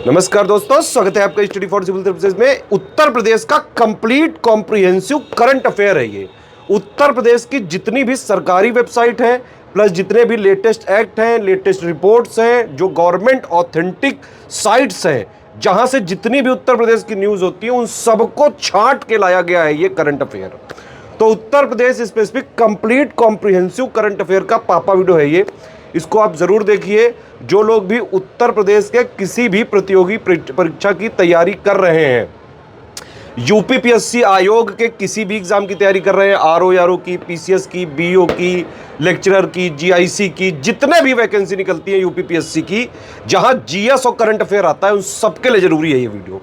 नमस्कार दोस्तों, स्वागत है आपका स्टडी फॉर सिविल सर्विसेज में। उत्तर प्रदेश का कंप्लीट कॉम्प्रिहेंसिव करंट अफेयर है ये। उत्तर प्रदेश की जितनी भी सरकारी वेबसाइट है प्लस जितने भी लेटेस्ट एक्ट हैं, लेटेस्ट रिपोर्ट्स हैं, जो गवर्नमेंट ऑथेंटिक साइट्स हैं, जहां से जितनी भी उत्तर प्रदेश की न्यूज होती है उन सबको छांट के लाया गया है ये करंट अफेयर। तो Uttar Pradesh specific complete comprehensive current affair का पापा वीडियो है ये। इसको आप जरूर देखिए। जो लोग भी उत्तर प्रदेश के किसी भी प्रतियोगी परीक्षा की तैयारी कर रहे हैं, यूपीपीएससी आयोग के किसी भी एग्जाम की तैयारी कर रहे हैं, आरओ की, पीसीएस की, बीओ की, लेक्चरर की, जीआईसी की, जितने भी वैकेंसी निकलती है यूपीपीएससी की, जहां जीएस और करंट अफेयर आता है, उन सबके लिए जरूरी है ये video.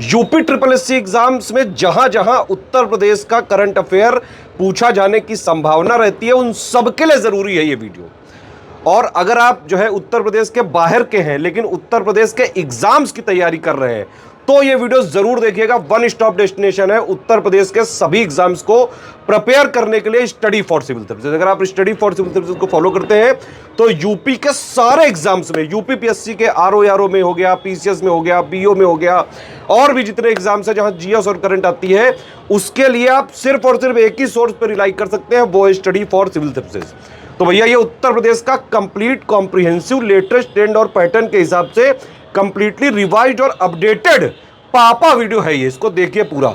UP triple SC exams में जहां जहां उत्तर प्रदेश का करंट अफेयर पूछा जाने की संभावना रहती है, उन सबके लिए जरूरी है ये वीडियो। और अगर आप जो है उत्तर प्रदेश के बाहर के हैं लेकिन उत्तर प्रदेश के एग्जाम्स की तैयारी कर रहे हैं, तो ये वीडियो जरूर देखिएगा। वन स्टॉप डेस्टिनेशन है उत्तर प्रदेश के सभी एग्जाम्स को प्रिपेयर करने के लिए, स्टडी फॉर सिविल सर्विसेज। अगर आप स्टडी फॉर सिविल सर्विसेज को फॉलो करते हैं तो यूपी के सारे एग्जाम्स में, यूपीपीएससी के आरओ में हो गया, पीसीएस में हो गया, बीओ में हो गया, और भी जितने एग्जाम्स हैं जहां जीएस और करंट आती है, उसके लिए आप सिर्फ और सिर्फ एक ही सोर्स पर रिलाई कर सकते हैं, वो है स्टडी फॉर सिविल सर्विसेज। तो भैया ये उत्तर प्रदेश का कंप्लीट कॉम्प्रिहेंसिव लेटेस्ट ट्रेंड और पैटर्न के हिसाब से कंप्लीटली रिवाइज्ड और अपडेटेड पापा वीडियो है ये। इसको देखिए पूरा।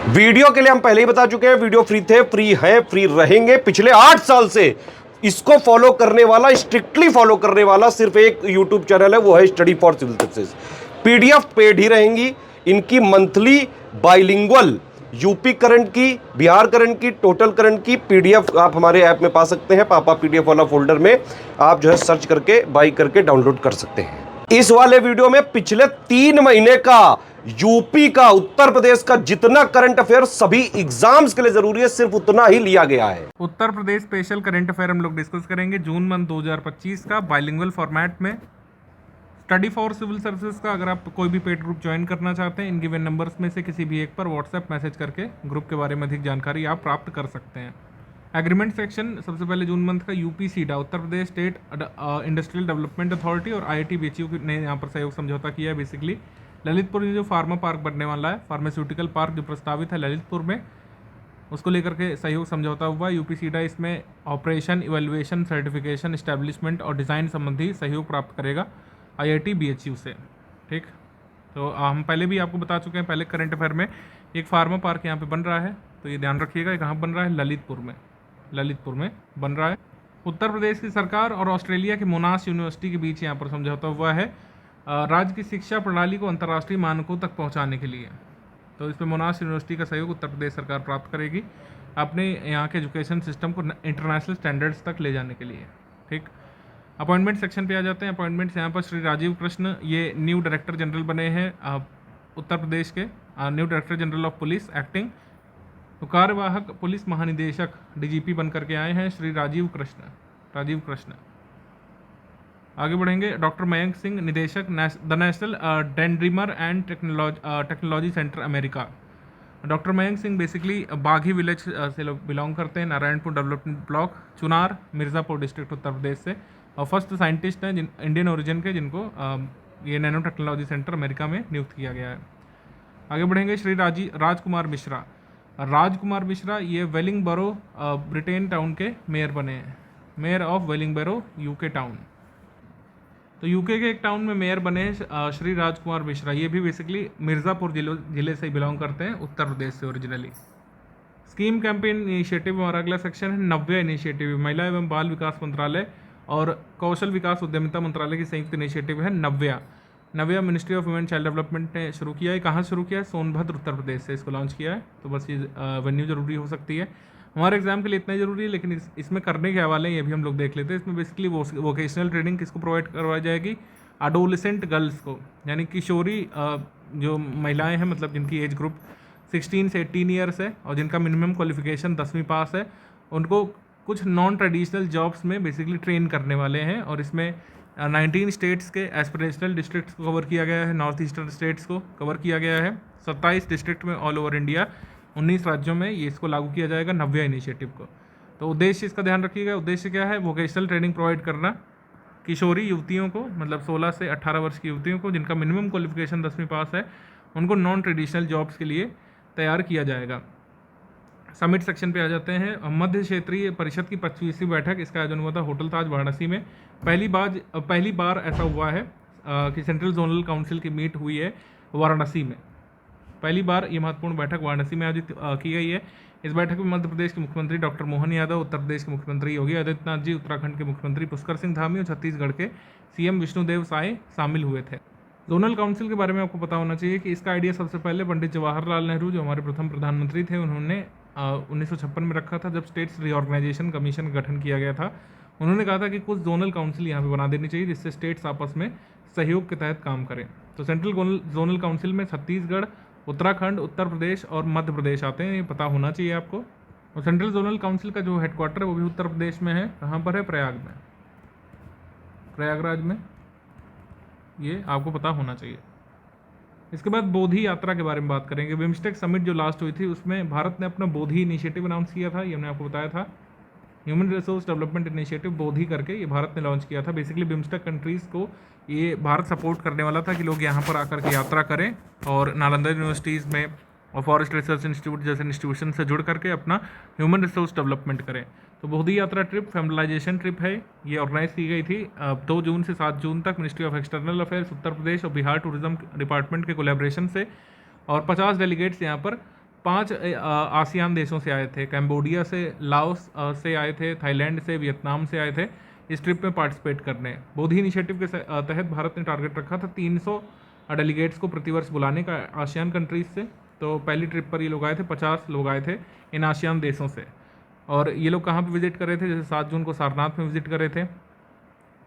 वीडियो के लिए हम पहले ही बता चुके हैं, वीडियो फ्री थे, फ्री है, फ्री रहेंगे। पिछले 8 साल से इसको फॉलो करने वाला, स्ट्रिक्टली फॉलो करने वाला सिर्फ एक यूट्यूब चैनल है, वो है study for civil services. PDF paid ही रहेंगी इनकी। मंथली बाइलिंगुअल यूपी करंट की, बिहार करंट की, टोटल करंट की पीडीएफ आप हमारे ऐप में पा सकते हैं। पापा पीडीएफ वाला फोल्डर में आप जो है सर्च करके बाई करके डाउनलोड कर सकते हैं। इस वाले वीडियो में पिछले 3 महीने का यूपी का, उत्तर प्रदेश का जितना करंट अफेयर सभी एग्जाम्स के लिए जरूरी है, सिर्फ उतना ही लिया गया है। उत्तर प्रदेश स्पेशल करंट अफेयर हम लोग डिस्कस करेंगे जून मंथ 2025 का बाइलिंगुअल फॉर्मेट में। स्टडी फॉर सिविल सर्विसेज का अगर आप कोई भी पेड ग्रुप ज्वाइन करना चाहते हैं, इन गिवन नंबर्स में से किसी भी एक पर व्हाट्सएप मैसेज करके ग्रुप के बारे में अधिक जानकारी आप प्राप्त कर सकते हैं। एग्रीमेंट सेक्शन सबसे पहले जून मंथ का यूपीसीडा, उत्तर Pradesh state industrial development authority और आईआईटी बीएचयू ने यहाँ पर सहयोग समझौता किया है। बेसिकली ललितपुर में जो फार्मा पार्क बनने वाला है, फार्मास्यूटिकल पार्क जो प्रस्तावित है ललितपुर में, उसको लेकर के सहयोग समझौता हुआ। यूपीसीडा इसमें ऑपरेशन, इवैल्यूएशन, सर्टिफिकेशन, इस्टेब्लिशमेंट और डिज़ाइन संबंधी सहयोग प्राप्त करेगा आईआईटी बीएचयू से। ठीक, तो हम पहले भी आपको बता चुके हैं, पहले करंट अफेयर में एक फार्मा पार्क यहाँ पे बन रहा है, तो ये ध्यान रखिएगा। ये कहाँ बन रहा है? ललितपुर में बन रहा है। उत्तर प्रदेश की सरकार और ऑस्ट्रेलिया की मोनाश यूनिवर्सिटी के बीच यहाँ पर समझौता हुआ है राज्य की शिक्षा प्रणाली को अंतर्राष्ट्रीय मानकों तक पहुँचाने के लिए। तो इस पर मोनाश यूनिवर्सिटी का सहयोग उत्तर प्रदेश सरकार प्राप्त करेगी अपने यहाँ के एजुकेशन सिस्टम को इंटरनेशनल स्टैंडर्ड्स तक ले जाने के लिए। ठीक, अपॉइंटमेंट सेक्शन पे आ जाते हैं। अपॉइंटमेंट्स यहाँ पर श्री राजीव कृष्ण ये न्यू डायरेक्टर जनरल बने हैं उत्तर प्रदेश के, new director general of police acting. तो कार्यवाहक पुलिस महानिदेशक डीजीपी बन करके आए हैं श्री राजीव कृष्ण। आगे बढ़ेंगे। डॉक्टर मयंक सिंह निदेशक the national dendrimer and technology centre America. Doctor Mayank Singh basically Baghi village से बिलोंग करते हैं, Narayanpur development block, Chunar, Mirzapur district, Uttar Pradesh से, और फर्स्ट साइंटिस्ट हैं इंडियन ओरिजिन के, जिनको ये नैनो टेक्नोलॉजी सेंटर अमेरिका में नियुक्त किया गया है। आगे बढ़ेंगे। श्री राजकुमार मिश्रा ये वेलिंगबरो ब्रिटेन टाउन के मेयर बने हैं, मेयर ऑफ वेलिंगबरो यूके टाउन। तो यूके के एक टाउन में मेयर बने हैं श्री राजकुमार मिश्रा। ये भी बेसिकली मिर्ज़ापुर जिले से बिलोंग करते हैं, उत्तर प्रदेश से ओरिजिनली। स्कीम कैंपेन इनिशिएटिव हमारा अगला सेक्शन है। नव्या इनिशिएटिव महिला एवं बाल विकास मंत्रालय और कौशल विकास उद्यमिता मंत्रालय की संयुक्त इनिशिएटिव है Navya ministry of women child development ने शुरू किया है। कहाँ शुरू किया है? सोनभद्र, उत्तर प्रदेश से इसको लॉन्च किया है। तो बस ये वेन्यू जरूरी हो सकती है हमारे एग्जाम के लिए, इतना ही जरूरी है। लेकिन इसमें करने के हवाले ये भी हम लोग देख लेते हैं। इसमें बेसिकली वोकेशनल ट्रेनिंग किसको प्रोवाइड करवाई जाएगी? एडोलेसेंट गर्ल्स को, यानी किशोरी जो महिलाएं हैं, मतलब जिनकी एज ग्रुप 16 से 18 ईयर्स है और जिनका मिनिमम क्वालिफिकेशन 10वीं पास है, उनको कुछ नॉन ट्रेडिशनल जॉब्स में बेसिकली ट्रेन करने वाले हैं। और इसमें 19 स्टेट्स के एस्पिरेशनल डिस्ट्रिक्ट्स को कवर किया गया है, नॉर्थ ईस्टर्न स्टेट्स को कवर किया गया है, 27 डिस्ट्रिक्ट में ऑल ओवर इंडिया, 19 राज्यों में ये इसको लागू किया जाएगा नव्या इनिशिएटिव को। तो उद्देश्य इसका ध्यान रखिएगा। उद्देश्य क्या है? वोकेशनल ट्रेनिंग प्रोवाइड करना किशोरी युवतियों को, मतलब 16 से 18 वर्ष की युवतियों को जिनका मिनिमम क्वालिफिकेशन 10वीं पास है, उनको नॉन ट्रेडिशनल जॉब्स के लिए तैयार किया जाएगा। समिट सेक्शन पे आ जाते हैं। मध्य क्षेत्रीय परिषद की 25वीं बैठक, इसका आयोजन हुआ था होटल ताज वाराणसी में। पहली बार ऐसा हुआ है कि सेंट्रल जोनल काउंसिल की मीट हुई है वाराणसी में। पहली बार ये महत्वपूर्ण बैठक वाराणसी में आयोजित की गई है। इस बैठक में मध्य प्रदेश के मुख्यमंत्री डॉक्टर मोहन यादव, उत्तर प्रदेश के मुख्यमंत्री योगी आदित्यनाथ जी, उत्तराखंड के मुख्यमंत्री पुष्कर सिंह धामी और छत्तीसगढ़ के सीएम विष्णुदेव साय शामिल हुए थे। जोनल काउंसिल के बारे में आपको पता होना चाहिए कि इसका आइडिया सबसे पहले पंडित जवाहरलाल नेहरू, जो हमारे प्रथम प्रधानमंत्री थे, उन्होंने 1956 में रखा था, जब स्टेट्स रीऑर्गेनाइजेशन कमीशन का गठन किया गया था। उन्होंने कहा था कि कुछ जोनल काउंसिल यहाँ पे बना देनी चाहिए जिससे स्टेट्स आपस में सहयोग के तहत काम करें। तो सेंट्रल जोनल काउंसिल में छत्तीसगढ़, उत्तराखंड, उत्तर प्रदेश और मध्य प्रदेश आते हैं, ये पता होना चाहिए आपको। और सेंट्रल जोनल काउंसिल का जो हेडक्वार्टर है वो भी उत्तर प्रदेश में है। कहाँ पर है? प्रयाग में, प्रयागराज में, ये आपको पता होना चाहिए। इसके बाद बोधि यात्रा के बारे में बात करेंगे। बिम्स्टेक समिट जो लास्ट हुई थी उसमें भारत ने अपना बोधि इनिशिएटिव अनाउंस किया था, ये हमने आपको बताया था। ह्यूमन रिसोर्स डेवलपमेंट इनिशिएटिव बोधि करके ये भारत ने लॉन्च किया था। बेसिकली बिम्स्टेक कंट्रीज़ को ये भारत सपोर्ट करने वाला था कि लोग यहाँ पर आकर के यात्रा करें और नालंदा यूनिवर्सिटीज़ में और फॉरेस्ट रिसर्च इंस्टीट्यूट जैसे इंस्टीट्यूशन से जुड़ करके अपना ह्यूमन रिसोर्स डेवलपमेंट करें। तो बोधि यात्रा ट्रिप फैमिलाइजेशन ट्रिप है, ये ऑर्गेनाइज की गई थी 2 जून से 7 जून तक ministry of external affairs, Uttar Pradesh और बिहार टूरिज्म डिपार्टमेंट के कोलैबोरेशन से। और 50 डेलीगेट्स यहाँ पर 5 आसियान देशों से आए थे। कैम्बोडिया से, लाओस से आए थे, थाईलैंड से, वियतनाम से आए थे इस ट्रिप में पार्टिसिपेट करने। बोधि इनिशिएटिव के तहत भारत ने टारगेट रखा था 300 डेलीगेट्स को प्रतिवर्ष बुलाने का आसियान कंट्रीज से। तो पहली ट्रिप पर ये लोग आए थे, 50 लोग आए थे इन आसियान देशों से। और ये लोग कहाँ पे विजिट कर रहे थे? जैसे 7 जून को सारनाथ में विजिट कर रहे थे।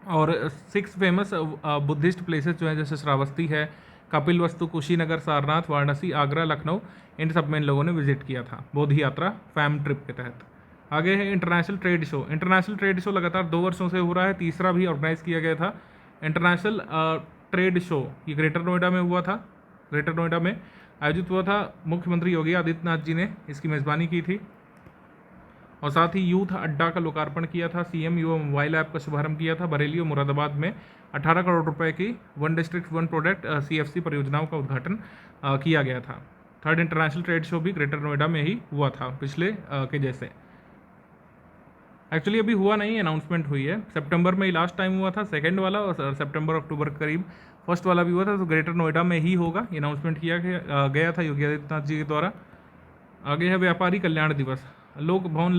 और 6 फेमस बुद्धिस्ट प्लेसेस जो हैं जैसे श्रावस्ती है, कपिल वस्तु, कुशीनगर, सारनाथ, वाराणसी, आगरा, लखनऊ, इन सब में इन लोगों ने विजिट किया था बोधि यात्रा फैम ट्रिप के तहत। आगे है international trade show. International trade show लगातार 2 वर्षों से हो रहा है, तीसरा भी ऑर्गेनाइज किया गया था। इंटरनेशनल ट्रेड शो ये ग्रेटर नोएडा में हुआ था, ग्रेटर नोएडा में आयोजित हुआ था। मुख्यमंत्री योगी आदित्यनाथ जी ने इसकी मेज़बानी की थी और साथ ही यूथ अड्डा का लोकार्पण किया था। सीएम युवा मोबाइल ऐप का शुभारंभ किया था। बरेली और मुरादाबाद में 18 करोड़ रुपए की 1 डिस्ट्रिक्ट 1 प्रोडक्ट CFC परियोजनाओं का उद्घाटन किया गया था। थर्ड इंटरनेशनल ट्रेड शो भी ग्रेटर नोएडा में ही हुआ था पिछले के जैसे। एक्चुअली अभी हुआ नहीं, अनाउंसमेंट हुई है। सितंबर में ही लास्ट टाइम हुआ था सेकंड वाला, और सितंबर अक्टूबर के करीब फर्स्ट वाला भी हुआ था। तो ग्रेटर नोएडा में ही होगा, ये अनाउंसमेंट किया गया था योगी आदित्यनाथ जी के द्वारा। आगे है व्यापारी कल्याण दिवस। लोक भवन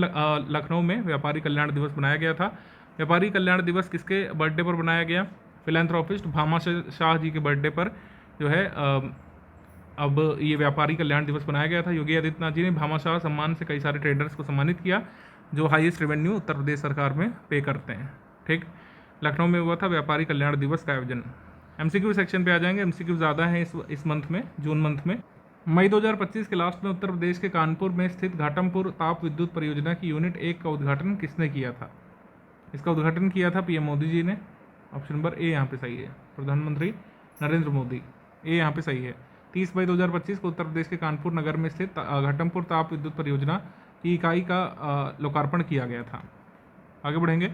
लखनऊ में व्यापारी कल्याण दिवस बनाया गया था। व्यापारी कल्याण दिवस किसके बर्थडे पर बनाया गया? फिलैंथ्रोपिस्ट भामा शाह जी के बर्थडे पर जो है अब ये व्यापारी कल्याण दिवस बनाया गया था। योगी आदित्यनाथ जी ने भामा शाह सम्मान से कई सारे ट्रेडर्स को सम्मानित किया जो हाईएस्ट रेवेन्यू उत्तर प्रदेश सरकार में पे करते हैं। ठीक, लखनऊ में हुआ था व्यापारी कल्याण दिवस का आयोजन। MCQ सेक्शन पे आ जाएंगे। MCQ ज़्यादा है इस मंथ में, जून मंथ में। मई 2025 के लास्ट में उत्तर प्रदेश के कानपुर में स्थित घाटमपुर ताप विद्युत परियोजना की यूनिट 1 का उद्घाटन किसने किया था? इसका उद्घाटन किया था PM मोदी जी ने। ऑप्शन नंबर ए यहाँ पे सही है, प्रधानमंत्री नरेंद्र मोदी। ए यहाँ पे सही है। 30 मई 2025 को उत्तर प्रदेश के कानपुर नगर में स्थित घाटमपुर ताप विद्युत परियोजना की इकाई का लोकार्पण किया गया था। आगे बढ़ेंगे।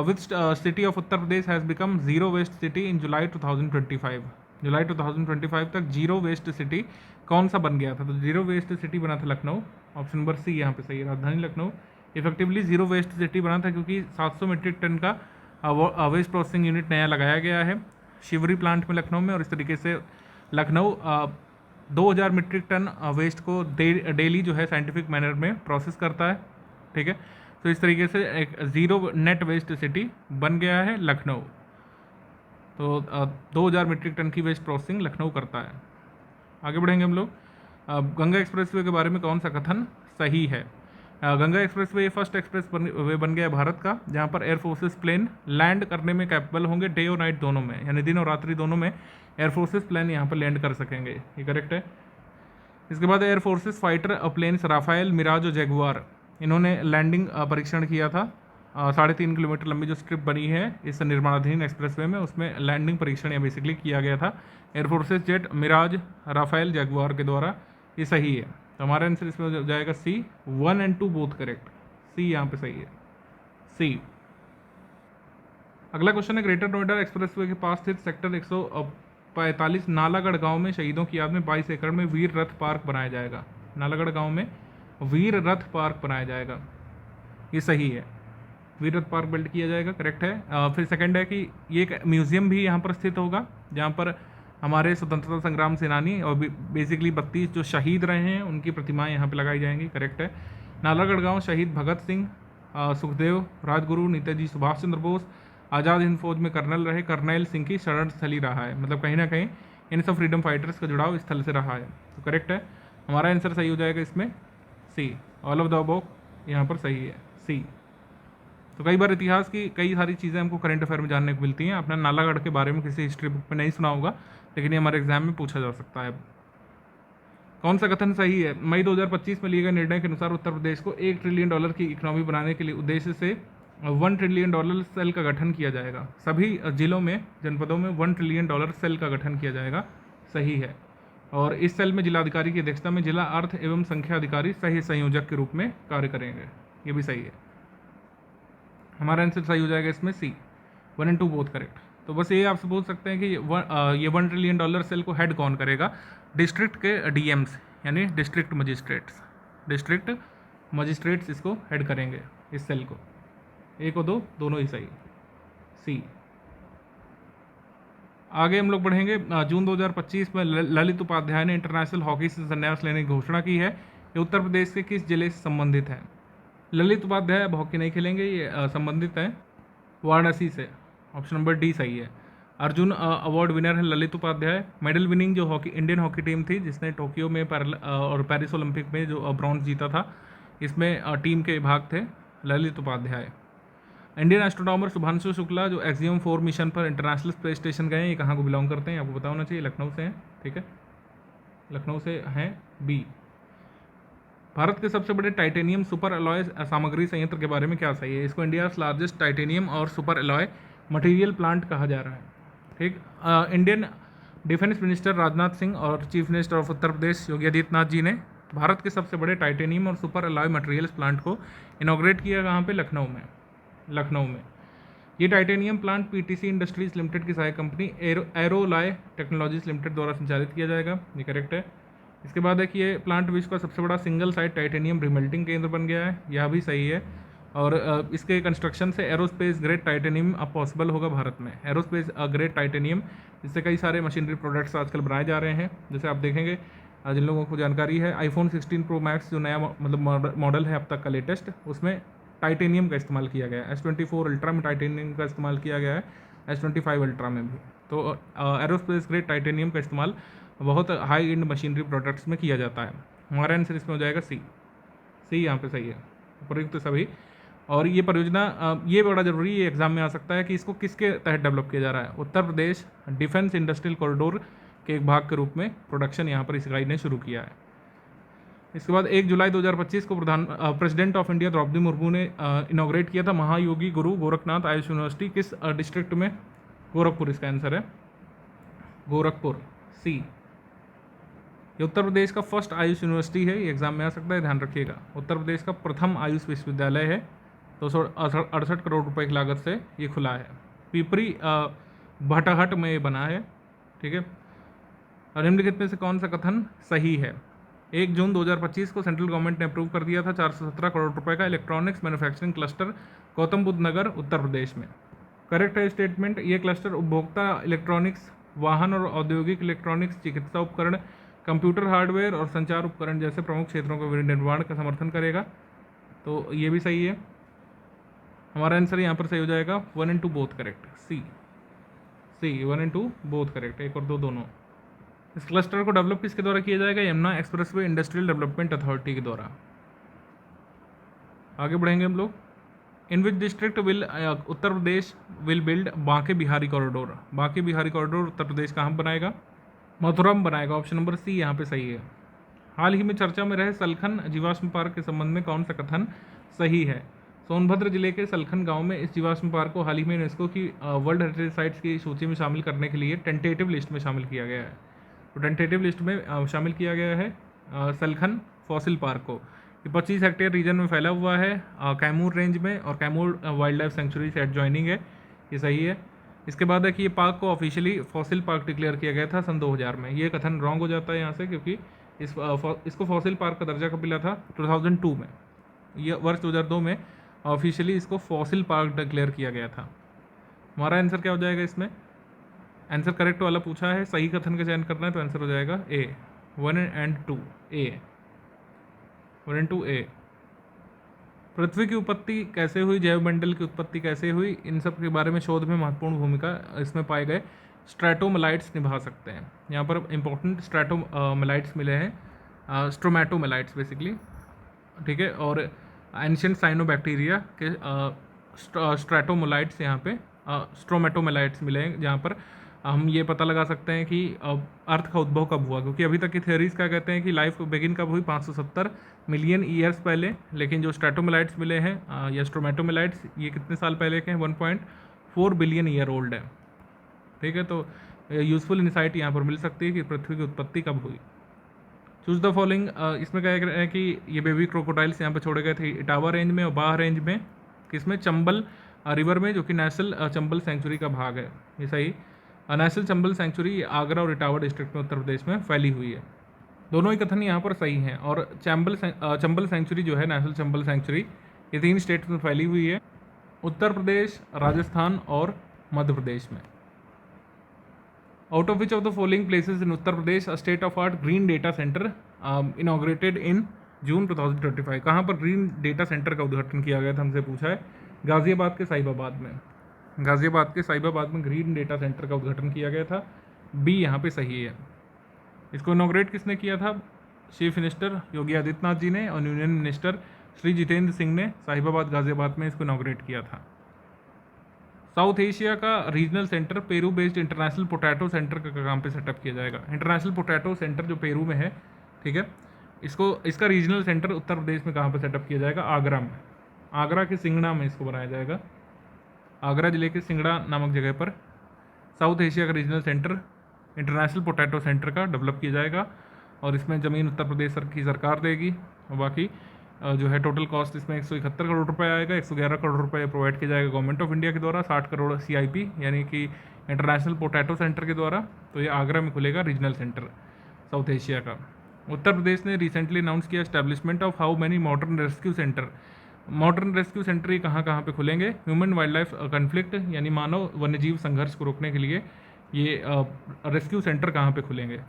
Which city of Uttar Pradesh has become zero waste city in July 2025? जुलाई 2025 तक जीरो वेस्ट सिटी कौन सा बन गया था? तो जीरो वेस्ट सिटी बना था लखनऊ। ऑप्शन नंबर सी यहाँ पे सही है, राजधानी Lucknow effectively zero waste city बना था क्योंकि 700 मीट्रिक टन का वेस्ट प्रोसेसिंग यूनिट नया लगाया गया है शिवरी प्लांट में लखनऊ में। और इस तरीके से लखनऊ 2000 मीट्रिक टन वेस्ट को डेली जो है साइंटिफिक मैनर में प्रोसेस करता है। ठीक है, तो इस तरीके से एक ज़ीरो नेट वेस्ट सिटी बन गया है लखनऊ। तो 2000 मीट्रिक टन की वेस्ट प्रोसेसिंग लखनऊ करता है। आगे बढ़ेंगे हम लोग। गंगा एक्सप्रेसवे के बारे में कौन सा कथन सही है? Ganga expressway first express way बन गया भारत का जहाँ पर एयर फोर्सेस प्लेन लैंड करने में कैपेबल होंगे डे और नाइट दोनों में, यानी दिन और रात्रि दोनों में एयर फोर्सेस प्लेन यहाँ पर लैंड कर सकेंगे। ये करेक्ट है। इसके बाद air forces fighter planes Rafale, Mirage और जैगुआर, इन्होंने लैंडिंग परीक्षण किया था। 3.5 किलोमीटर लंबी जो स्ट्रिप बनी है इस निर्माणाधीन एक्सप्रेसवे में, उसमें लैंडिंग परीक्षण यहाँ बेसिकली किया गया था air forces jet Mirage, Rafale, Jaguar के द्वारा। ये सही है, तो हमारा आंसर इसमें हो जाएगा C। 1 और 2 बोथ करेक्ट। C यहाँ पे सही है, C। अगला क्वेश्चन है, ग्रेटर नोएडा एक्सप्रेसवे के पास स्थित सेक्टर 145 नालागढ़ गांव में शहीदों की याद में 22 एकड़ में वीर रथ पार्क बनाया जाएगा। नालागढ़ गांव में वीर रथ पार्क बनाया जाएगा, ये सही है, वीर रथ पार्क बिल्ड किया जाएगा, करेक्ट है। फिर सेकंड है कि ये एक म्यूजियम भी यहाँ पर स्थित होगा, जहाँ पर हमारे स्वतंत्रता संग्राम सेनानी और बेसिकली 32 जो शहीद रहे हैं उनकी प्रतिमाएं यहाँ पे लगाई जाएंगी, करेक्ट है। नालागढ़ गांव शहीद भगत सिंह, सुखदेव, राजगुरु, नेताजी सुभाष चंद्र बोस, आज़ाद हिंद फौज में कर्नल रहे कर्नैल सिंह की शरण स्थली रहा है, मतलब कहीं ना कहीं इन सब फ्रीडम फाइटर्स का जुड़ाव इस स्थल से रहा है, तो करेक्ट है। हमारा आंसर सही हो जाएगा इसमें सी, ऑल ऑफ द अबव यहाँ पर सही है, सी। तो कई बार इतिहास की कई सारी चीज़ें हमको करंट अफेयर में जानने को मिलती हैं। आपने नालागढ़ के बारे में किसी हिस्ट्री बुक में नहीं सुना होगा, लेकिन ये हमारे एग्जाम में पूछा जा सकता है। कौन सा कथन सही है? मई 2025 में लिए गए निर्णय के अनुसार उत्तर प्रदेश को $1 ट्रिलियन की इकोनॉमी बनाने के लिए उद्देश्य से $1 ट्रिलियन सेल का गठन किया जाएगा। सभी जिलों में, जनपदों में $1 ट्रिलियन सेल का गठन किया जाएगा, सही है। और इस सेल में जिलाधिकारी की अध्यक्षता में जिला अर्थ एवं संख्या अधिकारी सही संयोजक के रूप में कार्य करेंगे, ये भी सही है। हमारा आंसर सही हो जाएगा इसमें सी, 1 and 2 बोथ करेक्ट। तो बस ये आपसे पूछ सकते हैं कि ये $1 ट्रिलियन सेल को हेड कौन करेगा? डिस्ट्रिक्ट के डीएम्स यानी डिस्ट्रिक्ट मजिस्ट्रेट्स इसको हेड करेंगे, इस सेल को। 1 और 2 दोनों ही सही, सी। आगे हम लोग बढ़ेंगे। जून 2025 में ललित उपाध्याय ने इंटरनेशनल हॉकी से संन्यास लेने की घोषणा की है। ये उत्तर प्रदेश के किस जिले से संबंधित है? ललित उपाध्याय अब हॉकी नहीं खेलेंगे, ये संबंधित है वाराणसी से, ऑप्शन नंबर डी सही है। अर्जुन अवार्ड विनर है ललित उपाध्याय। मेडल विनिंग जो हॉकी इंडियन हॉकी टीम थी जिसने टोक्यो में और पेरिस ओलंपिक में जो ब्रॉन्ज जीता था, इसमें टीम के भाग थे ललित उपाध्याय। इंडियन एस्ट्रोनॉमर शुभांशु शुक्ला जो एक्सियम 4 मिशन पर इंटरनेशनल स्पेस स्टेशन गए हैं, ये कहाँ को बिलोंग करते हैं? आपको पता होना चाहिए, लखनऊ से हैं, ठीक है, लखनऊ से हैं, बी। भारत के सबसे बड़े टाइटेनियम सुपर अलॉय सामग्री संयंत्र के बारे में क्या सही है? इसको इंडिया लार्जेस्ट टाइटेनियम और सुपर अलॉय मटेरियल प्लांट कहा जा रहा है, ठीक। Indian defence minister Rajnath Singh और chief minister of Uttar Pradesh Yogi Adityanath ji ने भारत के सबसे बड़े टाइटेनियम और सुपर अलॉय मटेरियल्स प्लांट को इनॉग्रेट किया, कहाँ पे? लखनऊ में। ये titanium plant PTC industries limited की सहायक कंपनी एरोलाय टेक्नोलॉजीज लिमिटेड द्वारा संचालित किया जाएगा, ये करेक्ट है। इसके बाद है कि ये प्लांट विश्व का सबसे बड़ा सिंगल साइट टाइटेनियम रिमेल्टिंग केंद्र बन गया है, यह भी सही है। और इसके कंस्ट्रक्शन से एरोस्पेस ग्रेड टाइटेनियम अब पॉसिबल होगा भारत में। एरोस्पेस ग्रेड टाइटेनियम, इससे कई सारे मशीनरी प्रोडक्ट्स आजकल बनाए जा रहे हैं। जैसे आप देखेंगे, जिन लोगों को जानकारी है, आईफोन 16 प्रो मैक्स जो नया मतलब मॉडल है अब तक का लेटेस्ट, उसमें टाइटेनियम का इस्तेमाल किया गया है। S24 अल्ट्रा में टाइटेनियम का इस्तेमाल किया गया है, S25 अल्ट्रा में भी। तो एरोस्पेस ग्रेड टाइटेनियम का इस्तेमाल बहुत हाई एंड मशीनरी प्रोडक्ट्स में किया जाता है। हमारा आंसर इसमें हो जाएगा सी यहाँ पे सही है, उपयुक्त सभी। और ये परियोजना, ये बड़ा जरूरी, ये एग्जाम में आ सकता है कि इसको किसके तहत डेवलप किया जा रहा है? उत्तर प्रदेश डिफेंस इंडस्ट्रियल कॉरिडोर के एक भाग के रूप में प्रोडक्शन यहाँ पर इस इकाई ने शुरू किया है। इसके बाद 1 जुलाई 2025 को President of India Droupadi Murmu ने इनॉग्रेट किया था महायोगी गुरु गोरखनाथ आयुष यूनिवर्सिटी, किस डिस्ट्रिक्ट में? गोरखपुर, इसका आंसर है गोरखपुर, सी। ये उत्तर प्रदेश का फर्स्ट आयुष यूनिवर्सिटी है, ये एग्जाम में आ सकता है, ध्यान रखिएगा। उत्तर प्रदेश का प्रथम आयुष विश्वविद्यालय है, 268 करोड़ रुपए की लागत से ये खुला है। पिपरी भटहट में ये बना है, ठीक है। निम्नलिखित में से कौन सा कथन सही है? 1 जून 2025 को सेंट्रल गवर्नमेंट ने अप्रूव कर दिया था 417 करोड़ रुपए का electronics manufacturing cluster Gautam Buddh Nagar Uttar Pradesh में। करेक्ट है स्टेटमेंट। ये क्लस्टर उपभोक्ता इलेक्ट्रॉनिक्स, वाहन और औद्योगिक इलेक्ट्रॉनिक्स, चिकित्सा उपकरण, कंप्यूटर हार्डवेयर और संचार उपकरण जैसे प्रमुख क्षेत्रों के निर्माण का समर्थन करेगा, तो ये भी सही है। हमारा आंसर यहाँ पर सही हो जाएगा 1 and 2 both correct, C 1 and 2 both correct, 1 और 2 दोनों। इस क्लस्टर को डेवलप किसके द्वारा किया जाएगा? Yamuna expressway industrial development authority के द्वारा। आगे बढ़ेंगे हम लोग। In which district will Uttar Pradesh will build Banke Bihari corridor? Banke Bihari corridor Uttar Pradesh कहाँ बनाएगा? मथुरम बनाएगा, ऑप्शन नंबर सी यहाँ पे सही है। हाल ही में चर्चा में रहे सलखन जीवाश्म पार्क के संबंध में कौन सा कथन सही है? सोनभद्र जिले के सलखन गांव में इस जीवाश्म पार्क को हाल ही में यूनेस्को की वर्ल्ड हेरिटेज साइट्स की सूची में शामिल करने के लिए टेंटेटिव लिस्ट में शामिल किया गया है। तो टेंटेटिव लिस्ट में शामिल किया गया है सलखन फॉसिल पार्क को। ये 25 हेक्टेयर रीजन में फैला हुआ है कैमूर रेंज में, और कैमूर वाइल्ड लाइफ सेंचुरी से एडजॉइनिंग है। ये सही है। इसके बाद है कि ये पार्क को ऑफिशियली फॉसिल पार्क डिक्लेयर किया गया था सन 2000 में। ये कथन रॉन्ग हो जाता है यहाँ से, क्योंकि इसको फॉसिल पार्क का दर्जा कब मिला था? 2002 में। ये वर्ष 2002 में ऑफिशियली इसको फॉसिल पार्क डिक्लेयर किया गया था। हमारा आंसर क्या हो जाएगा इसमें? आंसर करेक्ट वाला पूछा है, सही कथन का चयन करना है, तो आंसर हो जाएगा ए, 1 एंड 2 ए, 1 एंड 2 ए। पृथ्वी की उत्पत्ति कैसे हुई, जैवमंडल की उत्पत्ति कैसे हुई, इन सब के बारे में शोध में महत्वपूर्ण भूमिका इसमें पाए गए स्ट्रेटोमेलाइट्स निभा सकते हैं। यहाँ पर इंपॉर्टेंट स्ट्रेटोमेलाइट्स मिले हैं, स्ट्रोमेटोमेलाइट्स बेसिकली, ठीक है। और एंशियंट साइनोबैक्टीरिया के स्ट्रेटोमेलाइट्स, यहाँ पे स्ट्रोमेटोमेलाइट्स मिले हैं, जहाँ पर हम ये पता लगा सकते हैं कि अर्थ का उद्भव कब हुआ, क्योंकि अभी तक की थ्योरीज क्या कहते हैं कि लाइफ बिगिन कब हुई, 570 मिलियन ईयर्स पहले। लेकिन जो स्ट्रेटोमेलाइट्स मिले हैं या स्ट्रोमेटोमेलाइट्स, ये कितने साल पहले के हैं? 1.4 बिलियन ईयर ओल्ड है, ठीक है। तो यूजफुल इंसाइट यहाँ पर मिल सकती है कि पृथ्वी की उत्पत्ति कब हुई। चूज द फॉलोइंग, इसमें क्या है कि ये बेबी क्रोकोडाइल्स यहाँ पर छोड़े गए थे इटावा रेंज में और बाह रेंज में, किसमें? चंबल रिवर में, जो कि नेशनल चंबल सेंचुरी का भाग है। ये सही। नेशनल चंबल सेंचुरी आगरा और इटावा डिस्ट्रिक्ट में उत्तर प्रदेश में फैली हुई है। दोनों ही कथन यहाँ पर सही हैं। और चंबल सेंचुरी जो है, नेशनल चंबल सेंचुरी, ये 3 स्टेट्स में फैली हुई है, उत्तर प्रदेश, राजस्थान और मध्य प्रदेश में। Out of which of the following places in Uttar Pradesh state of art green data centre inaugurated in June 2025? कहाँ पर ग्रीन डेटा सेंटर का उद्घाटन किया गया था, हमसे पूछा है। गाजियाबाद के साहिबाबाद में, गाजियाबाद के साहिबाबाद में ग्रीन डेटा सेंटर का उद्घाटन किया गया था। बी यहाँ पे सही है। इसको इनॉग्रेट किसने किया था? चीफ मिनिस्टर योगी आदित्यनाथ जी ने और यूनियन मिनिस्टर श्री जितेंद्र सिंह ने साहिबाबाद गाजियाबाद में इसको इनॉग्रेट किया था। साउथ एशिया का regional centre Peru based international potato centre का काम पे सेटअप किया जाएगा। इंटरनेशनल पोटैटो सेंटर जो पेरू में है, ठीक है, इसका रीजनल सेंटर उत्तर प्रदेश में कहाँ पे सेटअप किया जाएगा? आगरा में। आगरा के सिंगड़ा में इसको बनाया जाएगा। आगरा जिले के सिंगड़ा नामक जगह पर साउथ एशिया का regional centre international potato centre का डेवलप किया जाएगा। और इसमें ज़मीन उत्तर प्रदेश की सरकार देगी, और बाकी जो है टोटल कॉस्ट इसमें 171 करोड़ रुपए आएगा। 111 करोड़ रुपए प्रोवाइड किया जाएगा गवर्नमेंट ऑफ इंडिया के द्वारा, 60 करोड़ CIP यानी कि इंटरनेशनल पोटैटो सेंटर के द्वारा। तो ये आगरा में खुलेगा रीजनल सेंटर साउथ एशिया का। उत्तर प्रदेश ने रिसेंटली अनाउंस किया establishment of how many modern rescue centre. Modern rescue centre ये कहाँ कहाँ पे खुलेंगे? ह्यूमन वाइल्ड लाइफ कन्फ्लिक्ट यानी मानव वन्यजीव संघर्ष को रोकने के लिए ये रेस्क्यू सेंटर कहाँ पे खुलेंगे?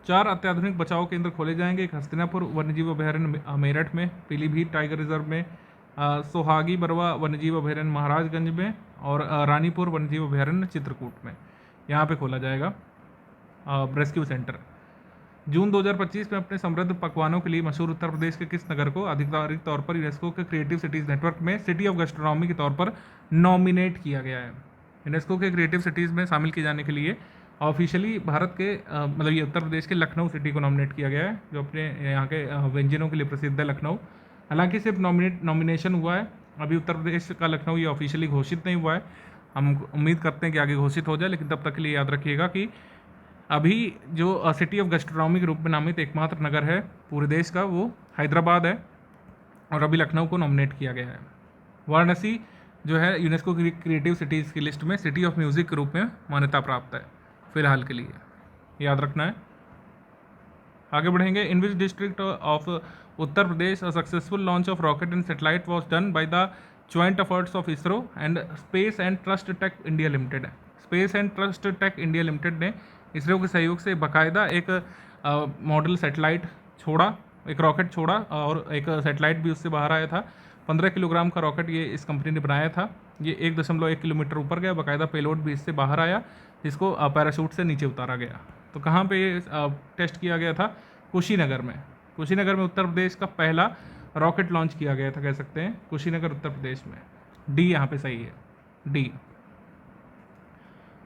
4 अत्याधुनिक बचाव केंद्र खोले जाएंगे। एक हस्तिनापुर वन्यजीव अभयारण्य मेरठ में, पीलीभीत टाइगर रिजर्व में, सोहागी बरवा वन्यजीव अभयारण्य महाराजगंज में और रानीपुर वन्यजीव अभयारण्य चित्रकूट में, यहाँ पे खोला जाएगा रेस्क्यू सेंटर। जून 2025 में अपने समृद्ध पकवानों के लिए मशहूर उत्तर प्रदेश के किस नगर को आधिकारिक तौर पर यूनेस्को के क्रिएटिव सिटीज़ नेटवर्क में सिटी ऑफ गैस्ट्रोनॉमी के तौर पर नॉमिनेट किया गया है? यूनेस्को के क्रिएटिव सिटीज़ में शामिल किए जाने के लिए ऑफिशियली भारत के मतलब ये उत्तर प्रदेश के लखनऊ सिटी को नॉमिनेट किया गया है, जो अपने यहाँ के व्यंजनों के लिए प्रसिद्ध है लखनऊ। हालांकि सिर्फ नॉमिनेशन हुआ है, अभी उत्तर प्रदेश का लखनऊ ये ऑफिशियली घोषित नहीं हुआ है। हम उम्मीद करते हैं कि आगे घोषित हो जाए, लेकिन तब तक के लिए याद रखिएगा कि अभी जो सिटी ऑफ गैस्ट्रोनॉमी के रूप में नामित एकमात्र नगर है पूरे देश का, वो हैदराबाद है, और अभी लखनऊ को नॉमिनेट किया गया है। वाराणसी जो है यूनेस्को की क्रिएटिव सिटीज़ की लिस्ट में सिटी ऑफ म्यूज़िक के रूप में मान्यता प्राप्त है फिलहाल के लिए, याद रखना है। आगे बढ़ेंगे। In which district of Uttar Pradesh a successful launch of rocket and satellite was done by the joint efforts of ISRO and space and trust tech India limited. Space and trust tech India limited ने इसरो के सहयोग से बाकायदा एक model satellite छोड़ा, एक rocket छोड़ा, और एक सैटेलाइट भी उससे बाहर आया था। 15 किलोग्राम का रॉकेट ये इस कंपनी ने बनाया था। ये 1.1 किलोमीटर ऊपर गया, बाकायदा पेलोड भी इससे बाहर आया, जिसको पैराशूट से नीचे उतारा गया। तो कहाँ पे ये टेस्ट किया गया था? कुशीनगर में। कुशीनगर में उत्तर प्रदेश का पहला रॉकेट लॉन्च किया गया था, कह सकते हैं, कुशीनगर उत्तर प्रदेश में। डी यहाँ पे सही है, डी।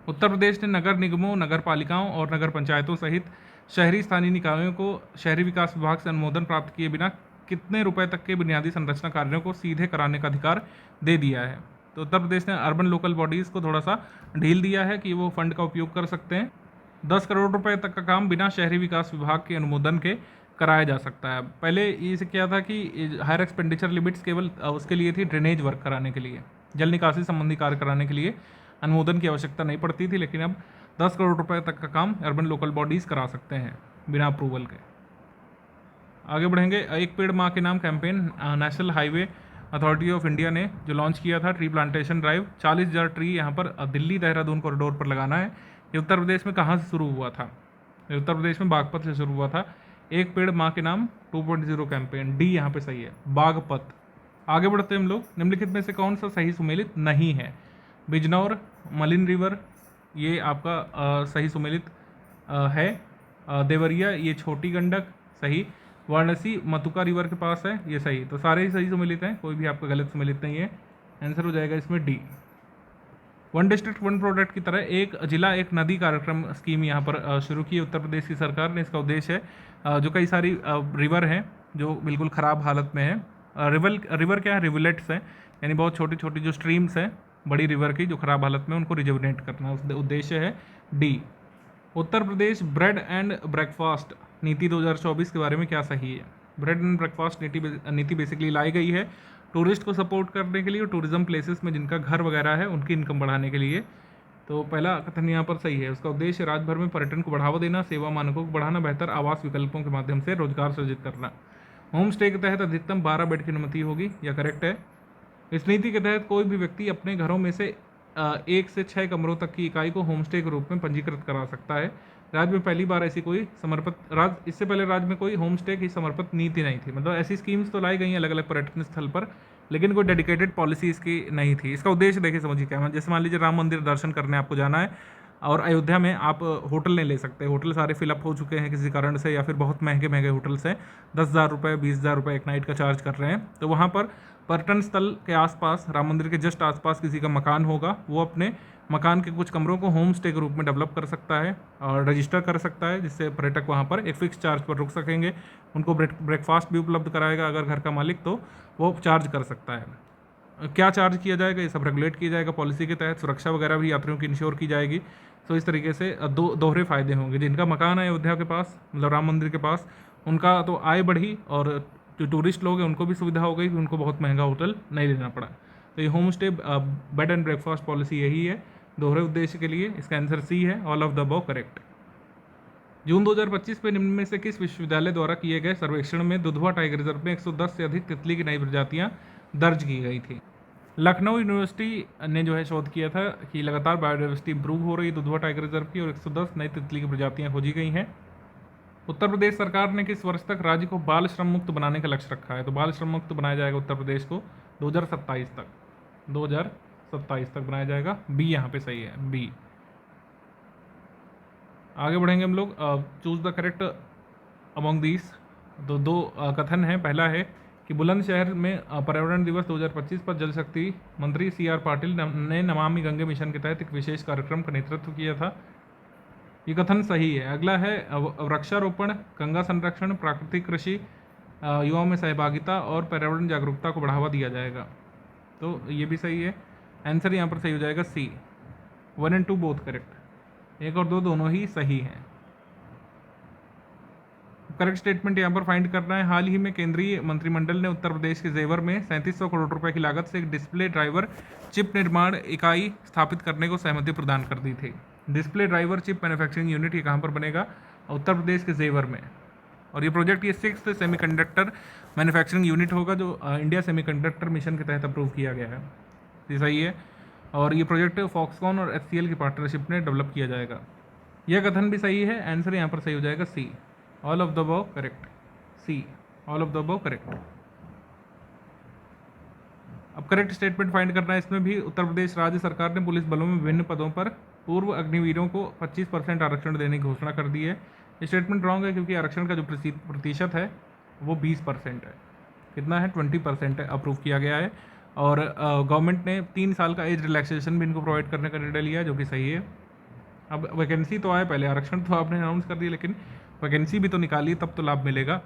उत्तर प्रदेश ने नगर निगमों, नगर पालिकाओं और नगर पंचायतों सहित शहरी स्थानीय निकायों को शहरी विकास विभाग से अनुमोदन प्राप्त किए बिना कितने रुपए तक के बुनियादी संरचना कार्यों को सीधे कराने का अधिकार दे दिया है? तो उत्तर प्रदेश ने अर्बन लोकल बॉडीज़ को थोड़ा सा ढील दिया है कि वो फंड का उपयोग कर सकते हैं। 10 करोड़ रुपए तक का काम बिना शहरी विकास विभाग के अनुमोदन के कराया जा सकता है। पहले ये क्या था कि हायर एक्सपेंडिचर लिमिट्स केवल उसके लिए थी ड्रेनेज वर्क कराने के लिए, जल निकासी संबंधी कार्य कराने के लिए अनुमोदन की आवश्यकता नहीं पड़ती थी, लेकिन अब 10 करोड़ रुपए तक का काम अर्बन लोकल बॉडीज़ करा सकते हैं बिना अप्रूवल के। आगे बढ़ेंगे। एक पेड़ माँ के नाम campaign national highway authority of India ने जो लॉन्च किया था, ट्री प्लांटेशन ड्राइव। 40,000 ट्री यहाँ पर दिल्ली देहरादून कॉरिडोर पर लगाना है। ये उत्तर प्रदेश में कहाँ से शुरू हुआ था? ये उत्तर प्रदेश में बागपत से शुरू हुआ था। एक पेड़ माँ के नाम 2.0 कैंपेन, डी यहाँ पे सही है, बागपत। आगे बढ़ते हैं हम लोग। निम्नलिखित में से कौन सा सही सुमेलित नहीं है? बिजनौर, मलिन रिवर, ये आपका सही सुमेलित है। देवरिया, ये छोटी गंडक, सही। वाराणसी मथुका रिवर के पास है, ये सही। तो सारे ही सही सुमेलित हैं, कोई भी आपका गलत सुमेलित नहीं है। आंसर हो जाएगा इसमें D. One district one product की तरह एक जिला एक नदी कार्यक्रम स्कीम यहाँ पर शुरू की है उत्तर प्रदेश की सरकार ने। इसका उद्देश्य है जो कई सारी रिवर हैं जो बिल्कुल ख़राब हालत में है, रिवर क्या है, रिवलेट्स हैं, यानी बहुत छोटी छोटी जो स्ट्रीम्स हैं बड़ी रिवर की जो ख़राब हालत में, उनको रिजुवनेट करना उद्देश्य है, D. Uttar Pradesh bread and breakfast नीति 2024 के बारे में क्या सही है? ब्रेड एंड ब्रेकफास्ट नीति बेसिकली लाई गई है टूरिस्ट को सपोर्ट करने के लिए और टूरिज्म प्लेसेस में जिनका घर वगैरह है उनकी इनकम बढ़ाने के लिए। तो पहला कथन यहाँ पर सही है। उसका उद्देश्य राज्य भर में पर्यटन को बढ़ावा देना, सेवा मानकों को बढ़ाना, बेहतर आवास विकल्पों के माध्यम से रोजगार सृजित करना। होम स्टे के तहत अधिकतम 12 बेड की अनुमति होगी, यह करेक्ट है। इस नीति के तहत कोई भी व्यक्ति अपने घरों में से 1 से 6 कमरों तक की इकाई को होम स्टे के रूप में पंजीकृत करा सकता है। राज्य में पहली बार ऐसी कोई समर्पित इससे पहले राज्य में कोई होम स्टे की समर्पित नीति नहीं थी। मतलब ऐसी स्कीम्स तो लाई गई हैं अलग अलग पर्यटन स्थल पर, लेकिन कोई डेडिकेटेड पॉलिसी इसकी नहीं थी। इसका उद्देश्य देखिए समझिए क्या है। जैसे मान लीजिए राम मंदिर दर्शन करने आपको जाना है और अयोध्या में आप होटल नहीं ले सकते, होटल सारे फिलअप हो चुके हैं किसी कारण से, या फिर बहुत महंगे महंगे होटल्स हैं, 10,000 रुपये 20,000 रुपये एक नाइट का चार्ज कर रहे हैं। तो वहाँ पर पर्यटन स्थल के आसपास, राम मंदिर के जस्ट आसपास किसी का मकान होगा, वो अपने मकान के कुछ कमरों को होम स्टे के रूप में डेवलप कर सकता है और रजिस्टर कर सकता है, जिससे पर्यटक वहाँ पर एक फिक्स चार्ज पर रुक सकेंगे। उनको ब्रेकफास्ट भी उपलब्ध कराएगा अगर घर का मालिक, तो वो चार्ज कर सकता है। क्या चार्ज किया जाएगा ये सब रेगुलेट किया जाएगा पॉलिसी के तहत। सुरक्षा वगैरह भी यात्रियों की इंश्योर की जाएगी। तो इस तरीके से दोहरे फायदे होंगे। जिनका मकान है अयोध्या के पास, मतलब राम मंदिर के पास, उनका तो आय बढ़ी और जो टूरिस्ट लोग हैं उनको भी सुविधा हो गई कि उनको बहुत महंगा होटल नहीं लेना पड़ा। तो ये home stay bed and breakfast policy यही है दोहरे उद्देश्य के लिए। इसका आंसर सी है, all of the above correct. जून 2025 में निम्न में से किस विश्वविद्यालय द्वारा किए गए सर्वेक्षण में दुधवा टाइगर रिजर्व में 110 से अधिक तितली की नई प्रजातियां दर्ज की गई थी? लखनऊ यूनिवर्सिटी ने जो है शोध किया था कि लगातार बायोडाइवर्सिटी इंप्रूव हो रही है दुधवा टाइगर रिजर्व की और 110 नई तितली की प्रजातियां खोजी गई हैं। उत्तर प्रदेश सरकार ने किस वर्ष तक राज्य को बाल श्रम मुक्त बनाने का लक्ष्य रखा है? तो बाल श्रम मुक्त बनाया जाएगा उत्तर प्रदेश को 2027 तक, 2027 तक बनाया जाएगा। बी यहाँ पे सही है, बी। आगे बढ़ेंगे हम लोग। Choose the correct among these. तो दो कथन हैं। पहला है कि बुलंदशहर में पर्यावरण दिवस 2025 पर जल शक्ति मंत्री CR पाटिल ने नमामि गंगे मिशन के तहत एक विशेष कार्यक्रम का नेतृत्व किया था। ये कथन सही है। अगला है वृक्षारोपण, गंगा संरक्षण, प्राकृतिक कृषि, युवाओं में सहभागिता और पर्यावरण जागरूकता को बढ़ावा दिया जाएगा। तो ये भी सही है। आंसर यहाँ पर सही हो जाएगा सी। 1 और 2 बोथ करेक्ट, 1 और 2 दोनों ही सही हैं। करेक्ट स्टेटमेंट यहाँ पर फाइंड करना है। हाल ही में केंद्रीय मंत्रिमंडल ने उत्तर प्रदेश के जेवर में 3700 करोड़ रुपए की लागत से एक डिस्प्ले ड्राइवर चिप निर्माण इकाई स्थापित करने को सहमति प्रदान कर दी थी। Display driver chip manufacturing unit ये कहाँ पर बनेगा? उत्तर प्रदेश के जेवर में। और ये प्रोजेक्ट ये 6th सेमीकंडक्टर मैन्युफैक्चरिंग यूनिट होगा जो इंडिया सेमीकंडक्टर मिशन के तहत अप्रूव किया गया है। ये सही है। और ये प्रोजेक्ट फॉक्सकॉन और HCL की पार्टनरशिप में डेवलप किया जाएगा। यह कथन भी सही है। आंसर यहाँ पर सही हो जाएगा C, all of the above correct. C, all of the above correct. अब करेक्ट स्टेटमेंट फाइंड करना है। इसमें भी उत्तर प्रदेश राज्य सरकार ने पुलिस बलों में विभिन्न पदों पर पूर्व अग्निवीरों को 25% आरक्षण देने की घोषणा कर दी है। ये स्टेटमेंट रॉन्ग है क्योंकि आरक्षण का जो प्रतिशत है वो 20% है। कितना है? 20% है, अप्रूव किया गया है। और गवर्नमेंट ने 3 साल का एज रिलैक्सेशन भी इनको प्रोवाइड करने का निर्णय लिया है, जो कि सही है। अब वैकेंसी तो आए, पहले आरक्षण तो आपने अनाउंस कर दिया, लेकिन वैकेंसी भी तो निकाली तब तो लाभ मिलेगा।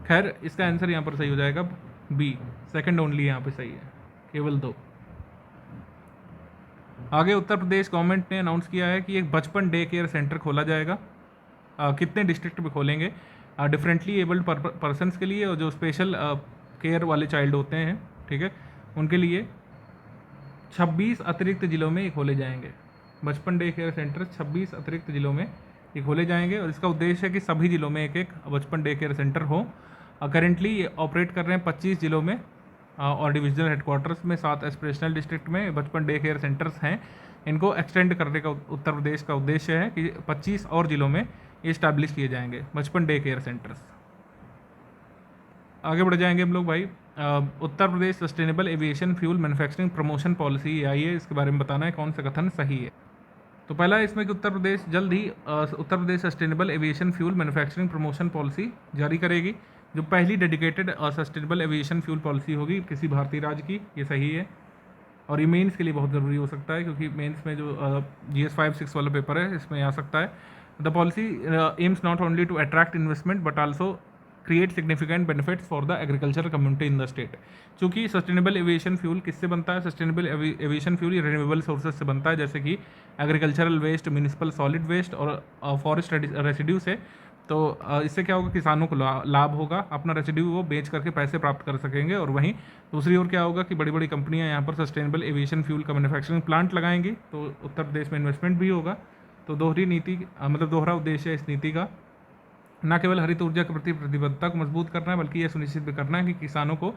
खैर, इसका आंसर यहाँ पर सही हो जाएगा बी, सेकंड ओनली यहाँ पे सही है, केवल 2। आगे उत्तर प्रदेश गवर्नमेंट ने अनाउंस किया है कि एक बचपन डे केयर सेंटर खोला जाएगा। कितने डिस्ट्रिक्ट में खोलेंगे? डिफरेंटली एबल्ड पर्सनस के लिए और जो स्पेशल केयर वाले चाइल्ड होते हैं, ठीक है, उनके लिए 26 अतिरिक्त जिलों में ये खोले जाएंगे। बचपन डे केयर सेंटर 26 अतिरिक्त जिलों में ये खोले जाएंगे और इसका उद्देश्य है कि सभी जिलों में एक एक बचपन डे केयर सेंटर हो। करेंटली ये ऑपरेट कर रहे हैं 25 जिलों में और डिविजनल हेडक्वार्टर्स में, 7 एस्पिरेशनल डिस्ट्रिक्ट में बचपन डे केयर सेंटर्स हैं। इनको एक्सटेंड करने का उत्तर प्रदेश का उद्देश्य है कि 25 और जिलों में ये इस्टेब्लिश किए जाएंगे बचपन डे केयर सेंटर्स। आगे बढ़ जाएंगे हम लोग भाई। Uttar Pradesh sustainable aviation fuel manufacturing promotion policy आई है, इसके बारे में बताना है कौन सा कथन सही है। तो पहला है इसमें कि उत्तर प्रदेश जल्द ही Uttar Pradesh sustainable aviation fuel manufacturing promotion policy जारी करेगी, जो पहली dedicated sustainable aviation fuel policy होगी किसी भारतीय राज्य की। ये सही है और ये मेंस के लिए बहुत ज़रूरी हो सकता है, क्योंकि मेंस में जो GS 5-6 वाला पेपर है इसमें आ सकता है। The policy aims not only to attract investment but also create significant benefits for the agriculture community in the state. चूँकि सस्टेनेबल एविएशन फ्यूल किससे बनता है? Sustainable aviation fuel renewable sources से बनता है, जैसे कि agricultural waste, municipal solid waste और फॉरेस्ट रेसिड्यू से। तो इससे क्या होगा, किसानों को लाभ होगा, अपना रेसिड्यू वो बेच करके पैसे प्राप्त कर सकेंगे। और वहीं दूसरी ओर क्या होगा कि बड़ी बड़ी कंपनियां यहाँ पर सस्टेनेबल एविएशन फ्यूल का मैन्युफैक्चरिंग प्लांट लगाएंगी, तो उत्तर प्रदेश में इन्वेस्टमेंट भी होगा। तो दोहरी नीति मतलब दोहरा उद्देश्य है इस नीति का, न केवल हरित ऊर्जा के प्रति प्रतिबद्धता को मजबूत करना है, बल्कि यह सुनिश्चित भी करना है कि किसानों को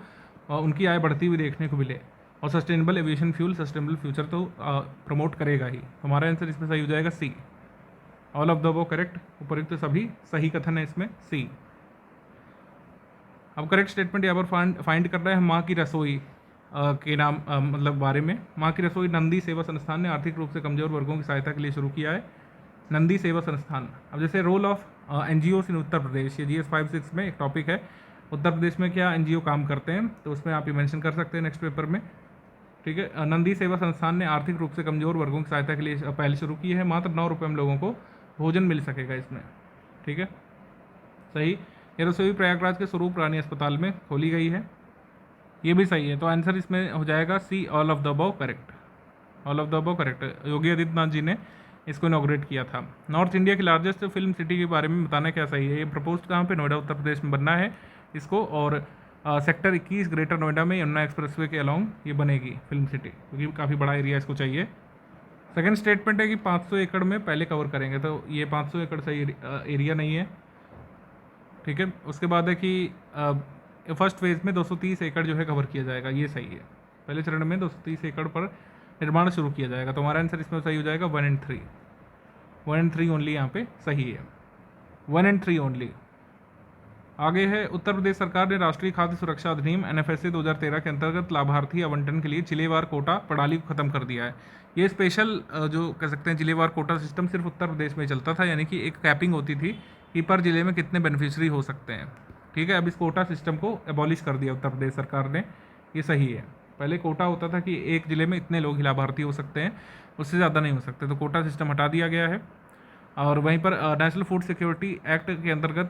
उनकी आय बढ़ती हुई देखने को मिले। और sustainable aviation fuel sustainable future तो प्रमोट करेगा ही। हमारा आंसर इसमें सही हो जाएगा C, all of the above correct. उपयुक्त सभी सही कथन है इसमें सी। अब करेक्ट स्टेटमेंट यहाँ पर फाइंड कर रहे हैं माँ की रसोई के नाम मतलब बारे में। माँ की रसोई नंदी सेवा संस्थान ने आर्थिक रूप से कमजोर वर्गों की सहायता के लिए शुरू किया है। नंदी सेवा संस्थान। अब जैसे रोल ऑफ NGOs इन उत्तर प्रदेश, ये GS 5-6 में एक टॉपिक है, उत्तर प्रदेश में क्या NGO काम करते हैं, तो उसमें आप ये मेंशन कर सकते हैं नेक्स्ट पेपर में। ठीक है, नंदी सेवा संस्थान ने आर्थिक रूप से कमजोर वर्गों की सहायता के लिए पहले शुरू की है। मात्र 9 रुपये में लोगों को भोजन मिल सकेगा इसमें। ठीक है, सही। ये रसोई प्रयागराज के स्वरूप रानी अस्पताल में खोली गई है, ये भी सही है। तो आंसर इसमें हो जाएगा C, all of the above correct. All of the above correct. Yogi Adityanath ji ने इसको इनॉग्रेट किया था। नॉर्थ इंडिया की लार्जेस्ट फिल्म सिटी के बारे में बताना क्या सही है। ये प्रपोज कहाँ पे? नोएडा उत्तर प्रदेश में बनना है इसको। और सेक्टर 21 ग्रेटर नोएडा में यमुना एक्सप्रेसवे के अलॉन्ग ये बनेगी फिल्म सिटी, क्योंकि काफ़ी बड़ा एरिया इसको चाहिए। सेकंड स्टेटमेंट है कि 500 एकड़ में पहले कवर करेंगे, तो ये 500 एकड़ सही एरिया नहीं है। ठीक है, उसके बाद है कि फर्स्ट फेज़ में 230 एकड़ जो है कवर किया जाएगा, ये सही है। पहले चरण में 230 एकड़ पर निर्माण शुरू किया जाएगा। तो हमारा आंसर इसमें सही हो जाएगा 1 and 3। 1 and 3 ओनली यहाँ पे सही है, 1 and 3 ओनली। आगे है, उत्तर प्रदेश सरकार ने राष्ट्रीय खाद्य सुरक्षा अधिनियम NFSA 2013 के अंतर्गत लाभार्थी आवंटन के लिए जिलेवार कोटा प्रणाली को खत्म कर दिया है। ये स्पेशल जो कह सकते हैं जिलेवार कोटा सिस्टम सिर्फ उत्तर प्रदेश में चलता था, यानी कि एक कैपिंग होती थी कि पर जिले में कितने बेनिफिशरी हो सकते हैं। ठीक है, अब इस कोटा सिस्टम को एबॉलिश कर दिया उत्तर प्रदेश सरकार ने, ये सही है। पहले कोटा होता था कि एक ज़िले में इतने लोग लाभार्थी हो सकते हैं, उससे ज़्यादा नहीं हो सकते, तो कोटा सिस्टम हटा दिया गया है। और वहीं पर नेशनल फूड सिक्योरिटी एक्ट के अंतर्गत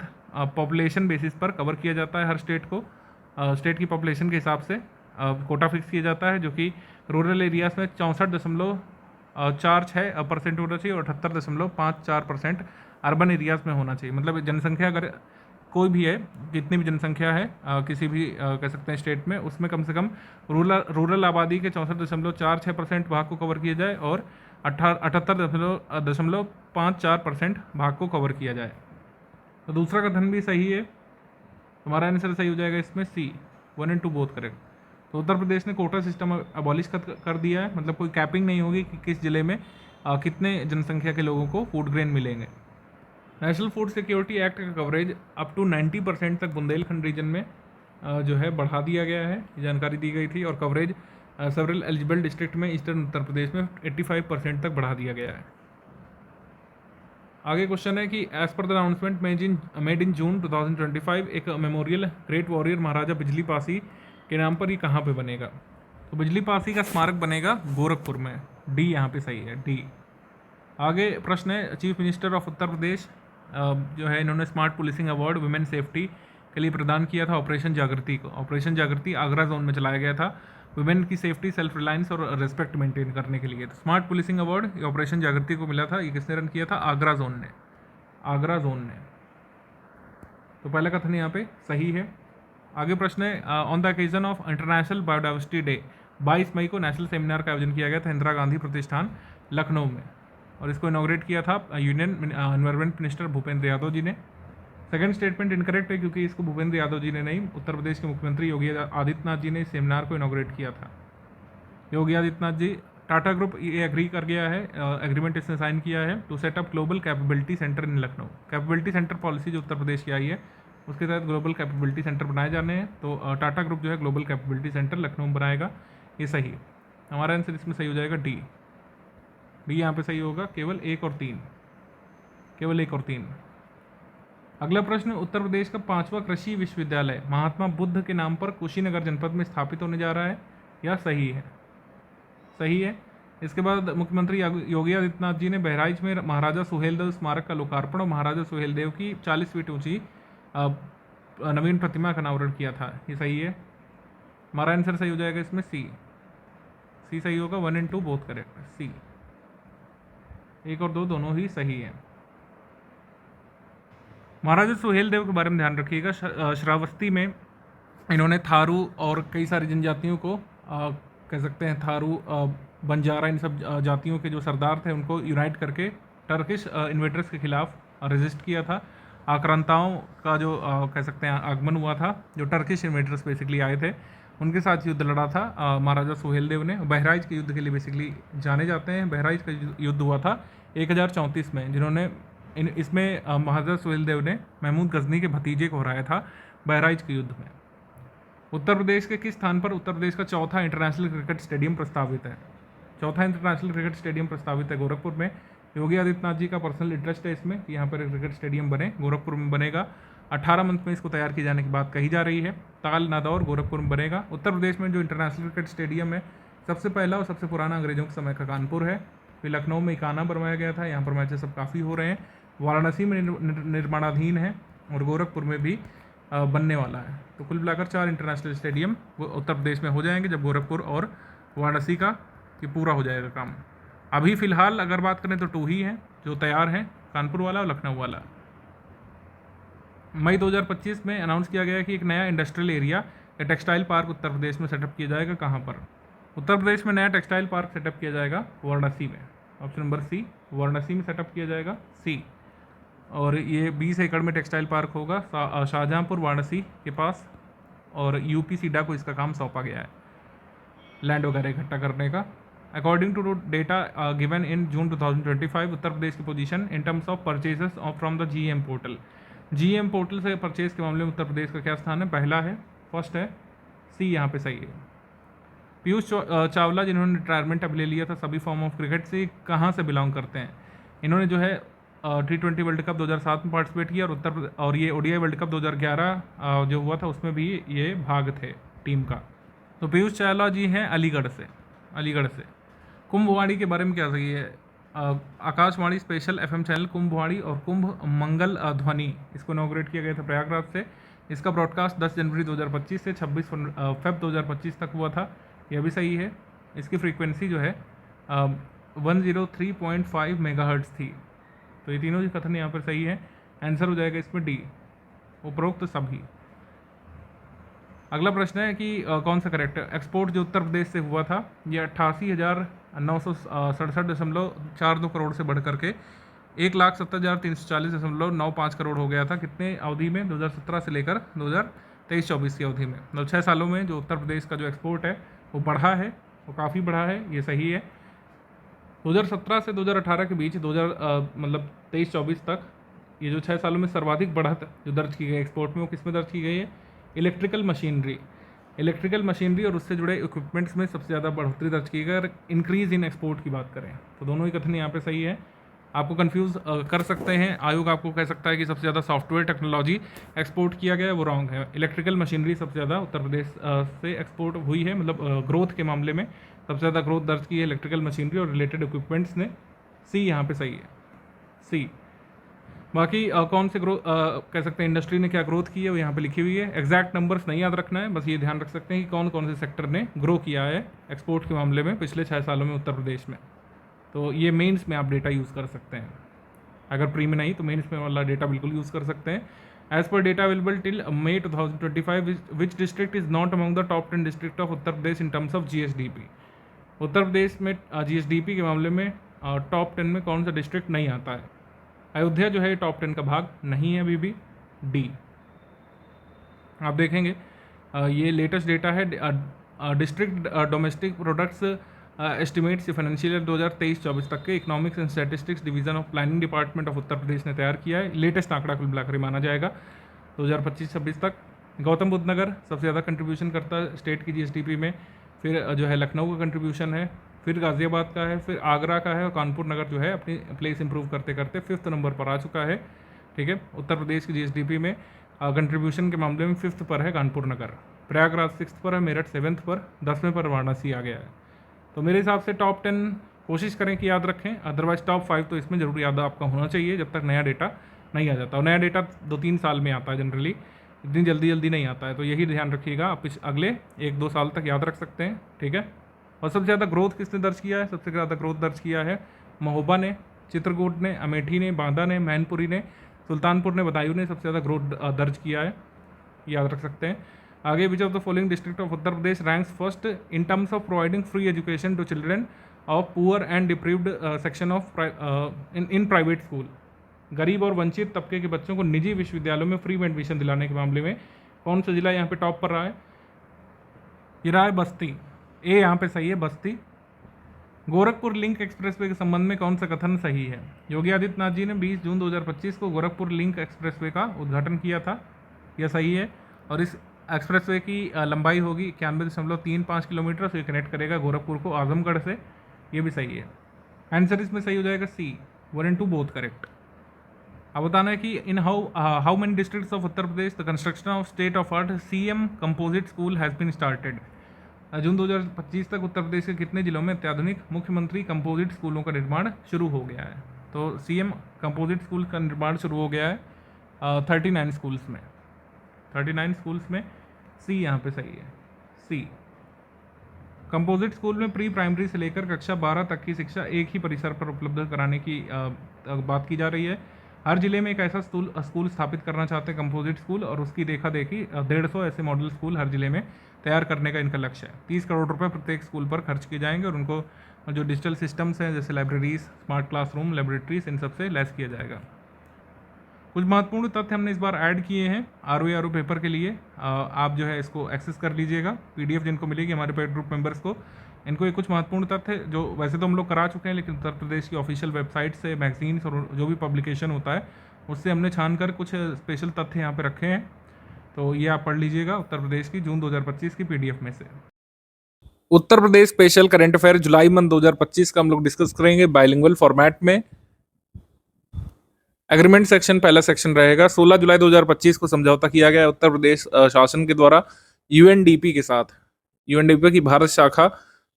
पॉपुलेशन बेसिस पर कवर किया जाता है हर स्टेट को। स्टेट की पॉपुलेशन के हिसाब से कोटा फिक्स किया जाता है, जो कि रूरल एरियाज़ में 64.46% होना चाहिए और 78.54% अर्बन एरियाज़ में होना चाहिए। मतलब जनसंख्या अगर कोई भी है, जितनी भी जनसंख्या है किसी भी कह सकते हैं स्टेट में, उसमें कम से कम रूरल आबादी के 64.46% भाग को कवर किया जाए और 78.54% भाग को कवर किया जाए। तो दूसरा कथन भी सही है, हमारा आंसर सही हो जाएगा इसमें सी, 1 and 2 बोथ करेक्ट। तो उत्तर प्रदेश ने कोटा सिस्टम अबॉलिश कर दिया है, मतलब कोई कैपिंग नहीं होगी कि किस जिले में कितने जनसंख्या के लोगों को फूड ग्रेन मिलेंगे। नेशनल फूड सिक्योरिटी एक्ट का कवरेज अप टू 90% तक बुंदेलखंड रीजन में जो है बढ़ा दिया गया है, जानकारी दी गई थी। और कवरेज सेवरल एलिजिबल डिस्ट्रिक्ट में ईस्टर्न उत्तर प्रदेश में 85% तक बढ़ा दिया गया है। आगे क्वेश्चन है कि as per the announcement made in June 2025 एक मेमोरियल ग्रेट वॉरियर महाराजा बिजली पासी के नाम पर ये कहाँ पे बनेगा? तो बिजली पासी का स्मारक बनेगा गोरखपुर में, डी यहाँ पे सही है, डी। आगे प्रश्न है, चीफ मिनिस्टर ऑफ उत्तर प्रदेश जो है इन्होंने smart policing award women safety के लिए प्रदान किया था ऑपरेशन जागृति को। ऑपरेशन जागृति आगरा जोन में चलाया गया था वुमेन की सेफ्टी, सेल्फ रिलायंस और रेस्पेक्ट मेंटेन करने के लिए। तो स्मार्ट पुलिसिंग अवार्ड ऑपरेशन जागृति को मिला था, ये किसने रन किया था? आगरा जोन ने, आगरा जोन ने। तो पहला कथन यहाँ पे सही है। आगे प्रश्न है, on the occasion of international biodiversity day 22 मई को नेशनल सेमिनार का आयोजन किया गया था इंदिरा गांधी प्रतिष्ठान लखनऊ में, और इसको इनॉग्रेट किया था union environment minister Bhupendra Yadav ji ने। सेकंड स्टेटमेंट इनकरेक्ट है क्योंकि इसको भूपेंद्र यादव जी ने नहीं, उत्तर प्रदेश के मुख्यमंत्री योगी आदित्यनाथ जी ने इस सेमिनार को इनॉग्रेट किया था। योगी आदित्यनाथ जी, टाटा ग्रुप ये एग्री कर गया है, एग्रीमेंट इसने साइन किया है to set up global capability centre in Lucknow. Capability centre policy जो उत्तर प्रदेश की आई है उसके तहत ग्लोबल कैपेबिलिटी सेंटर बनाए जाने हैं, तो टाटा ग्रुप जो है ग्लोबल कैपेबिलिटी सेंटर लखनऊ में बनाएगा, ये सही है। हमारा आंसर इसमें सही हो जाएगा डी। डी यहाँ पे सही होगा, केवल 1 और 3, केवल 1 और 3। अगला प्रश्न, उत्तर प्रदेश का 5वां कृषि विश्वविद्यालय महात्मा बुद्ध के नाम पर कुशीनगर जनपद में स्थापित होने जा रहा है, या सही है? सही है। इसके बाद मुख्यमंत्री योगी आदित्यनाथ जी ने बहराइच में महाराजा सुहेलदेव स्मारक का लोकार्पण और महाराजा सुहेलदेव की 40 फीट ऊंची नवीन प्रतिमा का अनावरण किया था, ये सही है। हमारा आंसर सही हो जाएगा इसमें सी। सी सही होगा, 1 and 2 बोथ करेक्ट। सी 1 और 2 दोनों ही सही है। महाराजा सुहेलदेव के बारे में ध्यान रखिएगा। श्रावस्ती में इन्होंने थारू और कई सारी जनजातियों को कह सकते हैं, थारू, बंजारा, इन सब जातियों के जो सरदार थे उनको यूनाइट करके टर्किश इन्वेडर्स के खिलाफ रेजिस्ट किया था। आक्रांताओं का जो कह सकते हैं आगमन हुआ था, जो टर्किश इन्वेडर्स बेसिकली आए थे, उनके साथ युद्ध लड़ा था महाराजा सुहेलदेव ने। बहराइच के युद्ध के लिए बेसिकली जाने जाते हैं। बहराइच का युद्ध हुआ था 1034 में, जिन्होंने इसमें महाराजा सुहेलदेव ने महमूद गजनी के भतीजे को हराया था बहराइच के युद्ध में। उत्तर प्रदेश के किस स्थान पर उत्तर प्रदेश का चौथा इंटरनेशनल क्रिकेट स्टेडियम प्रस्तावित है? चौथा इंटरनेशनल क्रिकेट स्टेडियम प्रस्तावित है गोरखपुर में। योगी आदित्यनाथ जी का पर्सनल इंटरेस्ट है इसमें कि यहाँ पर एक क्रिकेट स्टेडियम बने, गोरखपुर में बनेगा। 18 मंथ में इसको तैयार किए जाने की बात कही जा रही है। ताल नादौर गोरखपुर में बनेगा। उत्तर प्रदेश में जो इंटरनेशनल क्रिकेट स्टेडियम है सबसे पहला और सबसे पुराना अंग्रेजों के समय का कानपुर है। फिर लखनऊ में इकाना बनवाया गया था, यहाँ पर मैचेस सब काफ़ी हो रहे हैं। वाराणसी में निर्माणाधीन है और गोरखपुर में भी बनने वाला है। तो कुल मिलाकर 4 इंटरनेशनल स्टेडियम उत्तर प्रदेश में हो जाएंगे जब गोरखपुर और वाराणसी का ये पूरा हो जाएगा काम। अभी फ़िलहाल अगर बात करें तो 2 ही हैं जो तैयार हैं, कानपुर वाला और लखनऊ वाला। मई 2025 में अनाउंस किया गया कि एक नया इंडस्ट्रियल एरिया या टेक्सटाइल पार्क उत्तर प्रदेश में सेटअप किया जाएगा। कहाँ पर? उत्तर प्रदेश में नया टेक्सटाइल पार्क सेटअप किया जाएगा वाराणसी में। ऑप्शन नंबर सी, वाराणसी में सेटअप किया जाएगा, सी। और ये 20 एकड़ में टेक्सटाइल पार्क होगा शाहजहाँपुर वाराणसी के पास, और यूपी सीडा को इसका काम सौंपा गया है लैंड वगैरह इकट्ठा करने का। According to data given in June 2025, Uttar Pradesh की position in terms of purchases from the GM portal. GM portal से परचेज के मामले में उत्तर प्रदेश का क्या स्थान है? पहला है, फर्स्ट है, सी यहाँ पे सही है। पीयूष चावला जिन्होंने रिटायरमेंट अब ले लिया था सभी फॉर्म ऑफ क्रिकेट से, कहाँ से बिलोंग करते हैं? इन्होंने जो है T20 वर्ल्ड कप 2007 में पार्टिसिपेट किया और ये ODI वर्ल्ड कप 2011 जो हुआ था उसमें भी ये भाग थे टीम का। तो पीयूष चावला जी हैं अलीगढ़ से। कुंभवाणी के बारे में क्या सही है? Akashvani special FM channel Kumbhvani और कुंभ मंगल ध्वनि, इसको इनॉग्रेट किया गया था प्रयागराज से। इसका ब्रॉडकास्ट 10 जनवरी 2025 से 26 फेब 2025 तक हुआ था, यह भी सही है। इसकी फ्रीक्वेंसी जो है 103.5 मेगाहर्ट्ज़ थी। तो ये तीनों ही कथन यहाँ पर सही है। आंसर हो जाएगा इसमें डी, उपरोक्त सभी। अगला प्रश्न है कि कौन सा करेक्ट है? एक्सपोर्ट जो उत्तर प्रदेश से हुआ था ये 88,967.42 करोड़ से बढ़ करके 1,70,340.95 करोड़ हो गया था। कितने अवधि में? 2017 से लेकर 2023-24 की अवधि में। मतलब 6 सालों में जो उत्तर प्रदेश का जो एक्सपोर्ट है वो बढ़ा है, वो काफ़ी बढ़ा है, ये सही है। 2017 से 2018 के बीच मतलब 23-24 तक ये जो 6 सालों में सर्वाधिक बढ़त जो दर्ज की गई एक्सपोर्ट में, वो किस में दर्ज की गई है? इलेक्ट्रिकल मशीनरी और उससे जुड़े इक्विपमेंट्स में सबसे ज़्यादा बढ़ोतरी दर्ज की गई। अगर इंक्रीज़ इन एक्सपोर्ट की बात करें तो दोनों ही कथन यहाँ पे सही है। आपको कंफ्यूज कर सकते हैं, आयोग आपको कह सकता है कि सबसे ज़्यादा सॉफ्टवेयर टेक्नोलॉजी एक्सपोर्ट किया गया है, वो रॉन्ग है। इलेक्ट्रिकल मशीनरी सबसे ज़्यादा उत्तर प्रदेश से एक्सपोर्ट हुई है, मतलब ग्रोथ के मामले में सबसे ज़्यादा ग्रोथ दर्ज की है इलेक्ट्रिकल मशीनरी और रिलेटेड इक्विपमेंट्स ने। सी यहाँ पे सही है, सी। बाकी कौन से ग्रोथ कह सकते हैं इंडस्ट्री ने क्या ग्रोथ की है वो यहाँ पे लिखी हुई है। एग्जैक्ट नंबर्स नहीं याद रखना है, बस ये ध्यान रख सकते हैं कि कौन कौन से सेक्टर ने ग्रो किया है एक्सपोर्ट के मामले में पिछले 6 सालों में उत्तर प्रदेश में। तो ये मेंस में आप डेटा यूज़ कर सकते हैं, अगर प्री में नहीं तो मेंस में वाला डेटा बिल्कुल यूज़ कर सकते हैं। As per data available till May 2025, which district is not among the top 10 district of Uttar Pradesh in terms of GSDP? उत्तर प्रदेश में GSDP के मामले में टॉप 10 में कौन सा डिस्ट्रिक्ट नहीं आता है? अयोध्या जो है टॉप 10 का भाग नहीं है अभी भी, डी। आप देखेंगे ये लेटेस्ट डेटा है district domestic products estimates financial year 2023-24 तक के economics and statistics division of planning department of Uttar Pradesh ने तैयार किया है। लेटेस्ट आंकड़ा कुल मिलाकर माना जाएगा 2025-26 तक। गौतम बुद्ध नगर सबसे ज़्यादा कंट्रीब्यूशन करता है स्टेट की जीएसडीपी में, फिर जो है लखनऊ का कंट्रीब्यूशन है, फिर गाज़ियाबाद का है, फिर आगरा का है, और कानपुर नगर जो है अपनी प्लेस इंप्रूव करते करते 5th नंबर पर आ चुका है। ठीक है, उत्तर प्रदेश की जीएसडीपी में कंट्रीब्यूशन के मामले में 5th पर है कानपुर नगर, प्रयागराज 6th पर है, मेरठ 7th पर, 10वें पर वाराणसी आ गया है। तो मेरे हिसाब से टॉप 10 कोशिश करें कि याद रखें, अदरवाइज टॉप 5 तो इसमें ज़रूर याद आपका होना चाहिए जब तक नया डेटा नहीं आ जाता। और नया डेटा 2-3 साल में आता है जनरली, इतनी जल्दी नहीं आता है। तो यही ध्यान रखिएगा, आप इस अगले 1-2 साल तक याद रख सकते हैं। ठीक है, और सबसे ज़्यादा ग्रोथ किसने दर्ज किया है? सबसे ज़्यादा ग्रोथ दर्ज किया है महोबा ने, चित्रकूट ने, अमेठी ने, बांदा ने, मैनपुरी ने, सुल्तानपुर ने, बदायूं ने सबसे ज़्यादा ग्रोथ दर्ज किया है, याद रख सकते हैं। आगे, which of the following district of Uttar Pradesh ranks first in terms of providing free education to children of poor and deprived section of in private school? गरीब और वंचित तबके के बच्चों को निजी विश्वविद्यालयों में फ्री में एडमिशन दिलाने के मामले में कौन सा जिला यहाँ पे टॉप पर रहा है? ये रहा है बस्ती, ए यहाँ पे सही है, बस्ती। गोरखपुर लिंक एक्सप्रेसवे के संबंध में कौन सा कथन सही है? योगी आदित्यनाथ जी ने 20 जून 2025 को गोरखपुर लिंक एक्सप्रेसवे का उद्घाटन किया था, यह सही है। और इस एक्सप्रेसवे की लंबाई होगी 91.35 किलोमीटर, से कनेक्ट करेगा गोरखपुर को आजमगढ़ से, ये भी सही है। आंसर इसमें सही हो जाएगा सी, 1 and 2 बोथ करेक्ट। अब बताना है कि in how many districts of Uttar Pradesh the construction of state of art CM composite school has been started? जून 2025 तक उत्तर प्रदेश के कितने जिलों में अत्याधुनिक मुख्यमंत्री कंपोजिट स्कूलों का निर्माण शुरू हो गया है? तो सीएम कंपोजिट स्कूल का निर्माण शुरू हो गया है 39 स्कूल्स में, 39 स्कूल्स में, सी यहाँ पे सही है, सी। कंपोजिट स्कूल में प्री प्राइमरी से लेकर कक्षा 12 तक की शिक्षा एक ही परिसर पर उपलब्ध कराने की बात की जा रही है। हर जिले में एक ऐसा स्कूल स्थापित करना चाहते हैं कंपोजिट स्कूल, और उसकी देखा देखी 150 ऐसे मॉडल स्कूल हर जिले में तैयार करने का इनका लक्ष्य है। 30 करोड़ रुपए प्रत्येक स्कूल पर खर्च किए जाएंगे, और उनको जो डिजिटल सिस्टम्स हैं जैसे लाइब्रेरीज, स्मार्ट क्लासरूम, लेबोरेटरीज, इन सबसे लैस किया जाएगा। कुछ महत्वपूर्ण तथ्य हमने इस बार ऐड किए हैं आरओ पेपर के लिए, आप जो है इसको एक्सेस कर लीजिएगा, पीडीएफ जिनको मिलेगी हमारे पेड ग्रुप मेंबर्स को। इनको ये कुछ महत्वपूर्ण तथ्य जो वैसे तो हम लोग करा चुके हैं, लेकिन उत्तर प्रदेश की ऑफिशियल वेबसाइट से, मैगजीन्स और जो भी पब्लिकेशन होता है उससे हमने छान कर कुछ स्पेशल तथ्य यहाँ पे रखे हैं, तो ये आप पढ़ लीजिएगा उत्तर प्रदेश की जून 2025 की पीडीएफ में से। Uttar Pradesh special current affair जुलाई मंथ 2025 का हम लोग डिस्कस करेंगे बाइलिंगुअल फॉर्मेट में। एग्रीमेंट सेक्शन पहला सेक्शन रहेगा। 16 जुलाई 2025 को समझौता किया गया उत्तर प्रदेश शासन के द्वारा यूएनडीपी के साथ, यूएनडीपी की भारत शाखा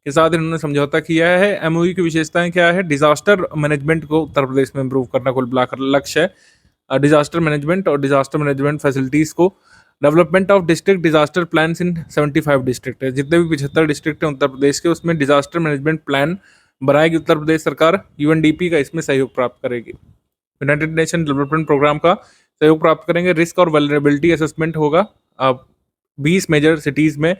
के साथ इन्होंने समझौता किया है। एमओयू की विशेषताएं क्या है? डिजास्टर मैनेजमेंट को उत्तर प्रदेश में इंप्रूव करना कुल मिलाकर लक्ष्य है। डिजास्टर मैनेजमेंट और डिजास्टर मैनेजमेंट फैसिलिटीज़ को, development of district disaster plan in 75 district है, जितने भी 75 डिस्ट्रिक्ट हैं उत्तर प्रदेश के, उसमें डिजास्टर मैनेजमेंट प्लान बनाएगी उत्तर प्रदेश सरकार। यूएनडीपी का इसमें सहयोग प्राप्त करेगी, यूनाइटेड नेशन डेवलपमेंट प्रोग्राम का सहयोग प्राप्त करेंगे। रिस्क और वल्नरेबिलिटी असेसमेंट होगा। 20 मेजर सिटीज़ में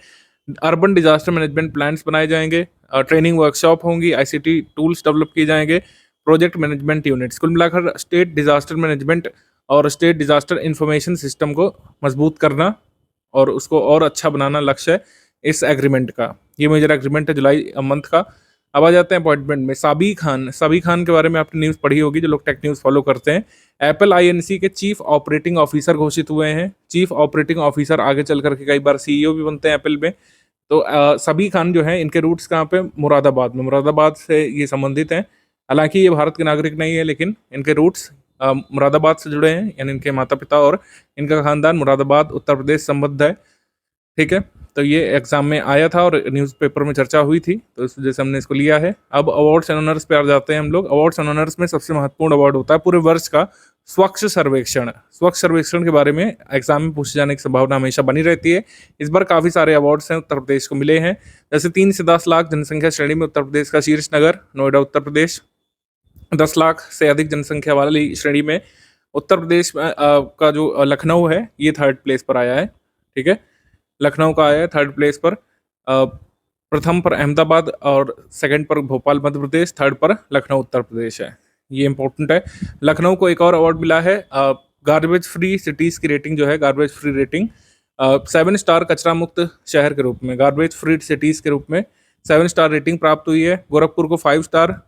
अर्बन डिजास्टर मैनेजमेंट प्लान्स बनाए जाएंगे। ट्रेनिंग वर्कशॉप होंगी, आईसीटी टूल्स डेवलप किए जाएंगे, प्रोजेक्ट मैनेजमेंट यूनिट्स। कुल मिलाकर स्टेट डिजास्टर मैनेजमेंट और स्टेट डिजास्टर इंफॉर्मेशन सिस्टम को मजबूत करना और उसको और अच्छा बनाना लक्ष्य है इस एग्रीमेंट का। ये मेजर एग्रीमेंट है जुलाई मंथ का। अब आ जाते हैं अपॉइंटमेंट में। साबी खान के बारे में आपने न्यूज़ पढ़ी होगी जो लोग टेक न्यूज़ फॉलो करते हैं। एप्पल आईएनसी के चीफ ऑपरेटिंग ऑफिसर घोषित हुए हैं। चीफ ऑपरेटिंग ऑफिसर आगे चल करके कई बार सीईओ भी बनते हैं एप्पल में। तो साबी खान जो है, इनके रूट्स कहाँ पे? मुरादाबाद से ये संबंधित हैं। हालांकि ये भारत के नागरिक नहीं है, लेकिन इनके रूट्स मुरादाबाद से जुड़े हैं, यानी इनके माता पिता और इनका खानदान मुरादाबाद उत्तर प्रदेश संबद्ध है। ठीक है, तो ये एग्जाम में आया था और न्यूज़पेपर में चर्चा हुई थी, तो इस वजह से हमने इसको लिया है। अब अवार्ड्स एंड ऑनर्स पे आ जाते हैं हम लोग। अवार्ड्स एंड ऑनर्स में सबसे महत्वपूर्ण अवार्ड होता है पूरे वर्ष का स्वच्छ सर्वेक्षण। स्वच्छ सर्वेक्षण के बारे में एग्जाम में पूछे जाने की संभावना हमेशा बनी रहती है। इस बार काफ़ी सारे अवार्ड्स हैं उत्तर प्रदेश को मिले हैं, जैसे 3 से 10 लाख जनसंख्या श्रेणी में उत्तर प्रदेश का शीर्ष नगर नोएडा उत्तर प्रदेश। 10 लाख से अधिक जनसंख्या वाली श्रेणी में उत्तर प्रदेश में का जो लखनऊ है ये थर्ड प्लेस पर आया है। ठीक है, लखनऊ का आया है थर्ड प्लेस पर। प्रथम पर अहमदाबाद और सेकंड पर भोपाल मध्य प्रदेश, थर्ड पर लखनऊ उत्तर प्रदेश है। ये इंपॉर्टेंट है। लखनऊ को एक और अवार्ड मिला है गार्बेज फ्री सिटीज़ की रेटिंग जो है, गार्बेज फ्री रेटिंग 7 स्टार कचरा मुक्त शहर के रूप में, गार्बेज फ्री सिटीज़ के रूप में 7 स्टार रेटिंग प्राप्त हुई है। गोरखपुर को 5 स्टार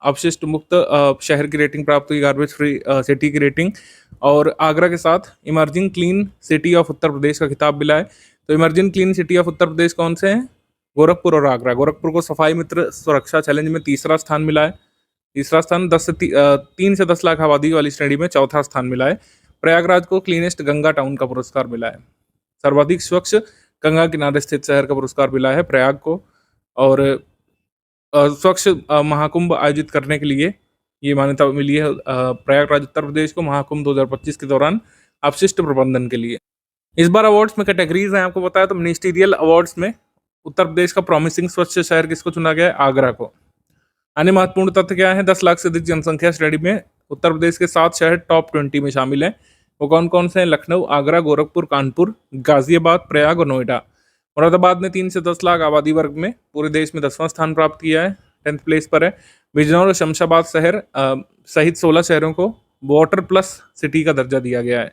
अपशिष्ट मुक्त शहर की रेटिंग प्राप्त हुई, गार्बेज फ्री सिटी की रेटिंग। और आगरा के साथ emerging clean city of Uttar प्रदेश का खिताब मिला है। तो emerging clean city of Uttar प्रदेश कौन से हैं? गोरखपुर और आगरा। गोरखपुर को सफाई मित्र सुरक्षा चैलेंज में तीसरा स्थान मिला है, तीसरा स्थान 3 से 10 लाख आबादी वाली श्रेणी में चौथा स्थान मिला है। प्रयागराज को क्लीनेस्ट गंगा टाउन का पुरस्कार मिला है, सर्वाधिक स्वच्छ गंगा किनारे स्थित शहर का पुरस्कार मिला है प्रयाग को। और स्वच्छ महाकुंभ आयोजित करने के लिए ये मान्यता मिली है प्रयागराज उत्तर प्रदेश को महाकुंभ 2025 के दौरान अपशिष्ट प्रबंधन के लिए। इस बार अवार्ड्स में कैटेगरीज हैं, आपको बताया। तो मिनिस्टीरियल अवार्ड्स में उत्तर प्रदेश का प्रॉमिसिंग स्वच्छ शहर किसको चुना गया है? आगरा को। अन्य महत्वपूर्ण तथ्य क्या है? 10 लाख से अधिक जनसंख्या श्रेणी में उत्तर प्रदेश के 7 शहर टॉप 20 में शामिल हैं। वो कौन कौन से हैं? लखनऊ, आगरा, गोरखपुर, कानपुर, गाजियाबाद, प्रयाग और नोएडा। मुरादाबाद ने 3 से 10 लाख आबादी वर्ग में पूरे देश में 10वां स्थान प्राप्त किया है, 10th प्लेस पर है। बिजनौर और शमशाबाद शहर सहित 16 शहरों को वाटर प्लस सिटी का दर्जा दिया गया है।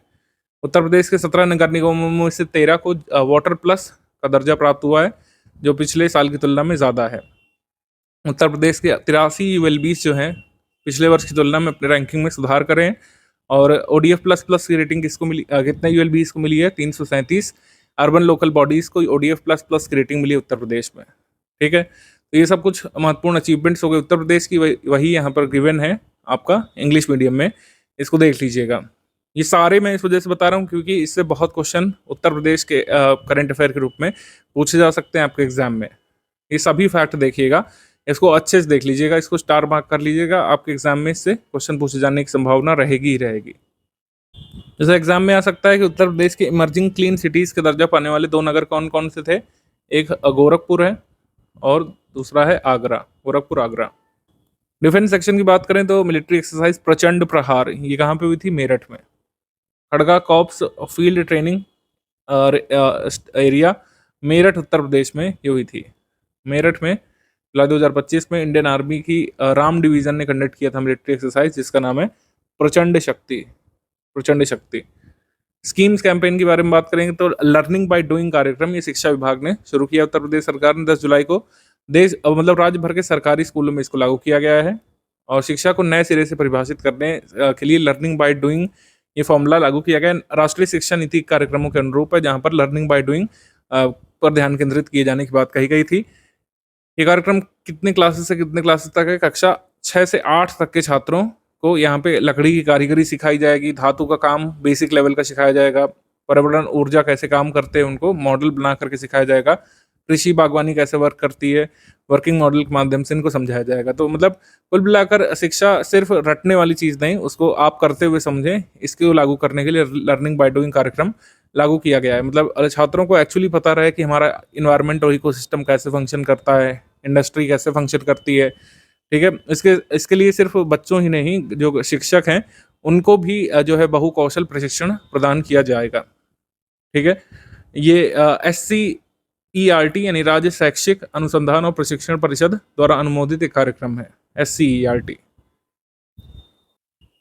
उत्तर प्रदेश के 17 नगर निगमों में से 13 को वाटर प्लस का दर्जा प्राप्त हुआ है, जो पिछले साल की तुलना में ज़्यादा है। उत्तर प्रदेश के 83 यूएलबीज जो हैं पिछले वर्ष की तुलना में अपने रैंकिंग में सुधार करें। और ODF प्लस प्लस की रेटिंग किसको मिली, कितने यूएलबीज को मिली है? 337 अर्बन लोकल बॉडीज़ को ODF प्लस प्लस की रेटिंग मिली उत्तर प्रदेश में। ठीक है, तो ये सब कुछ महत्वपूर्ण अचीवमेंट्स हो गए उत्तर प्रदेश की, वही यहाँ पर गिवन है आपका इंग्लिश मीडियम में, इसको देख लीजिएगा। ये सारे मैं इस वजह से बता रहा हूँ क्योंकि इससे बहुत क्वेश्चन उत्तर प्रदेश के करंट अफेयर के रूप में पूछे जा सकते हैं आपके एग्जाम में। ये सभी फैक्ट देखिएगा, इसको अच्छे से देख लीजिएगा, इसको स्टार मार्क कर लीजिएगा। आपके एग्जाम में इससे क्वेश्चन पूछे जाने की संभावना रहेगी ही रहेगी। जैसे एग्जाम में आ सकता है कि उत्तर प्रदेश के इमर्जिंग क्लीन सिटीज़ के दर्जा पाने वाले 2 नगर कौन कौन से थे? एक गोरखपुर है और दूसरा है आगरा, गोरखपुर आगरा। डिफेंस सेक्शन की बात करें तो मिलिट्री एक्सरसाइज प्रचंड प्रहार, ये कहाँ पे हुई थी? मेरठ में। Khadga corps field training area Meerut Uttar Pradesh में ये हुई थी। मेरठ में जुलाई 2025 में इंडियन आर्मी की राम डिवीज़न ने कंडक्ट किया था मिलिट्री एक्सरसाइज, जिसका नाम है प्रचंड शक्ति, प्रचंड शक्ति। स्कीम्स कैंपेन के बारे में बात करेंगे तो लर्निंग बाय डूइंग कार्यक्रम ये शिक्षा विभाग ने शुरू किया उत्तर प्रदेश सरकार ने। 10 जुलाई को देश मतलब राज्य भर के सरकारी स्कूलों में इसको लागू किया गया है। और शिक्षा को नए सिरे से परिभाषित करने के लिए लर्निंग बाय डूइंग ये फॉर्मूला लागू किया गया। राष्ट्रीय शिक्षा नीति कार्यक्रमों के अनुरूप है, जहाँ पर लर्निंग बाय डूइंग पर ध्यान केंद्रित किए जाने की बात कही गई थी। ये कार्यक्रम कितने क्लासेस से कितने क्लासेस तक है? कक्षा 6 से 8 तक के छात्रों को यहाँ पे लकड़ी की कारीगरी सिखाई जाएगी, धातु का काम बेसिक लेवल का सिखाया जाएगा, पर्यावरण ऊर्जा कैसे काम करते हैं उनको मॉडल बना करके सिखाया जाएगा, कृषि बागवानी कैसे वर्क करती है वर्किंग मॉडल के माध्यम से इनको समझाया जाएगा। तो मतलब कुल मिलाकर शिक्षा सिर्फ रटने वाली चीज़ नहीं, उसको आप करते हुए समझें, इसको लागू करने के लिए लर्निंग बाय डूइंग कार्यक्रम लागू किया गया है। मतलब छात्रों को एक्चुअली पता रहे कि हमारा इन्वायरमेंट और इकोसिस्टम कैसे फंक्शन करता है, इंडस्ट्री कैसे फंक्शन करती है। ठीक है, इसके लिए सिर्फ बच्चों ही नहीं, जो शिक्षक हैं उनको भी जो है बहुकौशल प्रशिक्षण प्रदान किया जाएगा। ठीक है, ये SCERT यानी राज्य शैक्षिक अनुसंधान और प्रशिक्षण परिषद द्वारा अनुमोदित एक कार्यक्रम है, SCERT।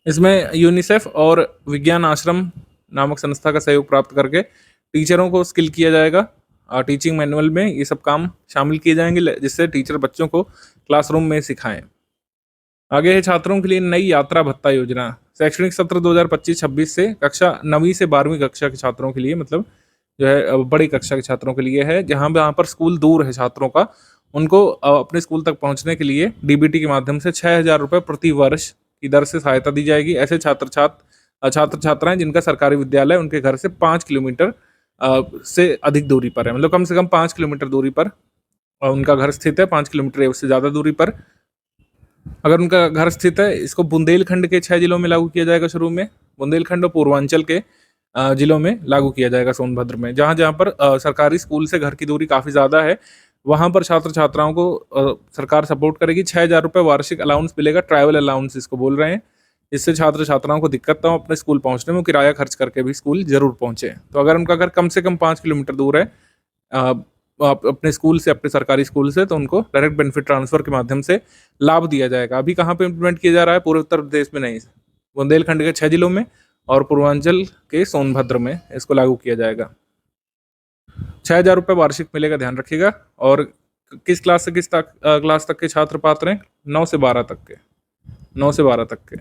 इसमें यूनिसेफ और विज्ञान आश्रम नामक संस्था का सहयोग प्राप्त करके टीचरों को स्किल किया जाएगा। टीचिंग मैनुअल में ये सब काम शामिल किए जाएंगे, जिससे टीचर बच्चों को क्लासरूम में सिखाएं। आगे है छात्रों के लिए नई यात्रा भत्ता योजना। शैक्षणिक सत्र 2025-26 से कक्षा 9वीं से 12वीं कक्षा के छात्रों के लिए, मतलब जो है बड़ी कक्षा के छात्रों के लिए है, जहाँ पर स्कूल दूर है छात्रों का, उनको अपने स्कूल तक पहुँचने के लिए DBT के माध्यम से 6,000 रुपये प्रति वर्ष की दर से सहायता दी जाएगी। ऐसे छात्र छात्राएं जिनका सरकारी विद्यालय उनके घर से 5 किलोमीटर से अधिक दूरी पर है, मतलब कम से कम 5 किलोमीटर दूरी पर उनका घर स्थित है, 5 किलोमीटर या उससे ज़्यादा दूरी पर अगर उनका घर स्थित है। इसको बुंदेलखंड के 6 जिलों में लागू किया जाएगा। शुरू में बुंदेलखंड और पूर्वांचल के जिलों में लागू किया जाएगा, सोनभद्र में। जहाँ पर सरकारी स्कूल से घर की दूरी काफ़ी ज़्यादा है, वहाँ पर छात्र छात्राओं को सरकार सपोर्ट करेगी। 6,000 रुपये वार्षिक अलाउंस मिलेगा, ट्रैवल अलाउंस इसको बोल रहे हैं। जिससे छात्र छात्राओं को दिक्कत ना हो अपने स्कूल पहुंचने में, वो किराया खर्च करके भी स्कूल जरूर पहुंचे। तो अगर उनका घर कम से कम 5 किलोमीटर दूर है अपने स्कूल से, अपने सरकारी स्कूल से, तो उनको डायरेक्ट बेनिफिट ट्रांसफर के माध्यम से लाभ दिया जाएगा। अभी कहाँ पे इम्प्लीमेंट किया जा रहा है? पूरे उत्तर प्रदेश में नहीं, बुंदेलखंड के 6 जिलों में और पूर्वांचल के सोनभद्र में इसको लागू किया जाएगा। 6,000 रुपये वार्षिक मिलेगा, ध्यान रखिएगा। और किस क्लास से किस क्लास तक के छात्र पात्र हैं? 9 से 12 तक के, 9 से 12 तक के।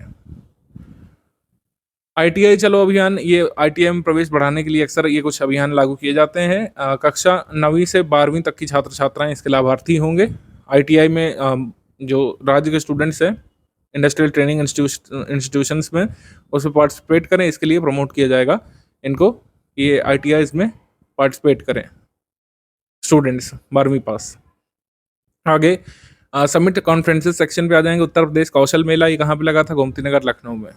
ITI चलो अभियान, ये ITI में प्रवेश बढ़ाने के लिए अक्सर ये कुछ अभियान लागू किए जाते हैं। कक्षा 9वीं से 12वीं तक की छात्र छात्राएं इसके लाभार्थी होंगे। ITI में जो राज्य के स्टूडेंट्स हैं इंडस्ट्रियल ट्रेनिंग इंस्टीट्यूशंस में, उसमें पार्टिसिपेट करें, इसके लिए प्रमोट किया जाएगा इनको, ये ITIs में पार्टिसिपेट करें स्टूडेंट्स 12वीं पास। आगे समिट कॉन्फ्रेंसेस सेक्शन पे आ जाएंगे। उत्तर प्रदेश कौशल मेला, ये कहाँ पे लगा था? गोमती नगर, लखनऊ में।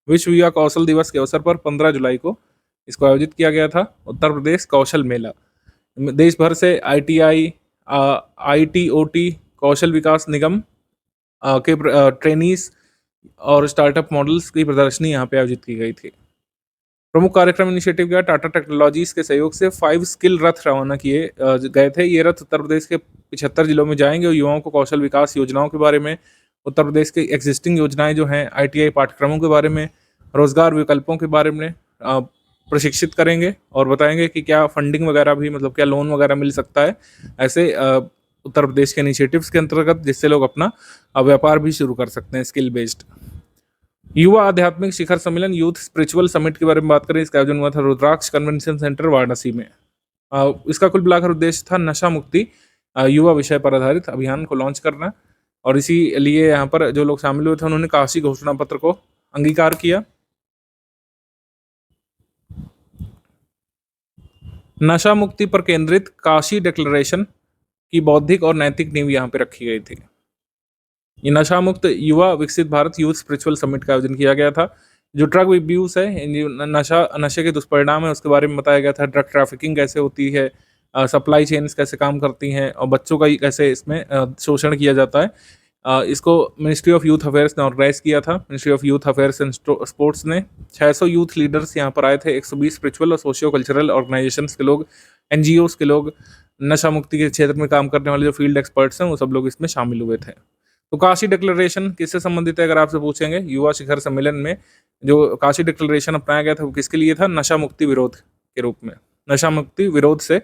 विश्व युवा कौशल दिवस के अवसर पर 15 जुलाई को इसको आयोजित किया गया था, उत्तर प्रदेश कौशल मेला। देश भर से ITI, ITOT, कौशल विकास निगम के ट्रेनीज और स्टार्टअप मॉडल्स की प्रदर्शनी यहाँ पे आयोजित की गई थी। प्रमुख कार्यक्रम इनिशिएटिव का टाटा टेक्नोलॉजीज के सहयोग से 5 स्किल रथ रवाना किए गए थे। ये रथ उत्तर प्रदेश के 75 जिलों में जाएंगे और युवाओं को कौशल विकास योजनाओं के बारे में, उत्तर प्रदेश की एग्जिस्टिंग योजनाएं जो हैं, ITI पाठ्यक्रमों के बारे में, रोजगार विकल्पों के बारे में प्रशिक्षित करेंगे और बताएंगे कि क्या फंडिंग वगैरह भी, मतलब क्या लोन वगैरह मिल सकता है ऐसे उत्तर प्रदेश के इनिशिएटिव्स के अंतर्गत, जिससे लोग अपना व्यापार भी शुरू कर सकते हैं स्किल बेस्ड। युवा आध्यात्मिक शिखर सम्मेलन, यूथ स्पिरिचुअल समिट के बारे में बात करें, इसका आयोजन हुआ था रुद्राक्ष कन्वेंशन सेंटर वाराणसी में। इसका कुल मिलाकर उद्देश्य था नशा मुक्ति युवा विषय पर आधारित अभियान को लॉन्च करना, और इसीलिए यहाँ पर जो लोग शामिल हुए थे उन्होंने काशी घोषणा पत्र को अंगीकार किया। नशा मुक्ति पर केंद्रित काशी डिक्लेरेशन की बौद्धिक और नैतिक नींव यहाँ पे रखी गई थी। ये नशा मुक्त युवा विकसित भारत यूथ स्पिरिचुअल समिट का आयोजन किया गया था। जो ड्रग अब्यूज है, नशे के दुष्परिणाम है, उसके बारे में बताया गया था। ड्रग ट्रैफिकिंग कैसे होती है, सप्लाई चेन्स कैसे काम करती हैं, और बच्चों का कैसे इसमें शोषण किया जाता है। इसको मिनिस्ट्री ऑफ यूथ अफेयर्स ने ऑर्गेनाइज किया था। Ministry of youth affairs and sports ने 600 यूथ लीडर्स यहाँ पर आए थे। 120 स्पिरिचुअल और सोशियो कल्चरल ऑर्गेनाइजेशंस के लोग, NGOs के लोग, नशा मुक्ति के क्षेत्र में काम करने वाले जो फील्ड एक्सपर्ट्स हैं, वो सब लोग इसमें शामिल हुए थे। तो काशी डिक्लेरेशन किससे संबंधित है अगर आपसे पूछेंगे? युवा शिखर सम्मेलन में जो काशी डिक्लेरेशन अपनाया गया था वो किसके लिए था? नशा मुक्ति विरोध के रूप में। नशा मुक्ति विरोध से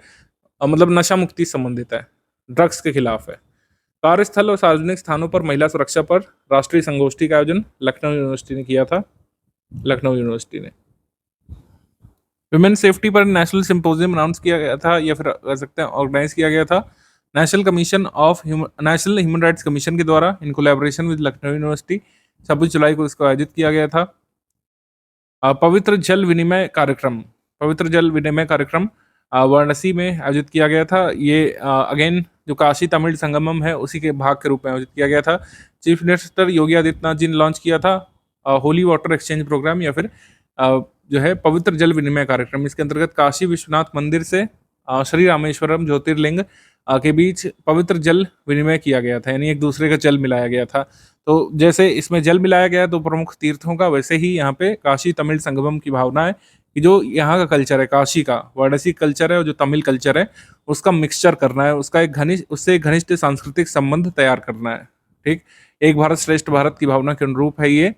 मतलब नशा मुक्ति संबंधित है, ड्रग्स के खिलाफ है। कार्यस्थल और सार्वजनिक स्थानों पर महिला सुरक्षा पर राष्ट्रीय संगोष्ठी का आयोजन लखनऊ यूनिवर्सिटी ने किया था। लखनऊ यूनिवर्सिटी ने विमेन सेफ्टी पर नेशनल सिंपोजियम अनाउंस किया गया था, या फिर कह सकते हैं ऑर्गेनाइज किया गया था नेशनल ह्यूमन राइट्स कमीशन के द्वारा, in collaboration with Lucknow university. 26 जुलाई को इसको आयोजित किया गया था। पवित्र जल विनिमय कार्यक्रम वाराणसी में आयोजित किया गया था। ये अगेन जो काशी तमिल संगमम है उसी के भाग के रूप में आयोजित किया गया था। चीफ मिनिस्टर योगी आदित्यनाथ जी ने लॉन्च किया था होली वाटर एक्सचेंज प्रोग्राम, या फिर जो है पवित्र जल विनिमय कार्यक्रम। इसके अंतर्गत काशी विश्वनाथ मंदिर से श्री रामेश्वरम ज्योतिर्लिंग के बीच पवित्र जल विनिमय किया गया था, यानी एक दूसरे का जल मिलाया गया था। तो जैसे इसमें जल मिलाया गया तो प्रमुख तीर्थों का, वैसे ही यहाँ पे काशी तमिल संगमम की भावना है कि जो यहाँ का कल्चर है, काशी का वाराणसी कल्चर है और जो तमिल कल्चर है, उसका मिक्सचर करना है, उसका उससे एक घनिष्ठ सांस्कृतिक संबंध तैयार करना है। ठीक, एक भारत श्रेष्ठ भारत की भावना के अनुरूप है ये।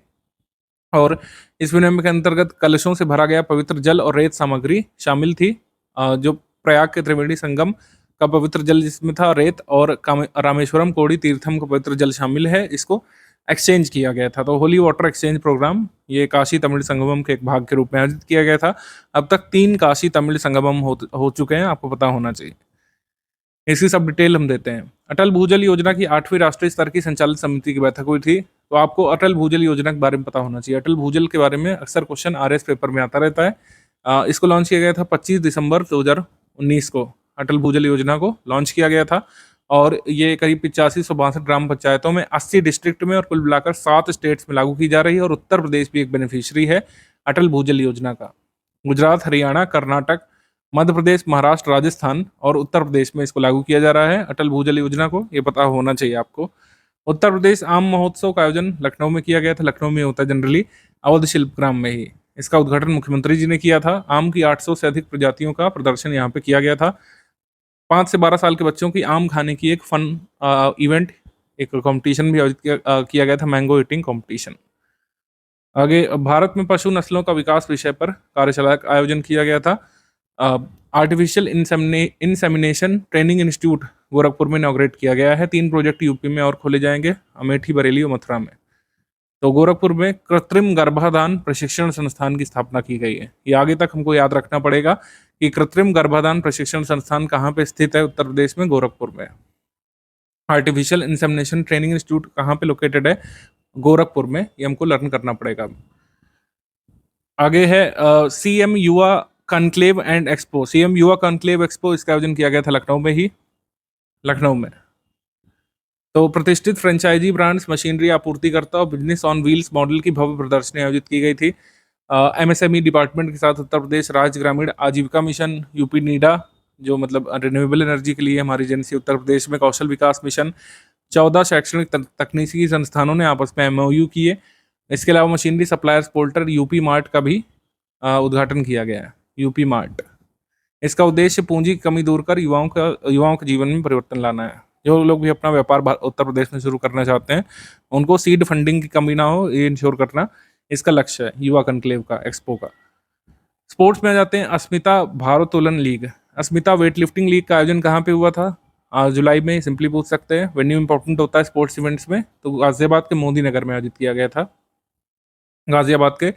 और इस विनिमय के अंतर्गत कलशों से भरा गया पवित्र जल और रेत सामग्री शामिल थी। जो प्रयाग के त्रिवेणी संगम का पवित्र जल जिसमें था रेत, और रामेश्वरम कोड़ी तीर्थम का पवित्र जल शामिल है, इसको एक्सचेंज किया गया था। तो होली वाटर एक्सचेंज प्रोग्राम ये काशी तमिल संगमम के एक भाग के रूप में आयोजित किया गया था। अब तक 3 काशी तमिल संगमम हो चुके हैं, आपको पता होना चाहिए। इसकी सब डिटेल हम देते हैं। अटल भूजल योजना की 8वीं राष्ट्रीय स्तर की संचालित समिति की बैठक हुई थी। तो आपको अटल भूजल योजना के बारे में पता होना चाहिए। अटल भूजल के बारे में अक्सर क्वेश्चन RS पेपर में आता रहता है। इसको लॉन्च किया गया था 25 दिसंबर 2019 को। अटल भूजल योजना को लॉन्च किया गया था और ये करीब 8562 ग्राम पंचायतों में 80 डिस्ट्रिक्ट में और कुल मिलाकर 7 स्टेट्स में लागू की जा रही है। और उत्तर प्रदेश भी एक बेनिफिशियरी है अटल भूजल योजना का। गुजरात, हरियाणा, कर्नाटक, मध्य प्रदेश, महाराष्ट्र, राजस्थान और उत्तर प्रदेश में इसको लागू किया जा रहा है अटल भूजल योजना को। ये पता होना चाहिए आपको। उत्तर प्रदेश आम महोत्सव का आयोजन लखनऊ में किया गया था। लखनऊ में होता है जनरली, अवध शिल्पग्राम में ही। इसका उद्घाटन मुख्यमंत्री जी ने किया था। आम की 800 से अधिक प्रजातियों का प्रदर्शन यहाँ पे किया गया था। 5 से 12 साल के बच्चों की आम खाने की एक फन इवेंट, एक कंपटीशन भी आयोजित किया गया था, मैंगो ईटिंग कंपटीशन। आगे भारत में पशु नस्लों का विकास विषय पर कार्यशाला का आयोजन किया गया था। Artificial insemination training institute Gorakhpur में इनॉग्रेट किया गया है। 3 प्रोजेक्ट यूपी में और खोले जाएंगे, अमेठी, बरेली और मथुरा में। तो गोरखपुर में कृत्रिम गर्भाधान प्रशिक्षण संस्थान की स्थापना की गई है। ये आगे तक हमको याद रखना पड़ेगा कि कृत्रिम गर्भाधान प्रशिक्षण संस्थान कहाँ पे स्थित है, उत्तर प्रदेश में, गोरखपुर में। आर्टिफिशियल इंसेमिनेशन ट्रेनिंग इंस्टीट्यूट कहाँ पे लोकेटेड है, गोरखपुर में। ये हमको लर्न करना पड़ेगा। आगे है सीएम युवा कॉन्क्लेव एंड एक्सपो। सीएम युवा कॉन्क्लेव एक्सपो, इसका आयोजन किया गया था लखनऊ में ही, लखनऊ में। तो प्रतिष्ठित फ्रेंचाइजी ब्रांड्स, मशीनरी आपूर्तिकर्ता और बिजनेस ऑन व्हील्स मॉडल की भव्य प्रदर्शनी आयोजित की गई थी। एमएसएमई डिपार्टमेंट के साथ उत्तर प्रदेश राज्य ग्रामीण आजीविका मिशन, यूपी नीडा, जो मतलब रिन्यूएबल एनर्जी के लिए हमारी एजेंसी उत्तर प्रदेश में, कौशल विकास मिशन, 14 शैक्षणिक तकनीकी संस्थानों ने आपस में एमओयू किए। इसके अलावा machinery suppliers portal UP mart का भी उद्घाटन किया गया है, यूपी मार्ट। इसका उद्देश्य पूंजी की कमी दूर कर युवाओं के जीवन में परिवर्तन लाना है। जो लोग भी अपना व्यापार उत्तर प्रदेश में शुरू करना चाहते हैं, उनको सीड फंडिंग की कमी ना हो, ये इंश्योर करना इसका लक्ष्य है युवा कॉन्क्लेव का, एक्सपो का। स्पोर्ट्स में आ जाते हैं। अस्मिता भारोत्तोलन लीग। अस्मिता वेट लिफ्टिंग लीग का आयोजन कहाँ पे हुआ था? जुलाई में, सिंपली पूछ सकते हैं। वेन्यू इंपॉर्टेंट होता है स्पोर्ट्स इवेंट्स में, तो गाजियाबाद के मोदी नगर में आयोजित किया गया था। गाजियाबाद के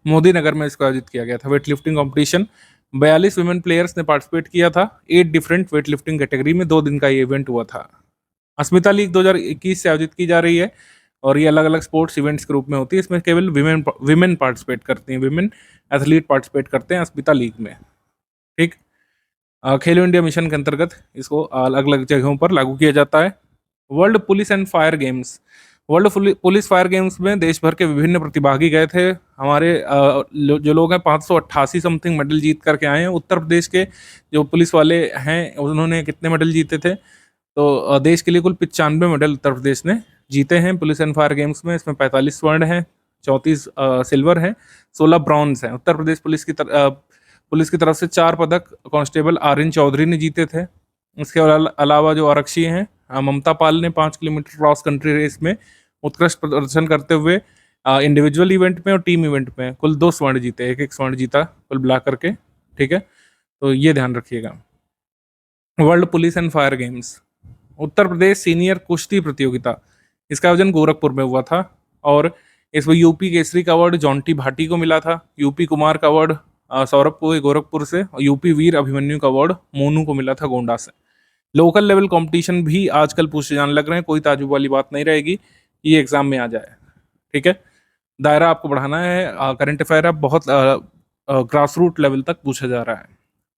मोदी नगर में इसको आयोजित किया गया था, weight lifting competition. 42 women players ने पार्टिसिपेट किया था। 8 डिफरेंट वेट लिफ्टिंग कैटेगरी में 2 दिन का ये इवेंट हुआ था। अस्मिता लीग 2021 से आयोजित की जा रही है और ये अलग अलग स्पोर्ट्स इवेंट्स के रूप में होती है। इसमें केवल विमेन पार्टिसिपेट करती हैं, विमेन एथलीट पार्टिसिपेट करते हैं अस्मिता लीग में। ठीक। खेलो इंडिया मिशन के अंतर्गत इसको अलग अलग जगहों पर लागू किया जाता है। World police and fire games. World police fire games में देश भर के विभिन्न प्रतिभागी गए थे। हमारे जो लोग हैं 588 समथिंग मेडल जीत करके आए हैं। उत्तर प्रदेश के जो पुलिस वाले हैं, उन्होंने कितने मेडल जीते थे? तो देश के लिए कुल 95 मेडल उत्तर प्रदेश ने जीते हैं पुलिस एंड फायर गेम्स में। इसमें 45 स्वर्ण हैं, 34 सिल्वर हैं, 16 ब्रॉन्ज हैं। उत्तर प्रदेश पुलिस की तरफ से 4 पदक कांस्टेबल आर्यन चौधरी ने जीते थे। इसके अलावा जो आरक्षी हैं, ममता पाल ने 5 किलोमीटर क्रॉस कंट्री रेस में उत्कृष्ट प्रदर्शन करते हुए इंडिविजुअल इवेंट में और टीम इवेंट में कुल 2 स्वर्ण जीते, एक स्वर्ण जीता कुल मिला करके। ठीक है, तो ये ध्यान रखिएगा। World police and fire games. Uttar Pradesh senior कुश्ती प्रतियोगिता, इसका आयोजन गोरखपुर में हुआ था और इसमें यूपी केसरी का अवार्ड जॉन्टी भाटी को मिला था। यूपी कुमार का अवार्ड सौरभ को गोरखपुर से, और यूपी वीर अभिमन्यु का अवार्ड मोनू को मिला था गोंडा से। लोकल लेवल कंपटीशन भी आजकल पूछे जाने लग रहे हैं, कोई ताजुब वाली बात नहीं रहेगी, ये एग्जाम में आ जाए। ठीक है, दायरा आपको बढ़ाना है। करंट अफेयर अब बहुत ग्रास रूट लेवल तक पूछा जा रहा है।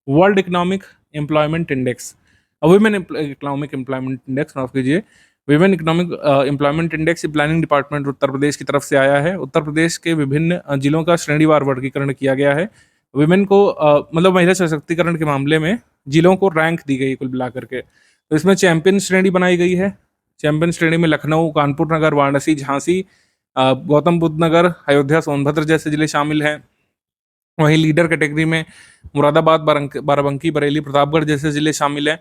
World economic employment index, women economic employment index, माफ कीजिए, women economic employment index planning department Uttar Pradesh की तरफ से आया है। उत्तर प्रदेश के विभिन्न जिलों का श्रेणीवार वर्गीकरण किया गया है। विमेन को मतलब महिला सशक्तिकरण के मामले में जिलों को रैंक दी गई कुल मिला करके। तो इसमें चैंपियन श्रेणी बनाई गई है। चैंपियन श्रेणी में लखनऊ, कानपुर नगर, वाराणसी, झांसी, गौतम बुद्ध नगर, अयोध्या, सोनभद्र जैसे जिले शामिल हैं। वहीं लीडर कैटेगरी में मुरादाबाद, बाराबंकी, बरेली, प्रतापगढ़ जैसे जिले शामिल हैं।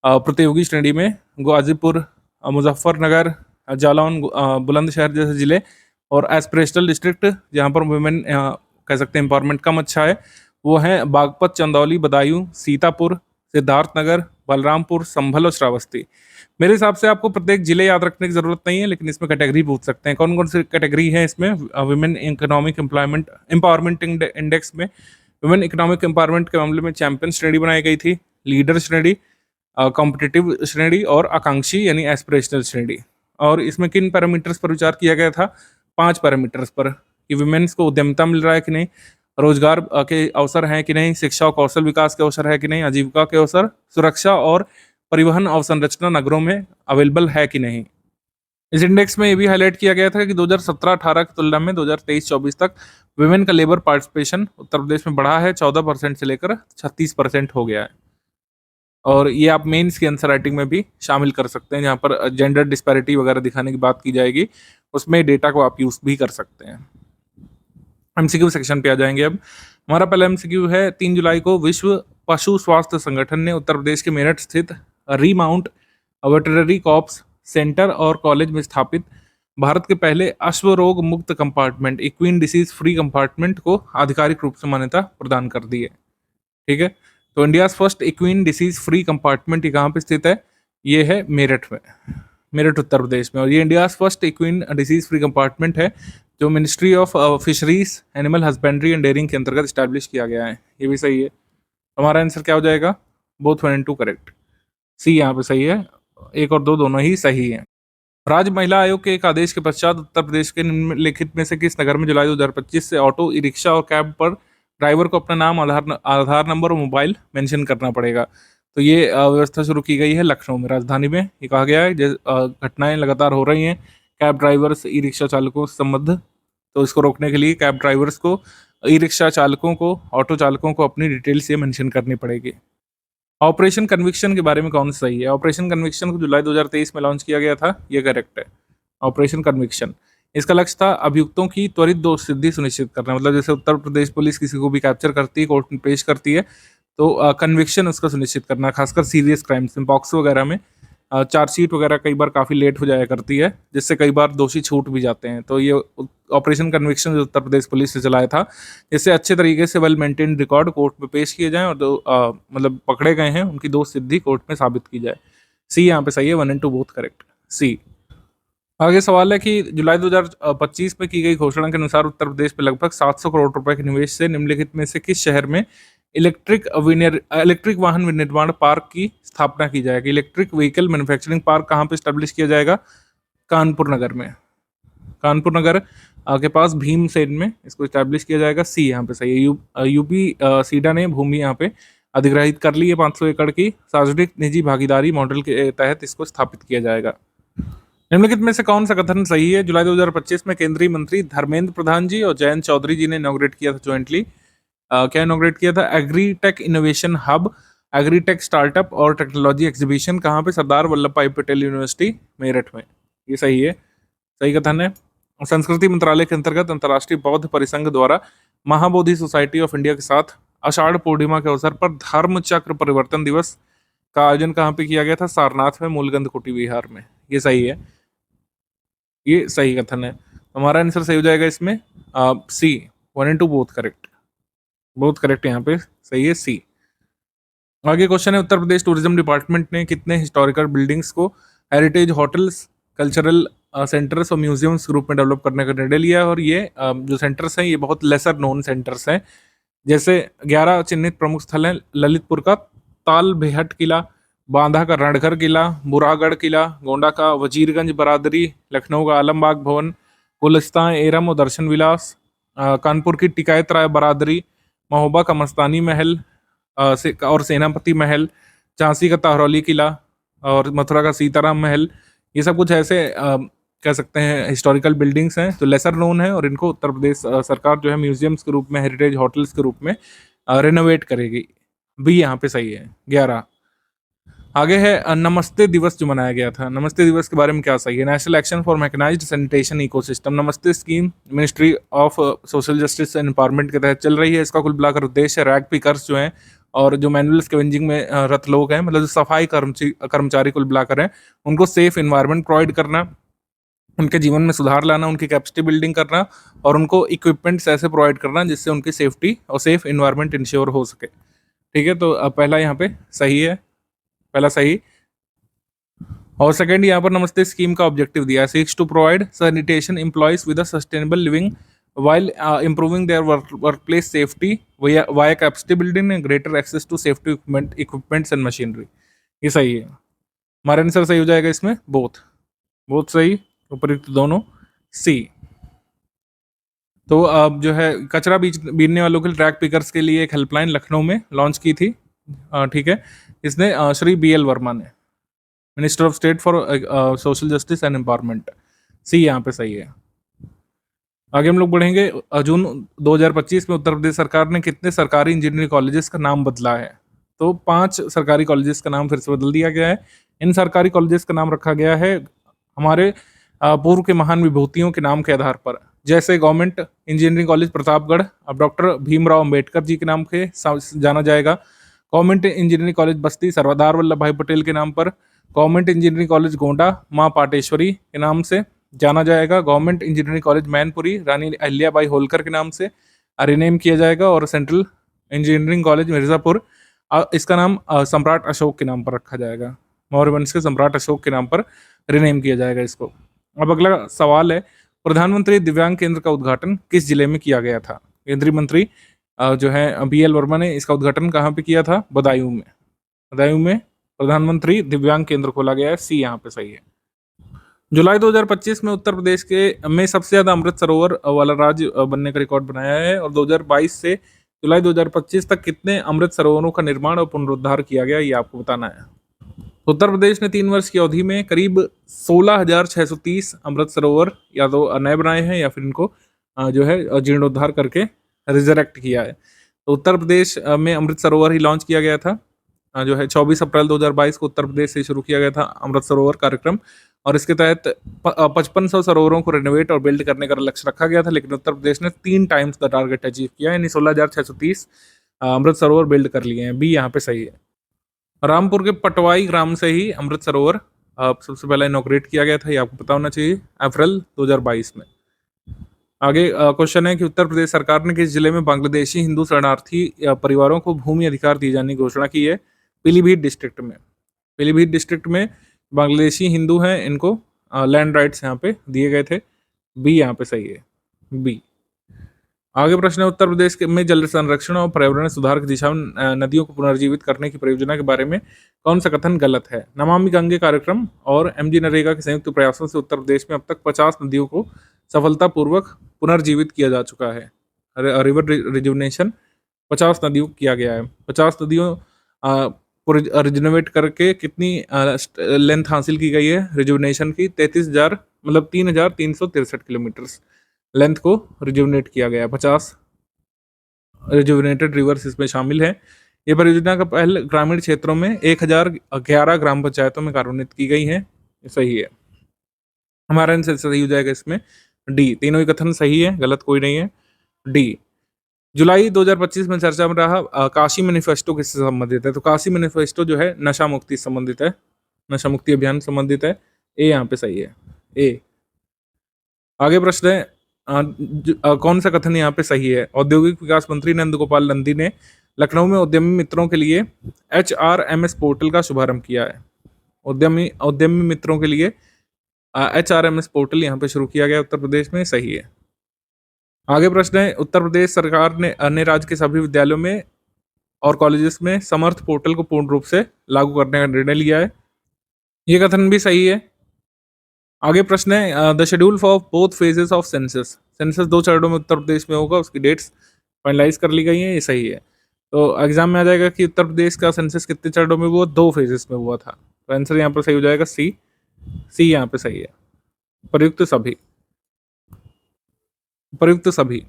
प्रतियोगी श्रेणी में गाजीपुर, मुजफ्फरनगर, जालौन, बुलंदशहर जैसे जिले, और एस्पिरेशनल डिस्ट्रिक्ट जहाँ पर वुमेन कह सकते हैं एम्पावरमेंट कम अच्छा है, वो हैं बागपत, चंदौली, बदायूं, सीतापुर, सिद्धार्थनगर, बलरामपुर, संभल और श्रावस्ती। मेरे हिसाब से आपको प्रत्येक जिले याद रखने की जरूरत नहीं है, लेकिन इसमें कैटेगरी पूछ सकते हैं। कौन कौन सी कैटेगरी है इसमें? वुमेन इकोनॉमिक एम्पावरमेंट इंडेक्स में वुमेन इकोनॉमिक एम्पावरमेंट के मामले में चैंपियन श्रेणी बनाई गई थी, लीडर श्रेणी, कॉम्पिटिटिव श्रेणी और आकांक्षी यानी एस्पिरेशनल श्रेणी। और इसमें किन पैरामीटर्स पर विचार किया गया था? 5 पैरामीटर्स पर, कि वुमेन्स को उद्यमिता मिल रहा है कि नहीं, रोजगार के अवसर हैं कि नहीं, शिक्षा और कौशल विकास के अवसर है कि नहीं, आजीविका के अवसर, सुरक्षा और परिवहन अवसंरचना नगरों में अवेलेबल है कि नहीं। इस इंडेक्स में ये भी हाईलाइट किया गया था कि 2017-18 की तुलना में 2023-24 तक वुमेन का लेबर पार्टिसिपेशन उत्तर प्रदेश में बढ़ा है, 14% से लेकर 36% हो गया है। और ये आप मेंस की आंसर राइटिंग में भी शामिल कर सकते हैं, जहाँ पर जेंडर डिस्पैरिटी वगैरह दिखाने की बात की जाएगी, उसमें डेटा को आप यूज़ भी कर सकते हैं। एमसीक्यू सेक्शन पे आ जाएंगे अब। हमारा पहला एमसीक्यू है, 3 जुलाई को विश्व पशु स्वास्थ्य संगठन ने उत्तर प्रदेश के मेरठ स्थित रीमाउंट वेटरनरी कॉप्स सेंटर और कॉलेज में स्थापित भारत के पहले अश्व रोग मुक्त compartment equine disease free compartment को आधिकारिक रूप से मान्यता प्रदान कर दी है। ठीक है, तो India first equine disease free compartment ये कहाँ पे स्थित है? ये है मेरठ में, मेरठ उत्तर प्रदेश में। और ये India first equine disease free compartment है जो ministry of fisheries animal husbandry and dairying के अंतर्गत स्टैब्लिश किया गया है। ये भी सही है। हमारा आंसर क्या हो जाएगा? Both 1 and 2 correct. सी यहाँ पे सही है, 1 और 2 दोनों ही सही हैं। राज्य महिला आयोग के एक आदेश के पश्चात उत्तर प्रदेश के निम्नलिखित में से किस नगर में जुलाई 2025 से ऑटो, ई रिक्शा और कैब पर ड्राइवर को अपना नाम, आधार नंबर और मोबाइल मेंशन करना पड़ेगा? तो ये व्यवस्था शुरू की गई है लखनऊ में, राजधानी में। ये कहा गया है घटनाएं लगातार हो रही हैं कैब ड्राइवर्स, ई रिक्शा चालकों से संबंध, तो इसको रोकने के लिए कैब ड्राइवर्स को, ई रिक्शा चालकों को, ऑटो चालकों को अपनी डिटेल्स ये मेंशन करनी पड़ेगी। ऑपरेशन कन्विक्शन के बारे में कौन सा सही है? ऑपरेशन कन्विक्शन को जुलाई 2023 में लॉन्च किया गया था, ये करेक्ट है। ऑपरेशन कन्विक्शन, इसका लक्ष्य था अभियुक्तों की त्वरित दोष सिद्धि सुनिश्चित करना। मतलब जैसे उत्तर प्रदेश पुलिस किसी को भी कैप्चर करती है, कोर्ट में पेश करती है, तो कन्विक्शन उसका सुनिश्चित करना, खासकर सीरियस क्राइम्स में, पॉक्सो वगैरह में चार्जशीट वगैरह कई बार काफ़ी लेट हो जाया करती है, जिससे कई बार दोषी छूट भी जाते हैं। तो ये ऑपरेशन कन्विक्शन जो उत्तर प्रदेश पुलिस ने चलाया था, जिससे अच्छे तरीके से वेल मेंटेन्ड रिकॉर्ड कोर्ट में पेश किए जाएं और जो मतलब पकड़े गए हैं उनकी दोष सिद्धि कोर्ट में साबित की जाए। सी यहाँ पे सही है, 1 and 2 बोथ करेक्ट। सी। आगे सवाल है कि जुलाई 2025 में की गई घोषणा के अनुसार उत्तर प्रदेश में लगभग 700 करोड़ रुपए के निवेश से निम्नलिखित में से किस शहर में इलेक्ट्रिक वाहन विनिर्माण पार्क की स्थापना की जाएगी? इलेक्ट्रिक व्हीकल मैन्युफैक्चरिंग पार्क कहाँ पे स्टैब्लिश किया जाएगा? कानपुर नगर में। कानपुर नगर के पास भीमसेन में इसको स्टैब्लिश किया जाएगा। सी यहाँ पे सही है। यूपी सीडा ने भूमि यहाँ पे अधिग्रहित कर ली है 500 एकड़ की, सार्वजनिक निजी भागीदारी मॉडल के तहत इसको स्थापित किया जाएगा। निम्नलिखित में से कौन सा कथन सही है? जुलाई 2025 में केंद्रीय मंत्री धर्मेंद्र प्रधान जी और जयंत चौधरी जी ने इनॉग्रेट किया था ज्वाइंटली। क्या इनॉग्रेट किया था? Agritech innovation hub, agritech startup और टेक्नोलॉजी एग्जीबिशन। कहाँ पे? सरदार वल्लभ भाई पटेल यूनिवर्सिटी मेरठ में। ये सही है, सही कथन है। संस्कृति मंत्रालय के अंतर्गत अंतर्राष्ट्रीय बौद्ध परिसंघ द्वारा महाबोधि सोसाइटी ऑफ इंडिया के साथ आषाढ़ पूर्णिमा के अवसर पर धर्म चक्र परिवर्तन दिवस का आयोजन कहाँ पे किया गया था? सारनाथ में, मूलगंध कुटी विहार में। ये सही है, ये सही कथन है। हमारा आंसर सही हो जाएगा इसमें सी, 1 and 2 both correct, both correct यहाँ पे सही है, सी। आगे क्वेश्चन है, उत्तर प्रदेश टूरिज्म डिपार्टमेंट ने कितने हिस्टोरिकल बिल्डिंग्स को हेरिटेज होटल्स, कल्चरल सेंटर्स और म्यूजियम्स ग्रुप में डेवलप करने का निर्णय लिया है? और ये जो सेंटर्स हैं ये बहुत लेसर नोन सेंटर्स हैं। जैसे 11 चिन्हित प्रमुख स्थल हैं, ललितपुर का ताल बेहट किला, बांदा का रणघर किला, बुरागढ़ किला, गोंडा का वजीरगंज बरादरी, लखनऊ का आलमबाग भवन, गुलिस्तान एरम और दर्शन विलास, कानपुर की टिकायत राय बरादरी, महोबा का मस्तानी महल और सेनापति महल, झांसी का ताहरौली किला और मथुरा का सीताराम महल। ये सब कुछ ऐसे कह सकते हैं हिस्टोरिकल बिल्डिंग्स हैं जो लेसर नोन है और इनको उत्तर प्रदेश सरकार जो है म्यूजियम्स के रूप में, हेरिटेज होटल्स के रूप में रिनोवेट करेगी। बी यहाँ पे सही है, 11। आगे है नमस्ते दिवस जो मनाया गया था, नमस्ते दिवस के बारे में क्या सही है? National action for mechanized sanitation ecosystem, Namaste scheme ministry of social justice and empowerment के तहत चल रही है। इसका कुल मिलाकर उद्देश्य रैग पिकर्स जो हैं और जो मैनुअल स्कैवेंजिंग में रत लोग हैं, मतलब जो सफाई कर्मचारी कुल मिलाकर हैं, उनको सेफ इन्वायरमेंट प्रोवाइड करना, उनके जीवन में सुधार लाना, उनकी कैपेसिटी बिल्डिंग करना और उनको इक्विपमेंट्स ऐसे प्रोवाइड करना जिससे उनकी सेफ्टी और सेफ इन्वायरमेंट इंश्योर हो सके। ठीक है, तो पहला यहाँ पे सही है, पहला सही। और सेकंड यहाँ पर नमस्ते स्कीम का ऑब्जेक्टिव दिया है, seeks to provide sanitation employees with a sustainable living while improving their workplace safety via capacity building and greater access to safety equipments and machinery। ये सही है, हमारा आंसर सही हो जाएगा इसमें, बोथ सही, उपयुक्त दोनों। सी। तो अब जो है कचरा बीनने वालों के ट्रैक पिकर्स के लिए एक हेल्पलाइन लखनऊ में लॉन्च की थी। ठीक है, इसने श्री BL वर्मा ने, minister of state for social justice and empowerment. C यहाँ पे सही है। आगे हम लोग बढ़ेंगे, जून 2025 में उत्तर प्रदेश सरकार ने कितने सरकारी इंजीनियरिंग कॉलेजेस का नाम बदला है? तो 5 सरकारी कॉलेजेस का नाम फिर से बदल दिया गया है। इन सरकारी कॉलेजेस का नाम रखा गया है हमारे पूर्व के महान विभूतियों के नाम के आधार पर। जैसे गवर्नमेंट इंजीनियरिंग कॉलेज प्रतापगढ़ अब डॉक्टर भीमराव अंबेडकर जी के नाम से जाना जाएगा। गवर्नमेंट इंजीनियरिंग कॉलेज बस्ती सरदार वल्लभ भाई पटेल के नाम पर। गवर्नमेंट इंजीनियरिंग कॉलेज गोंडा माँ पाटेश्वरी के नाम से जाना जाएगा। गवर्नमेंट इंजीनियरिंग कॉलेज मैनपुरी रानी अहिल्याबाई होलकर के नाम से रिनेम किया जाएगा। और सेंट्रल इंजीनियरिंग कॉलेज मिर्ज़ापुर इसका नाम सम्राट अशोक के नाम पर रखा जाएगा। मौर्य वंश के सम्राट अशोक के नाम पर रिनेम किया जाएगा इसको। अब अगला सवाल है, प्रधानमंत्री दिव्यांग केंद्र का उद्घाटन किस जिले में किया गया था? केंद्रीय मंत्री जो है BL वर्मा ने इसका उद्घाटन कहाँ पे किया था? बदायूं में। बदायूं में प्रधानमंत्री दिव्यांग केंद्र खोला गया है। सी यहाँ पे सही है। जुलाई 2025 में उत्तर प्रदेश के में सबसे ज्यादा अमृत सरोवर वाला राज्य बनने का रिकॉर्ड बनाया है। और 2022 से जुलाई 2025 तक कितने अमृत सरोवरों का निर्माण और पुनरुद्धार किया गया, ये आपको बताना है। उत्तर प्रदेश ने 3 वर्ष की अवधि में करीब 16,630 अमृत सरोवर या तो नए बनाए हैं या फिर इनको जो है जीर्णोद्धार करके रिजरेक्ट किया है। तो उत्तर प्रदेश में अमृत सरोवर ही लॉन्च किया गया था। जो है 24 अप्रैल 2022 को उत्तर प्रदेश से शुरू किया गया था अमृत सरोवर कार्यक्रम। और इसके तहत 5500 सरोवरों को रेनोवेट और बिल्ड करने का लक्ष्य रखा गया था, लेकिन उत्तर प्रदेश ने 3 टाइम्स द टारगेट अचीव किया, यानी 16,630 अमृत सरोवर बिल्ड कर लिए हैं। बी यहाँ पे सही है। रामपुर के पटवाई ग्राम से ही अमृत सरोवर सबसे पहले इनॉग्रेट किया गया था, ये आपको पता होना चाहिए, अप्रैल 2022 में। आगे क्वेश्चन है कि उत्तर प्रदेश सरकार ने किस जिले में बांग्लादेशी हिंदू शरणार्थी परिवारों को भूमि अधिकार दिए जाने की घोषणा की है? पीलीभीत डिस्ट्रिक्ट में। पीलीभीत डिस्ट्रिक्ट में बांग्लादेशी हिंदू हैं, इनको लैंड राइट्स यहाँ पे दिए गए थे। बी यहाँ पे सही है, बी। आगे प्रश्न है, उत्तर प्रदेश में जल संरक्षण और पर्यावरण सुधार की दिशा में नदियों को पुनर्जीवित करने की परियोजना के बारे में कौन सा कथन गलत है? नमामि गंगे कार्यक्रम और MG नरेगा के संयुक्त प्रयासों से उत्तर प्रदेश में अब तक 50 नदियों को सफलतापूर्वक पुनर्जीवित किया जा चुका है। रिवर रिजुवनेशन 50 नदियों किया गया है। 50 नदियों रिजुवनेट करके कितनी लेंथ हासिल की गई है रिजुवनेशन की? 33,000 मतलब 3,363 किलोमीटर लेंथ को रिजुवनेट किया गया। 50 रिजुवनेटेड रिवर्स इसमें शामिल है। ये परियोजना का पहल ग्रामीण क्षेत्रों में 1011 ग्राम पंचायतों में कार्यान्वित की गई है। सही है, हमारा आंसर सही हो जाएगा इसमें डी। तीनों ही कथन सही है, गलत कोई नहीं है, डी। जुलाई 2025 में चर्चा में रहा काशी मैनिफेस्टो किससे संबंधित है? तो काशी मैनिफेस्टो जो है नशा मुक्ति संबंधित है, नशा मुक्ति अभियान संबंधित है। ए यहाँ पे सही है, ए। आगे प्रश्न है, कौन सा कथन यहाँ पे सही है? औद्योगिक विकास मंत्री नंद गोपाल नंदी ने लखनऊ में उद्यमी मित्रों के लिए HRMS पोर्टल का शुभारंभ किया है। उद्यमी मित्रों के लिए HRMS पोर्टल यहाँ पे शुरू किया गया उत्तर प्रदेश में, सही है। आगे प्रश्न है, उत्तर प्रदेश सरकार ने अन्य राज्य के सभी विद्यालयों में और कॉलेजेस में समर्थ पोर्टल को पूर्ण रूप से लागू करने का निर्णय लिया है। ये कथन भी सही है। आगे प्रश्न है, the schedule for both phases of census. Census 2 चरणों में उत्तर प्रदेश में होगा, उसकी डेट्स फाइनलाइज कर ली गई हैं, ये सही है। तो एग्जाम में आ जाएगा कि उत्तर प्रदेश का सेंसस कितने चरणों में हुआ? 2 फेजेस में हुआ था। तो आंसर यहाँ पर सही हो जाएगा सी। सी यहाँ पे सही है, प्रयुक्त सभी। प्रयुक्त सभी।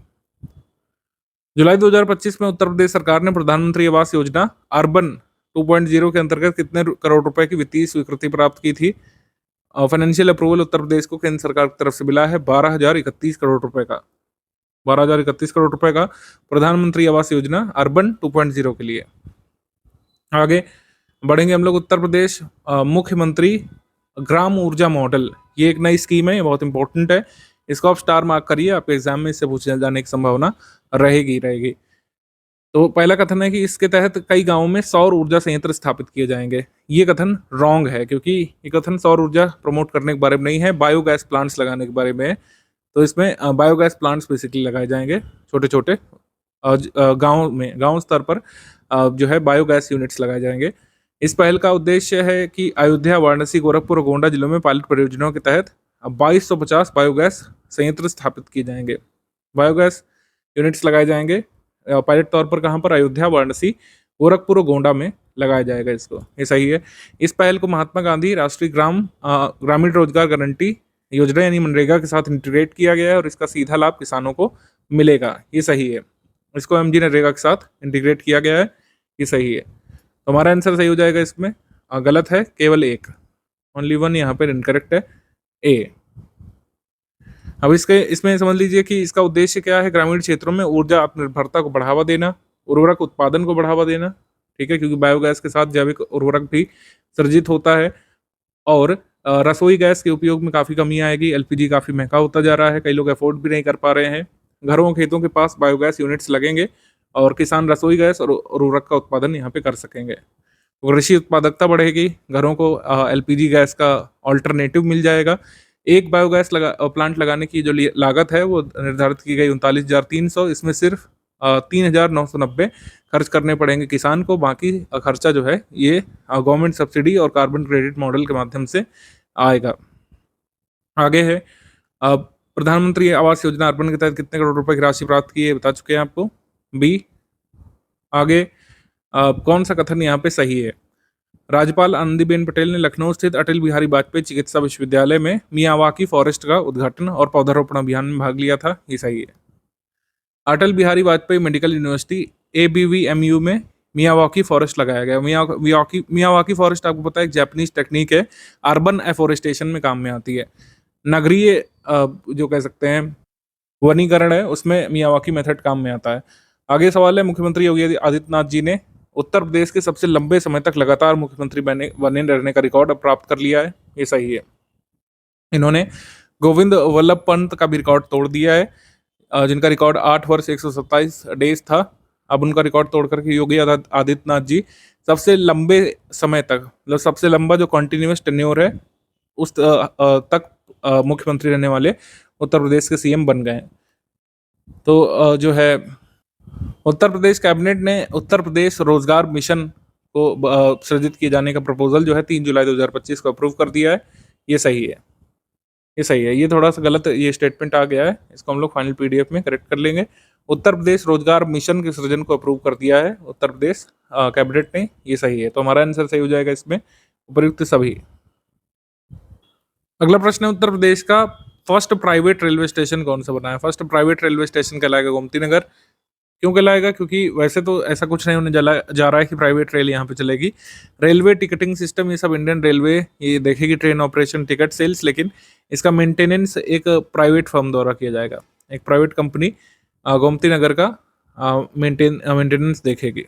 जुलाई 2025 में उत्तर प्रदेश सरकार ने प्रधानमंत्री आवास योजना अर्बन 2.0 के अंतर्गत कितने करोड़ रुपए की वित्तीय स्वीकृति प्राप्त की थी? फाइनेंशियल अप्रूवल उत्तर प्रदेश को केंद्र सरकार की तरफ से मिला है 12,031 करोड़ रुपए का। 12,031 करोड़ रुपए का प्रधानमंत्री आवास योजना अर्बन 2.0 के लिए। आगे बढ़ेंगे हम लोग। उत्तर प्रदेश मुख्यमंत्री ग्राम ऊर्जा मॉडल, ये एक नई स्कीम है, ये बहुत इंपॉर्टेंट है, इसको आप स्टार मार्क करिए, आपके एग्जाम में इससे पूछे जाने की संभावना रहेगी। तो पहला कथन है कि इसके तहत कई गांवों में सौर ऊर्जा संयंत्र स्थापित किए जाएंगे। ये कथन रॉन्ग है, क्योंकि ये कथन सौर ऊर्जा प्रमोट करने के बारे में नहीं है, बायोगैस प्लांट्स लगाने के बारे में है। तो इसमें बायोगैस प्लांट्स बेसिकली लगाए जाएंगे छोटे छोटे गाँव में, गाँव स्तर पर जो है बायोगैस यूनिट्स लगाए जाएंगे। इस पहल का उद्देश्य है कि अयोध्या, वाराणसी, गोरखपुर और गोंडा जिलों में पायलट परियोजनाओं के तहत 2250 बायोगैस संयंत्र स्थापित किए जाएंगे। बायोगैस यूनिट्स लगाए जाएंगे पायलट तौर पर। कहाँ पर? अयोध्या, वाराणसी, गोरखपुर और गोंडा में लगाया जाएगा इसको, ये सही है। इस पहल को महात्मा गांधी राष्ट्रीय ग्रामीण रोजगार गारंटी योजना यानी मनरेगा के साथ इंटीग्रेट किया गया है और इसका सीधा लाभ किसानों को मिलेगा, ये सही है। इसको MG नरेगा के साथ इंटीग्रेट किया गया है, ये सही है। तो हमारा आंसर सही हो जाएगा इसमें। गलत है, केवल एक, ओनली वन यहाँ पर इनकरेक्ट है, ए। अब इसमें समझ लीजिए कि इसका उद्देश्य क्या है, ग्रामीण क्षेत्रों में ऊर्जा आत्मनिर्भरता को बढ़ावा देना, उर्वरक उत्पादन को बढ़ावा देना, ठीक है, क्योंकि बायोगैस के साथ जैविक उर्वरक भी सृजित होता है। और रसोई गैस के उपयोग में काफ़ी कमी आएगी, एलपीजी काफ़ी महंगा होता जा रहा है, कई लोग अफोर्ड भी नहीं कर पा रहे हैं। घरों खेतों के पास बायोगैस यूनिट्स लगेंगे और किसान रसोई गैस और उर्वरक का उत्पादन यहाँ पे कर सकेंगे। तो कृषि उत्पादकता बढ़ेगी, घरों को एलपीजी गैस का ऑल्टरनेटिव मिल जाएगा। एक बायोगैस प्लांट लगाने की जो लागत है वो निर्धारित की गई 39,300, इसमें सिर्फ 3,990 खर्च करने पड़ेंगे किसान को, बाकी खर्चा जो है ये गवर्नमेंट सब्सिडी और कार्बन क्रेडिट मॉडल के माध्यम से आएगा। आगे है प्रधानमंत्री आवास योजना अर्बन के तहत कितने करोड़ रुपए की राशि प्राप्त की है, बता चुके हैं आपको, बी। आगे कौन सा कथन यहाँ पे सही है, राज्यपाल आनंदीबेन पटेल ने लखनऊ स्थित अटल बिहारी वाजपेयी चिकित्सा विश्वविद्यालय में मियावाकी फॉरेस्ट का उद्घाटन और पौधारोपण अभियान में भाग लिया था, ये सही है। Atal Bihari Vajpayee medical university ABVMU में मियावाकी फॉरेस्ट लगाया गया। मियावाकी फॉरेस्ट आपको पता है एक जापानीज टेक्निक है, अर्बन एफोरेस्टेशन में काम में आती है। नगरीय जो कह सकते हैं वनीकरण है, उसमें मियावाकी मेथड काम में आता है। आगे सवाल है, मुख्यमंत्री योगी आदित्यनाथ जी ने उत्तर प्रदेश के सबसे लंबे समय तक लगातार मुख्यमंत्री बने रहने का रिकॉर्ड प्राप्त कर लिया है, ये सही है। इन्होंने गोविंद वल्लभ पंत का भी रिकॉर्ड तोड़ दिया है, जिनका रिकॉर्ड 8 वर्ष 127 डेज था। अब उनका रिकॉर्ड तोड़ करके योगी आदित्यनाथ जी सबसे लंबे समय तक, मतलब सबसे लंबा जो कॉन्टिन्यूस टेन्योर है उस तक मुख्यमंत्री रहने वाले उत्तर प्रदेश के CM बन गए हैं। तो जो है उत्तर प्रदेश कैबिनेट ने उत्तर प्रदेश रोजगार मिशन को सृजित किए जाने का प्रपोजल जो है 3 जुलाई 2025 को अप्रूव कर दिया है, ये सही है, ये सही है। ये थोड़ा सा गलत ये स्टेटमेंट आ गया है, इसको हम लोग फाइनल PDF में करेक्ट कर लेंगे। उत्तर प्रदेश रोजगार मिशन के सृजन को अप्रूव कर दिया है उत्तर प्रदेश कैबिनेट ने, ये सही है। तो हमारा आंसर सही हो जाएगा इसमें, उपयुक्त सभी। अगला प्रश्न है, उत्तर प्रदेश का फर्स्ट प्राइवेट रेलवे स्टेशन कौन सा बना है। फर्स्ट प्राइवेट रेलवे स्टेशन कहलाएगा गोमती नगर। क्यों कहलाएगा, क्योंकि वैसे तो ऐसा कुछ नहीं होने जा रहा है कि प्राइवेट रेल यहाँ पे चलेगी। रेलवे टिकटिंग सिस्टम ये सब इंडियन रेलवे ये देखेगी, ट्रेन ऑपरेशन, टिकट सेल्स, लेकिन इसका मेंटेनेंस एक प्राइवेट फर्म द्वारा किया जाएगा। एक प्राइवेट कंपनी गोमती नगर का मेंटेनेंस देखेगी।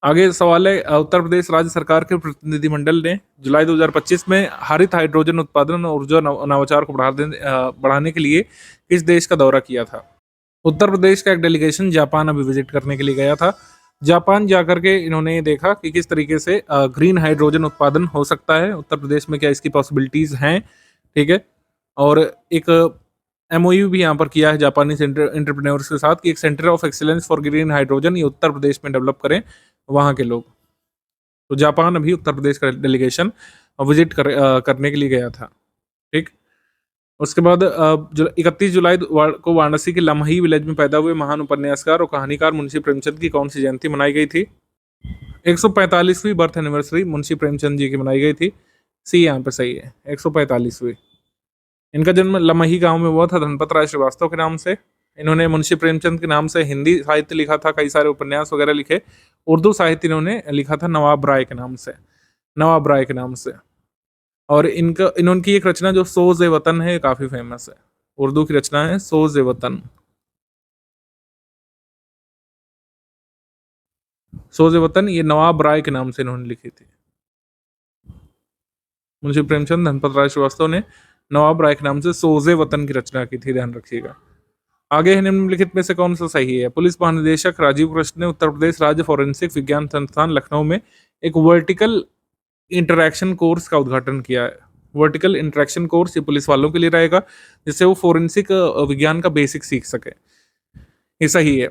आगे सवाल है, उत्तर प्रदेश राज्य सरकार के प्रतिनिधिमंडल ने जुलाई 2025 में हरित हाइड्रोजन उत्पादन और ऊर्जा नवाचार को बढ़ाने के लिए किस देश का दौरा किया था। उत्तर प्रदेश का एक डेलीगेशन जापान अभी विजिट करने के लिए गया था। जापान जाकर के इन्होंने देखा कि किस तरीके से ग्रीन हाइड्रोजन उत्पादन हो सकता है उत्तर प्रदेश में, क्या इसकी पॉसिबिलिटीज़ हैं, ठीक है। और एक MOU भी यहाँ पर किया है जापानी एंटरप्रेन्योर्स के साथ कि एक centre of excellence for green hydrogen ये उत्तर प्रदेश में डेवलप करें वहाँ के लोग। तो जापान अभी उत्तर प्रदेश का डेलीगेशन विजिट करने के लिए गया था, ठीक। उसके बाद 31 जुलाई को वाराणसी के लम्ही विलेज में पैदा हुए महान उपन्यासकार और कहानीकार मुंशी प्रेमचंद की कौन सी जयंती मनाई गई थी। 145वीं बर्थ एनिवर्सरी मुंशी प्रेमचंद जी की मनाई गई थी, सी यहाँ पे सही है, 145वीं। इनका जन्म लम्ही गांव में हुआ था धनपत राय श्रीवास्तव के नाम से। इन्होंने मुंशी प्रेमचंद के नाम से हिंदी साहित्य लिखा था, कई सारे उपन्यास वगैरह लिखे। उर्दू साहित्य इन्होंने लिखा था नवाब राय के नाम से, नवाब राय के नाम से। और इनकी एक रचना जो सोज़ वतन है काफी फेमस है, उर्दू की रचना है सोज़ वतन। सोज़ वतन ये नवाब राय के नाम से इन्होंने लिखी थी। मुंशी प्रेमचंद धनपत राय श्रीवास्तव ने नवाब राय के नाम से सोज़ वतन की रचना की थी, ध्यान रखिएगा। आगे है, निम्नलिखित में से कौन सा सही है। पुलिस महानिदेशक राजीव कृष्ण ने उत्तर प्रदेश राज्य फॉरेंसिक विज्ञान संस्थान लखनऊ में एक वर्टिकल इंटरैक्शन कोर्स का उद्घाटन किया है। वर्टिकल इंटरैक्शन कोर्स ये पुलिस वालों के लिए रहेगा, जिससे वो फोरेंसिक विज्ञान का बेसिक सीख सके, ये सही है।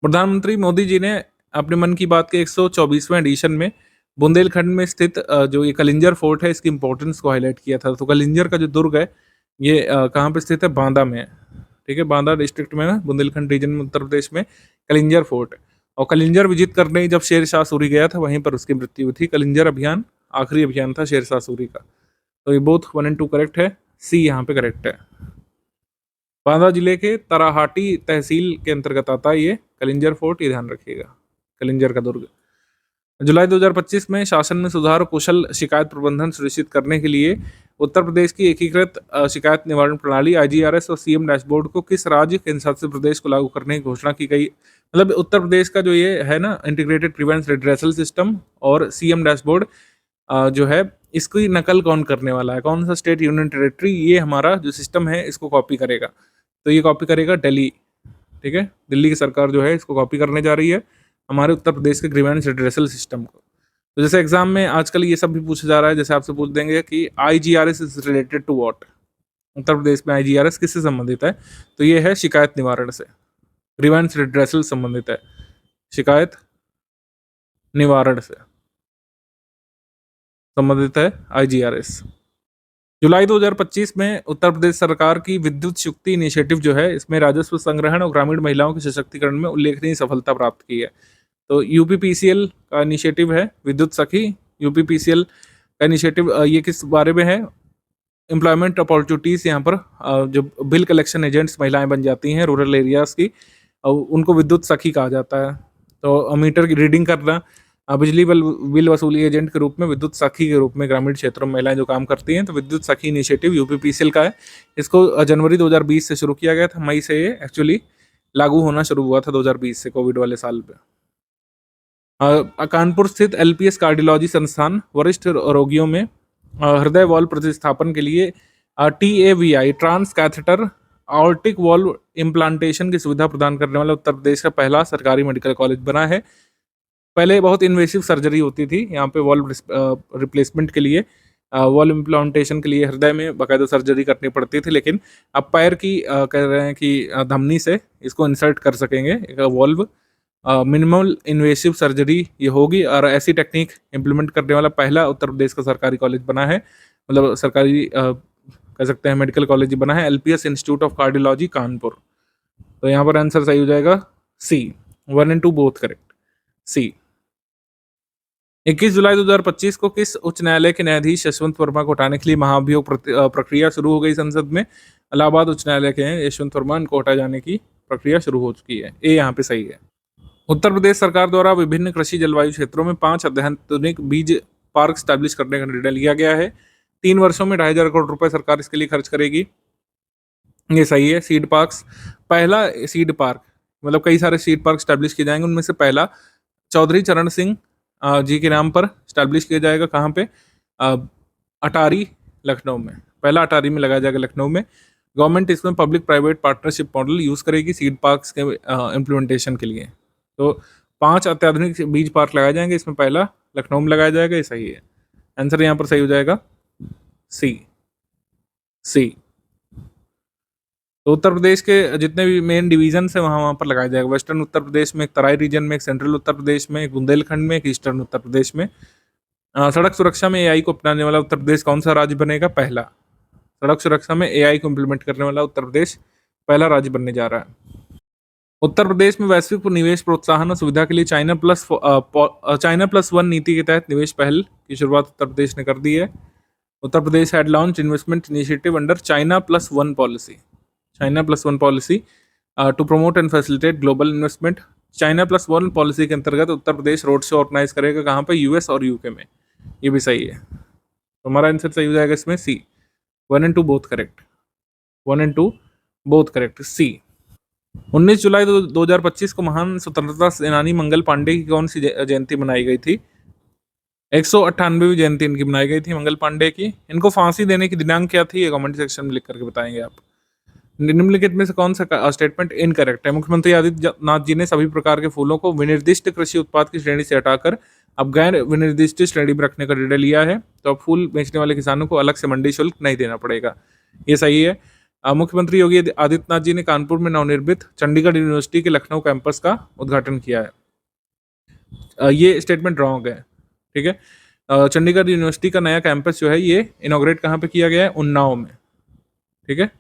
प्रधानमंत्री मोदी जी ने अपने मन की बात के 124वें एडिशन में बुंदेलखंड में स्थित जो ये कलिंजर फोर्ट है इसकी इंपॉर्टेंस को हाईलाइट किया था। तो कलिंजर का जो दुर्ग है ये कहाँ पे स्थित है, बांदा में, ठीक है, बांदा डिस्ट्रिक्ट में है, बुंदेलखंड रीजन में उत्तर प्रदेश में कलिंजर फोर्ट। और कलिंजर विजिट करने जब शेरशाह सूरी गया था वहीं पर उसकी मृत्यु हुई थी। कलिंजर अभियान आखिरी अभियान था शेरशाह सूरी का। तो ये बोथ 1 और 2 करेक्ट है, सी यहाँ पे करेक्ट है। बांदा जिले के तराहाटी तहसील के अंतर्गत आता है ये कलिंजर फोर्ट, ये ध्यान रखिएगा। कलिंजर का दुर्ग। जुलाई 2025 में शासन में सुधार और कुशल शिकायत प्रबंधन सुनिश्चित करने के लिए उत्तर प्रदेश की एकीकृत शिकायत निवारण प्रणाली IGRS और सीएम डैशबोर्ड को किस राज्य केंद्र शासित प्रदेश को लागू करने की घोषणा की गई। मतलब उत्तर प्रदेश का जो ये है ना इंटीग्रेटेड ग्रीवेंस रिड्रेसल सिस्टम और सीएम डैशबोर्ड जो है इसकी नकल कौन करने वाला है, कौन सा स्टेट यूनियन टेरिटरी ये हमारा जो सिस्टम है इसको कॉपी करेगा। तो ये कॉपी करेगा दिल्ली, ठीक है, दिल्ली की सरकार जो है इसको कॉपी करने जा रही है हमारे उत्तर प्रदेश के ग्रीवेंस रिड्रेसल सिस्टम को। तो जैसे एग्जाम में आजकल ये सब भी पूछा जा रहा है, जैसे आपसे पूछ देंगे कि IGRS is related to what, Uttar Pradesh में IGRS किससे संबंधित है, तो ये है शिकायत निवारण से, ग्रीवेंस रिड्रेसल संबंधित है, शिकायत निवारण से संबंधित है IGRS। जुलाई 2025 में उत्तर प्रदेश सरकार की विद्युत शक्ति इनिशिएटिव जो है इसमें राजस्व संग्रहण और ग्रामीण महिलाओं के सशक्तिकरण में उल्लेखनीय सफलता प्राप्त की है। तो UPPCL का इनिशिएटिव है विद्युत सखी। UPPCL का इनिशिएटिव ये किस बारे में है, एम्प्लॉयमेंट अपॉर्चुनिटीज़, यहाँ पर जो बिल कलेक्शन एजेंट्स महिलाएं बन जाती हैं रूरल एरियाज़ की, उनको विद्युत सखी कहा जाता है। तो मीटर की रीडिंग करना, बिजली बिल वसूली एजेंट के रूप में, विद्युत सखी के रूप में ग्रामीण क्षेत्रों में महिलाएं जो काम करती हैं। तो विद्युत सखी इनिशिएटिव UPPCL का है। इसको जनवरी 2020 से शुरू किया गया था, मई से ये एक्चुअली लागू होना शुरू हुआ था 2020 से, कोविड वाले साल पे। कानपुर स्थित LPS कार्डियोलॉजी संस्थान वरिष्ठ रोगियों में हृदय वॉल्व प्रतिस्थापन के लिए TAVI transcatheter aortic valve implantation की सुविधा प्रदान करने वाला उत्तर प्रदेश का पहला सरकारी मेडिकल कॉलेज बना है। पहले बहुत इन्वेसिव सर्जरी होती थी यहाँ पे वॉल्व रिप्लेसमेंट के लिए, वॉल्व इम्प्लांटेशन के लिए हृदय में बाकायदा सर्जरी करनी पड़ती थी, लेकिन अब पैर की कह रहे हैं कि धमनी से इसको इंसर्ट कर सकेंगे वॉल्व। मिनिमल इन्वेसिव सर्जरी ये होगी और ऐसी टेक्निक इम्प्लीमेंट करने वाला पहला उत्तर प्रदेश का सरकारी कॉलेज बना है, मतलब सरकारी कह सकते हैं मेडिकल कॉलेज बना है, LPS institute of cardiology Kanpur. तो यहाँ पर आंसर सही हो जाएगा C, 1 and 2 both correct, C। 21 जुलाई 2025 को किस उच्च न्यायालय के न्यायाधीश यशवंत वर्मा को हटाने के लिए महाभियोग प्रक्रिया शुरू हो गई संसद में। इलाहाबाद उच्च न्यायालय के हैं यशवंत वर्मा, इनको हटाए जाने की प्रक्रिया शुरू हो चुकी है, ए यहाँ पे सही है। उत्तर प्रदेश सरकार द्वारा विभिन्न कृषि जलवायु क्षेत्रों में 5 अत्याधुनिक बीज पार्क स्टैब्लिश करने का निर्णय लिया गया है। 3 वर्षों में 2,500 करोड़ रुपए सरकार इसके लिए खर्च करेगी, ये सही है। सीड पार्क्स, पहला सीड पार्क, मतलब कई सारे सीड पार्क स्टैब्लिश किए जाएंगे, उनमें से पहला चौधरी चरण सिंह जी के नाम पर स्टैब्लिश किया जाएगा। कहाँ पे, अटारी लखनऊ में, पहला अटारी में लगाया जाएगा लखनऊ में। गवर्नमेंट इसमें public private partnership model use करेगी सीड पार्क्स के इम्प्लीमेंटेशन के लिए। तो 5 अत्याधुनिक बीज पार्क लगाए जाएंगे, इसमें पहला लखनऊ में लगाया जाएगा, ये सही है। आंसर यहाँ पर सही हो जाएगा सी। तो उत्तर प्रदेश के जितने भी मेन डिवीजन है वहाँ पर लगाया जाएगा। वेस्टर्न उत्तर प्रदेश में, एक तराई रीजन में, एक सेंट्रल उत्तर प्रदेश में, एक बुंदेलखंड में, एक ईस्टर्न उत्तर प्रदेश में। सड़क सुरक्षा में AI को अपनाने वाला उत्तर प्रदेश कौन सा राज्य बनेगा, पहला। सड़क सुरक्षा में AI को इम्प्लीमेंट करने वाला उत्तर प्रदेश पहला राज्य बनने जा रहा है। उत्तर प्रदेश में वैश्विक निवेश प्रोत्साहन और सुविधा के लिए China+1 नीति के तहत निवेश पहल की शुरुआत उत्तर प्रदेश ने कर दी है। Uttar Pradesh had launch investment initiative under China+1 policy to promote and facilitate global investment. China+1 policy के अंतर्गत Uttar Pradesh road show organize करेगा, कहाँ पे, US और UK में, ये भी सही है। तो हमारा आंसर सही हो जाएगा इसमें C, 1 and 2 both correct, 1 and 2 both correct, C। 19 जुलाई 2025 को महान स्वतंत्रता सेनानी मंगल पांडे की कौन सी जयंती मनाई गई थी। 198वीं जयंती इनकी मनाई गई थी मंगल पांडे की। इनको फांसी देने की दिनांक क्या थी, ये कमेंट सेक्शन में लिख करके बताएंगे आप। निम्नलिखित में से कौन सा स्टेटमेंट इनकरेक्ट है। मुख्यमंत्री आदित्यनाथ जी ने सभी प्रकार के फूलों को विनिर्दिष्ट कृषि उत्पाद की श्रेणी से हटाकर अब गैर विनिर्दिष्ट श्रेणी में रखने का निर्णय लिया है। तो अब फूल बेचने वाले किसानों को अलग से मंडी शुल्क नहीं देना पड़ेगा, ये सही है। मुख्यमंत्री योगी आदित्यनाथ जी ने कानपुर में नवनिर्मित चंडीगढ़ यूनिवर्सिटी के लखनऊ कैंपस का उद्घाटन किया है, ये स्टेटमेंट रॉन्ग है, ठीक है। चंडीगढ़ यूनिवर्सिटी का नया कैंपस जो है ये इनॉग्रेट कहाँ पे किया गया है, उन्नाव में, ठीक है।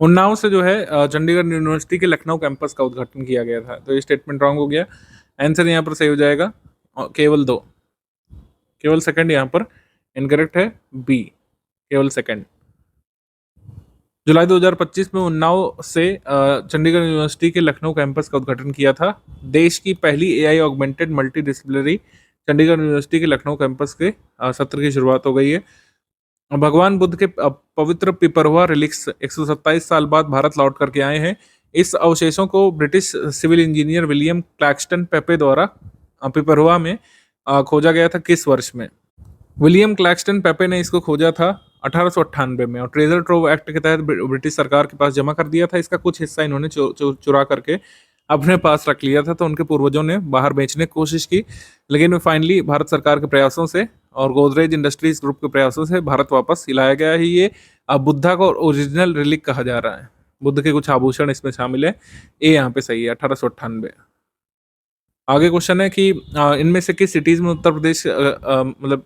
उन्नाव से जो है चंडीगढ़ यूनिवर्सिटी के लखनऊ कैंपस का उद्घाटन किया गया था। तो ये स्टेटमेंट रॉन्ग हो गया, आंसर यहाँ पर सही हो जाएगा केवल 2, केवल सेकंड यहाँ पर इनकरेक्ट है, B, केवल सेकंड। जुलाई 2025 में उन्नाव से चंडीगढ़ यूनिवर्सिटी के लखनऊ कैंपस का उद्घाटन किया था। देश की पहली AI augmented multi disciplinary Chandigarh university के लखनऊ कैंपस के सत्र की शुरुआत हो गई है। भगवान बुद्ध के पवित्र पिपरवा रिलिक्स 127 साल बाद भारत लौट करके आए हैं। इस अवशेषों को British civil engineer William Claxton Peppe द्वारा पिपरवा में खोजा गया था। किस वर्ष में? विलियम क्लैक्सटन पेपे ने इसको खोजा था 1898 में, और ट्रेजर ट्रोव एक्ट के तहत ब्रिटिश सरकार के पास जमा कर दिया था। इसका कुछ हिस्सा इन्होंने चुरा करके अपने पास रख लिया था, तो उनके पूर्वजों ने बाहर बेचने की कोशिश की, लेकिन फाइनली भारत सरकार के प्रयासों से और गोदरेज इंडस्ट्रीज ग्रुप के प्रयासों से भारत वापस लाया गया है। ये अब बुद्धा को ओरिजिनल रिलिक कहा जा रहा है। बुद्ध के कुछ आभूषण इसमें शामिल है। ए यहाँ पे सही है, 1898। आगे क्वेश्चन है कि इनमें से किस सिटीज में उत्तर प्रदेश मतलब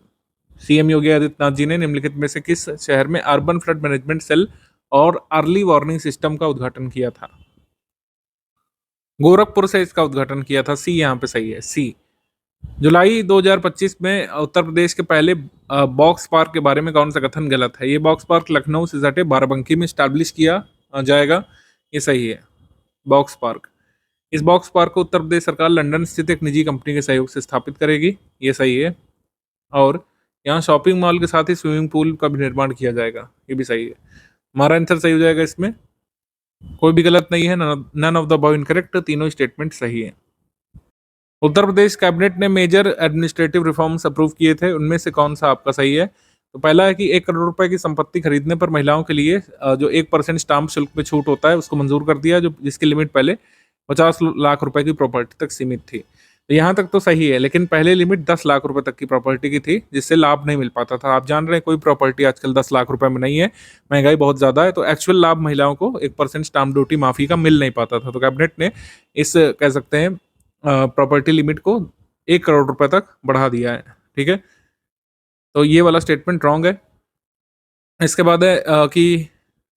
सीएम योगी आदित्यनाथ जी ने निम्नलिखित में से किस शहर में अर्बन फ्लड मैनेजमेंट सेल और अर्ली वार्निंग सिस्टम का उद्घाटन किया था? गोरखपुर से इसका उद्घाटन किया था। सी यहाँ पे सही है, सी। जुलाई 2025 में उत्तर प्रदेश के पहले बॉक्स पार्क के बारे में कौन सा कथन गलत है? ये बॉक्स पार्क लखनऊ से सटे बाराबंकी में स्टैब्लिश किया जाएगा, ये सही है। बॉक्स पार्क, इस बॉक्स पार्क को उत्तर प्रदेश सरकार लंदन स्थित एक निजी कंपनी के सहयोग से स्थापित करेगी, ये सही है। और यहाँ शॉपिंग मॉल के साथ ही स्विमिंग पूल का भी निर्माण किया जाएगा, ये भी सही है। हमारा आंसर सही हो जाएगा इसमें, कोई भी गलत नहीं है। None of the above incorrect, तीनों स्टेटमेंट सही है। उत्तर प्रदेश कैबिनेट ने मेजर एडमिनिस्ट्रेटिव रिफॉर्म्स अप्रूव किए थे, उनमें से कौन सा आपका सही है? तो पहला है कि 1 करोड़ रुपए की संपत्ति खरीदने पर महिलाओं के लिए जो 1% स्टाम्प शुल्क में छूट होता है उसको मंजूर कर दिया, जो जिसकी लिमिट पहले 50 लाख रुपए की प्रॉपर्टी तक सीमित थी। तो यहाँ तक तो सही है, लेकिन पहले लिमिट 10 लाख रुपए तक की प्रॉपर्टी की थी, जिससे लाभ नहीं मिल पाता था। आप जान रहे हैं कोई प्रॉपर्टी आजकल 10 लाख रुपए में नहीं है, महंगाई बहुत ज़्यादा है, तो एक्चुअल लाभ महिलाओं को 1% स्टाम्प ड्यूटी माफ़ी का मिल नहीं पाता था। तो कैबिनेट ने इस कह सकते हैं प्रॉपर्टी लिमिट को 1 करोड़ रुपए तक बढ़ा दिया है, ठीक है। तो ये वाला स्टेटमेंट रॉन्ग है। इसके बाद है कि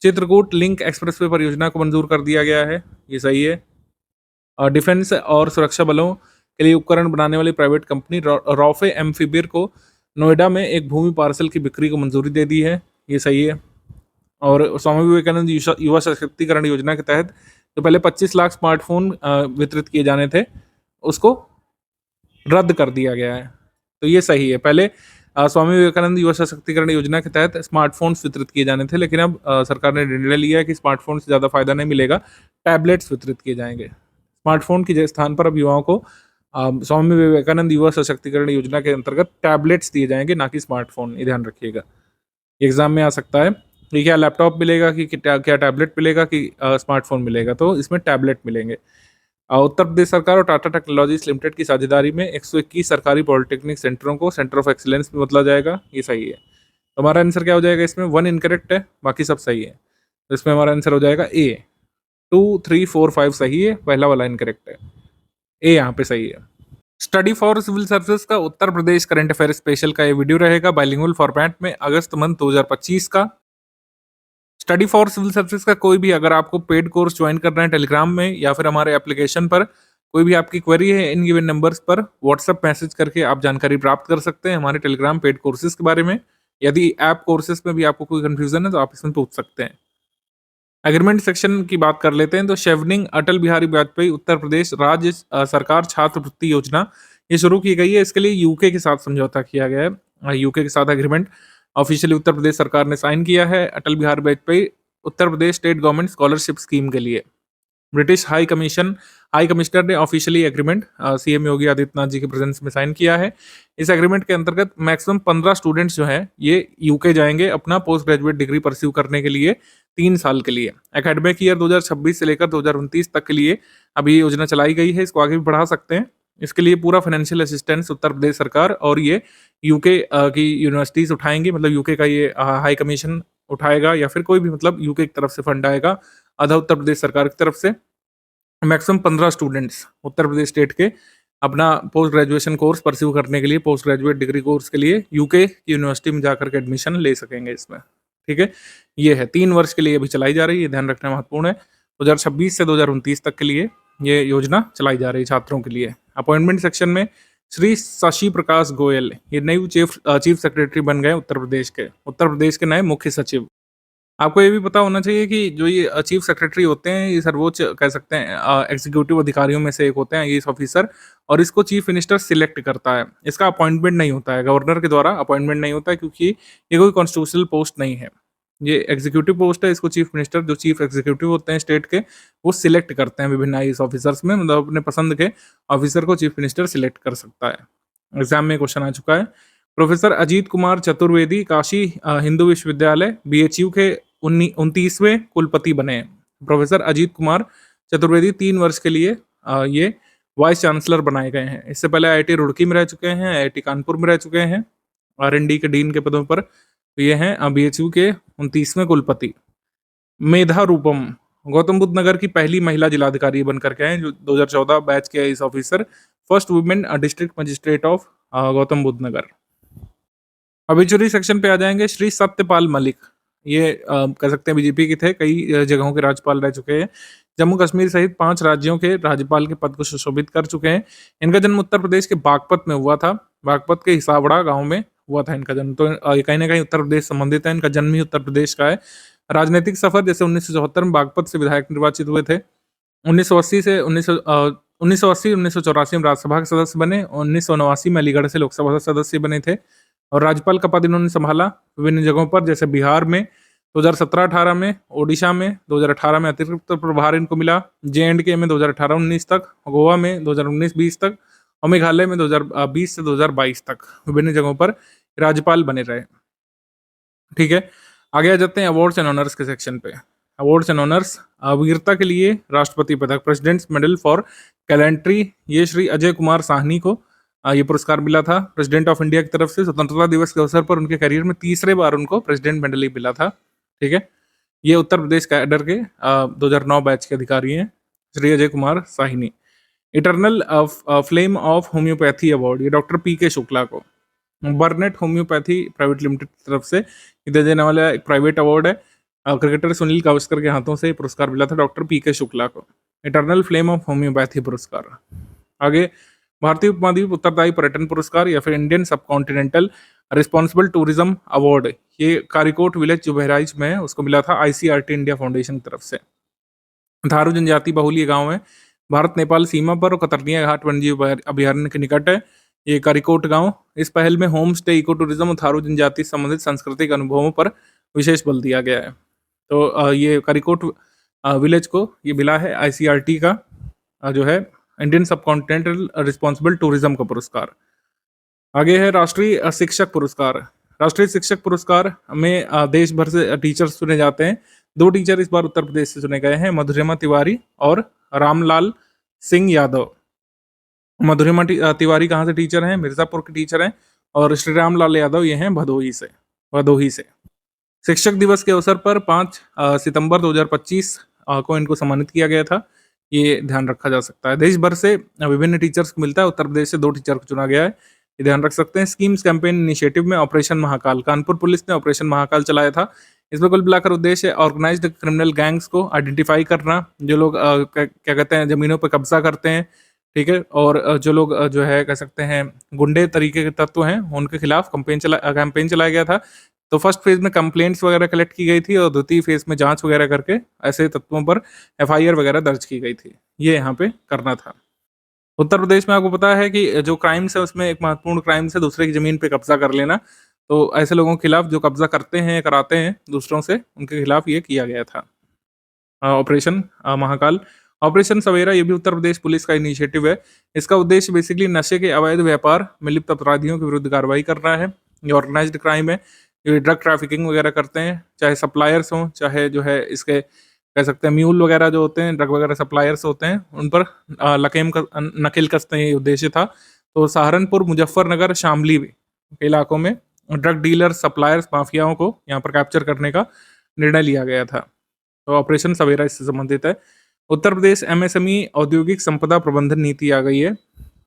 चित्रकूट लिंक एक्सप्रेसवे परियोजना को मंजूर कर दिया गया है, ये सही है। डिफेंस और सुरक्षा बलों के लिए उपकरण बनाने वाली प्राइवेट कंपनी रॉफे एम्फीबियर को नोएडा में एक भूमि पार्सल की बिक्री को मंजूरी दे दी है, ये सही है। और स्वामी विवेकानंद युवा सशक्तिकरण योजना के तहत जो पहले 25 लाख स्मार्टफोन वितरित किए जाने थे, उसको रद्द कर दिया गया है, तो ये सही है। पहले स्वामी विवेकानंद युवा सशक्तिकरण योजना के तहत स्मार्टफोन्स वितरित किए जाने थे, लेकिन अब सरकार ने निर्णय लिया है कि स्मार्टफोन से ज़्यादा फायदा नहीं मिलेगा, टैबलेट्स वितरित किए जाएंगे। स्मार्टफोन के स्थान पर अब युवाओं को स्वामी विवेकानंद युवा सशक्तिकरण योजना के अंतर्गत टैबलेट्स दिए जाएंगे, ना कि स्मार्टफोन, ये ध्यान रखिएगा। एग्जाम में आ सकता है कि क्या लैपटॉप मिलेगा कि क्या टैबलेट मिलेगा कि स्मार्टफोन मिलेगा, तो इसमें टैबलेट मिलेंगे। उत्तर प्रदेश सरकार और टाटा टेक्नोलॉजीज लिमिटेड की साझेदारी में 121 सरकारी पॉलिटेक्निक सेंटरों को सेंटर ऑफ एक्सीलेंस में बदला जाएगा, ये सही है। तो हमारा आंसर क्या हो जाएगा इसमें? 1 इनकरेक्ट है, बाकी सब सही है। तो इसमें हमारा आंसर हो जाएगा ए। 2, 3, 4, 5 सही है, पहला वाला इनकरेक्ट है, ए यहाँ पे सही है। स्टडी फॉर सिविल सर्विसेज का Uttar Pradesh current affair special का ये वीडियो रहेगा बाइलिंगुअल फॉर्मेट में, अगस्त मंथ 2025 का। स्टडी फॉर सिविल सर्विसेज का कोई भी अगर आपको पेड कोर्स ज्वाइन करना है टेलीग्राम में या फिर हमारे एप्लीकेशन पर, कोई भी आपकी क्वेरी है इन गिवन नंबर्स पर व्हाट्सएप मैसेज करके आप जानकारी प्राप्त कर सकते हैं हमारे टेलीग्राम पेड कोर्सेज के बारे में। यदि ऐप कोर्सेज में भी आपको कोई कंफ्यूजन है तो आप इसमें पूछ सकते हैं। एग्रीमेंट सेक्शन की बात कर लेते हैं, तो शेवनिंग अटल बिहारी वाजपेयी उत्तर प्रदेश राज्य सरकार छात्रवृत्ति योजना ये शुरू की गई है। इसके लिए यूके के साथ समझौता किया गया है, यूके के साथ एग्रीमेंट ऑफिशियली उत्तर प्रदेश सरकार ने साइन किया है अटल बिहारी वाजपेयी उत्तर Pradesh state government scholarship scheme के लिए। ब्रिटिश हाई कमिश्नर ने ऑफिशियली एग्रीमेंट सीएम योगी आदित्यनाथ जी के प्रेजेंस में साइन किया है। इस एग्रीमेंट के अंतर्गत मैक्सिमम 15 स्टूडेंट्स जो हैं ये यूके जाएंगे अपना पोस्ट ग्रेजुएट डिग्री परस्यू करने के लिए 3 साल के लिए। एकेडमिक ईयर 2026 से लेकर 2029 तक के लिए अभी ये योजना चलाई गई है, इसको आगे भी बढ़ा सकते हैं। इसके लिए पूरा फाइनेंशियल असिस्टेंस उत्तर प्रदेश सरकार और ये यूके की यूनिवर्सिटीज उठाएंगी, मतलब यूके का ये हाई कमीशन उठाएगा या फिर कोई भी मतलब यूके की तरफ से फंड आएगा, आधा उत्तर प्रदेश सरकार की तरफ से। मैक्सिमम 15 स्टूडेंट्स उत्तर प्रदेश स्टेट के अपना पोस्ट ग्रेजुएशन कोर्स परस्यू करने के लिए, पोस्ट ग्रेजुएट डिग्री कोर्स के लिए यूके की यूनिवर्सिटी में जाकर के एडमिशन ले सकेंगे इसमें, ठीक है। ये है 3 वर्ष के लिए अभी चलाई जा रही है, ध्यान रखना महत्वपूर्ण है। 2026 से 2029 तक के लिए ये योजना चलाई जा रही है छात्रों के लिए। अपॉइंटमेंट सेक्शन में श्री शशि प्रकाश गोयल ये नए चीफ सेक्रेटरी बन गए उत्तर प्रदेश के नए मुख्य सचिव। आपको ये भी पता होना चाहिए कि जो ये चीफ सेक्रेटरी होते हैं, ये सर्वोच्च कह सकते हैं एग्जीक्यूटिव अधिकारियों में से एक होते हैं आईएएस ऑफिसर, और इसको चीफ मिनिस्टर सिलेक्ट करता है। इसका अपॉइंटमेंट नहीं होता है, गवर्नर के द्वारा अपॉइंटमेंट नहीं होता है, क्योंकि ये कोई कॉन्स्टिट्यूशनल पोस्ट नहीं है। ये एग्जीक्यूटिव पोस्ट है, इसको चीफ मिनिस्टर, जो चीफ एग्जीक्यूटिव होते हैं स्टेट के, वो सिलेक्ट करते हैं विभिन्न आईएएस ऑफिसर्स में, मतलब अपने पसंद के ऑफिसर को चीफ मिनिस्टर सिलेक्ट कर सकता है। एग्जाम में क्वेश्चन आ चुका है। प्रोफेसर अजीत कुमार चतुर्वेदी काशी हिंदू विश्वविद्यालय बीएचयू के 29वें कुलपति बने हैं। प्रोफेसर अजीत कुमार चतुर्वेदी 3 वर्ष के लिए ये वाइस चांसलर बनाए गए हैं। इससे पहले आईआईटी रुड़की में रह चुके हैं, आईआईटी कानपुर में रह चुके हैं, आरएनडी के डीन के पदों पर। तो ये हैं बीएचयू के 29वें कुलपति। मेधा रूपम गौतम बुद्ध नगर की पहली महिला जिलाधिकारी बनकर के हैं, जो 2014 बैच के IAS officer, first women district magistrate of Gautam Buddh Nagar. Obituary section पे आ जाएंगे। श्री सत्यपाल मलिक, ये कह सकते हैं बीजेपी के थे, कई जगहों के राज्यपाल रह चुके हैं। जम्मू कश्मीर सहित 5 राज्यों के राज्यपाल के पद को सुशोभित कर चुके हैं। इनका जन्म उत्तर प्रदेश के बागपत में हुआ था। बागपत के हिसावड़ा गांव में हुआ था इनका जन्म। तो ये कहीं ना कहीं उत्तर प्रदेश संबंधित है, इनका जन्म ही उत्तर प्रदेश का है। राजनीतिक सफर, जैसे 1974 में बागपत से विधायक निर्वाचित हुए थे। 1980 से 1984 में राज्यसभा के सदस्य बने। 1989 में अलीगढ़ से लोकसभा सदस्य बने थे, और राज्यपाल का पद इन्होंने संभाला विभिन्न जगहों पर, जैसे बिहार में 2017-18 में, ओडिशा में 2018 में अतिरिक्त प्रभार इनको मिला, जे&के में 2018-19 तक, गोवा में 2019-20 तक, और मेघालय में 2020 से 2022 तक विभिन्न जगहों पर राज्यपाल बने रहे। ठीक है, आगे आ जाते हैं अवार्ड्स एंड ऑनर्स के सेक्शन पे। अवार्ड्स एंड ऑनर्स, वीरता के लिए राष्ट्रपति पदक, प्रेसिडेंट्स मेडल फॉर गैलेंट्री, ये श्री अजय कुमार साहनी को ये पुरस्कार मिला था प्रेसिडेंट ऑफ इंडिया की तरफ से। स्वतंत्रता दिवस के अवसर पर उनके करियर में तीसरे बार उनको प्रेसिडेंट मेडल ही मिला था। ठीक है, ये उत्तर प्रदेश कैडर के 2009 बैच के अधिकारी हैं, Shri Ajay Kumar Sahni. Eternal flame of homeopathy award, ये डॉक्टर पी.के. शुक्ला को। बर्नेट होम्योपैथी प्राइवेट लिमिटेड की तरफ से दिया जाने वाला एक प्राइवेट अवार्ड है। क्रिकेटर सुनील गावस्कर के हाथों से पुरस्कार मिला था डॉक्टर पी.के. शुक्ला को, इटर्नल फ्लेम ऑफ होम्योपैथी पुरस्कार। आगे भारतीय उपमहाद्वीप उत्तरदायी पर्यटन पुरस्कार, या फिर इंडियन सबकॉन्टिनेंटल रिस्पॉन्सिबल टूरिज्म अवार्ड, ये कारिकोट विलेज जो बहराइच में है उसको मिला था आईसीआरटी इंडिया फाउंडेशन की तरफ से। थारू जनजाति बहुल ये गांव है, भारत नेपाल सीमा पर, और कतरनिया घाट वन्यजीव अभयारण्य के निकट है ये कारिकोट गांव। इस पहल में होम स्टे, इको टूरिज्म और थारू जनजाति से संबंधित सांस्कृतिक अनुभवों पर विशेष बल दिया गया है। तो ये कारिकोट विलेज को ये मिला है आईसीआरटी का जो है इंडियन सबकॉन्टिनेंटल रिस्पॉन्सिबल टूरिज्म का पुरस्कार। आगे है राष्ट्रीय शिक्षक पुरस्कार। राष्ट्रीय शिक्षक पुरस्कार में देश भर से टीचर्स चुने जाते हैं। 2 टीचर इस बार उत्तर प्रदेश से चुने गए हैं, मधुरिमा तिवारी और रामलाल सिंह यादव। मधुरिमा तिवारी कहाँ से टीचर हैं? मिर्जापुर के टीचर हैं, और श्री रामलाल यादव ये हैं भदोही से। शिक्षक दिवस के अवसर पर 5 सितंबर 2025 को इनको सम्मानित किया गया था, ये ध्यान रखा जा सकता है। देश भर से विभिन्न टीचर्स को मिलता है, उत्तर प्रदेश से 2 टीचर को चुना गया है, ये ध्यान रख सकते हैं। स्कीम्स कैंपेन इनिशिएटिव में ऑपरेशन महाकाल, कानपुर पुलिस ने ऑपरेशन महाकाल चलाया था। इसमें कुल मिलाकर उद्देश्य ऑर्गेनाइज्ड क्रिमिनल गैंग्स को आइडेंटिफाई करना, जो लोग क्या कहते हैं जमीनों पर कब्जा करते हैं, ठीक है, और जो लोग जो है कह सकते हैं गुंडे तरीके के तत्व हैं, उनके खिलाफ कैंपेन चलाया गया था। तो फर्स्ट फेज में कंप्लेंट्स वगैरह कलेक्ट की गई थी, और द्वितीय फेज में जांच वगैरह करके ऐसे तत्वों पर एफआईआर वगैरह दर्ज की गई थी, ये यहाँ पे करना था। उत्तर प्रदेश में आपको पता है कि जो क्राइम्स है उसमें एक महत्वपूर्ण क्राइम्स है दूसरे की जमीन पे कब्जा कर लेना। तो ऐसे लोगों के खिलाफ जो कब्जा करते हैं, कराते हैं दूसरों से, उनके खिलाफ ये किया गया था ऑपरेशन महाकाल। ऑपरेशन सवेरा, ये भी उत्तर प्रदेश पुलिस का इनिशिएटिव है। इसका उद्देश्य बेसिकली नशे के अवैध व्यापार में लिप्त अपराधियों के विरुद्ध कार्रवाई करना है। ये ऑर्गेनाइज्ड क्राइम है, ये ड्रग ट्रैफिकिंग वगैरह करते हैं, चाहे सप्लायर्स हों, चाहे जो है इसके कह सकते हैं म्यूल वगैरह जो होते हैं, ड्रग वगैरह सप्लायर्स होते हैं, उन पर नकेल कसते हैं, ये उद्देश्य था। तो सहारनपुर, मुजफ्फरनगर, शामली के इलाकों में ड्रग डीलर, सप्लायर्स, माफियाओं को यहाँ पर कैप्चर करने का निर्णय लिया गया था। तो ऑपरेशन सवेरा इससे संबंधित है। उत्तर प्रदेश एमएसएमई औद्योगिक संपदा प्रबंधन नीति आ गई है,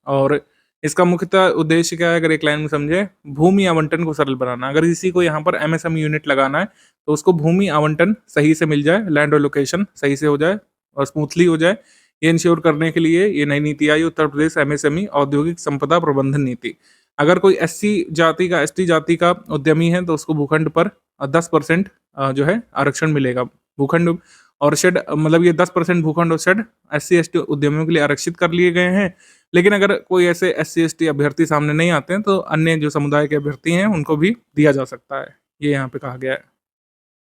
और इसका मुख्यतः उद्देश्य क्या है, अगर एक लाइन में समझे, भूमि आवंटन को सरल बनाना। अगर किसी को यहाँ पर एमएसएमई यूनिट लगाना है तो उसको भूमि आवंटन सही से मिल जाए, लैंड एलोकेशन सही से हो जाए और स्मूथली हो जाए, ये इंश्योर करने के लिए ये नई नीति आई, उत्तर प्रदेश एमएसएमई औद्योगिक संपदा प्रबंधन नीति। अगर कोई एससी जाति का, एसटी जाति का उद्यमी है तो उसको भूखंड पर 10% जो है आरक्षण मिलेगा। भूखंड और शेड मतलब ये 10% भूखंड और शेड SC/ST उद्यमियों के लिए आरक्षित कर लिए गए हैं। लेकिन अगर कोई ऐसे SC/ST अभ्यर्थी सामने नहीं आते हैं, तो अन्य जो समुदाय के अभ्यर्थी हैं, उनको भी दिया जा सकता है। ये यहाँ पे कहा गया है।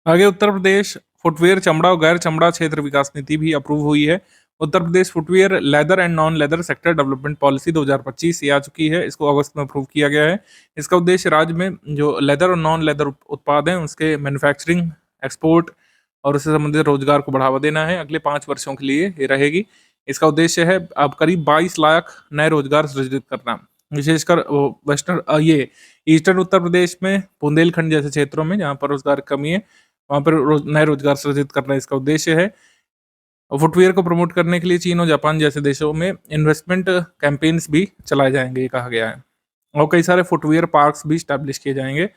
आगे उत्तर प्रदेश फुटवियर, चमड़ा और गैर चमड़ा क्षेत्र विकास नीति भी अप्रूव हुई है। Uttar Pradesh footwear, leather and non leather sector development policy 2025 ये आ चुकी है। इसको अगस्त में अप्रूव किया गया है। इसका उद्देश्य राज्य में जो लेदर और नॉन लेदर उत्पाद हैं, उसके मैन्युफैक्चरिंग, एक्सपोर्ट और उससे संबंधित रोजगार को बढ़ावा देना है। अगले 5 वर्षों के लिए ये रहेगी। इसका उद्देश्य है अब करीब 22 लाख नए रोजगार सृजित करना। विशेषकर वेस्टर्न ये ईस्टर्न उत्तर प्रदेश में, बुंदेलखंड जैसे क्षेत्रों में जहाँ पर रोजगार की कमी है, वहाँ पर नए रोजगार सृजित करना इसका उद्देश्य है। फुटवियर को प्रमोट करने के लिए चीन और जापान जैसे देशों में इन्वेस्टमेंट कैंपेन्स भी चलाए जाएंगे, ये कहा गया है। और कई सारे फुटवियर पार्क्स भी स्टैब्लिश किए जाएंगे,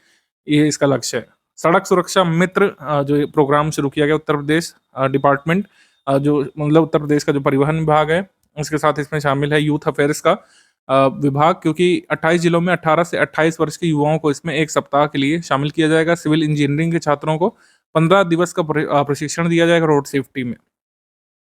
ये इसका लक्ष्य है। सड़क सुरक्षा मित्र जो ये प्रोग्राम शुरू किया गया उत्तर प्रदेश डिपार्टमेंट, जो मतलब उत्तर प्रदेश का जो परिवहन विभाग है, उसके साथ इसमें शामिल है यूथ अफेयर्स का विभाग, क्योंकि 28 जिलों में 18 से 28 वर्ष के युवाओं को इसमें 1 सप्ताह के लिए शामिल किया जाएगा। सिविल इंजीनियरिंग के छात्रों को 15 दिवस का प्रशिक्षण दिया जाएगा रोड सेफ्टी में।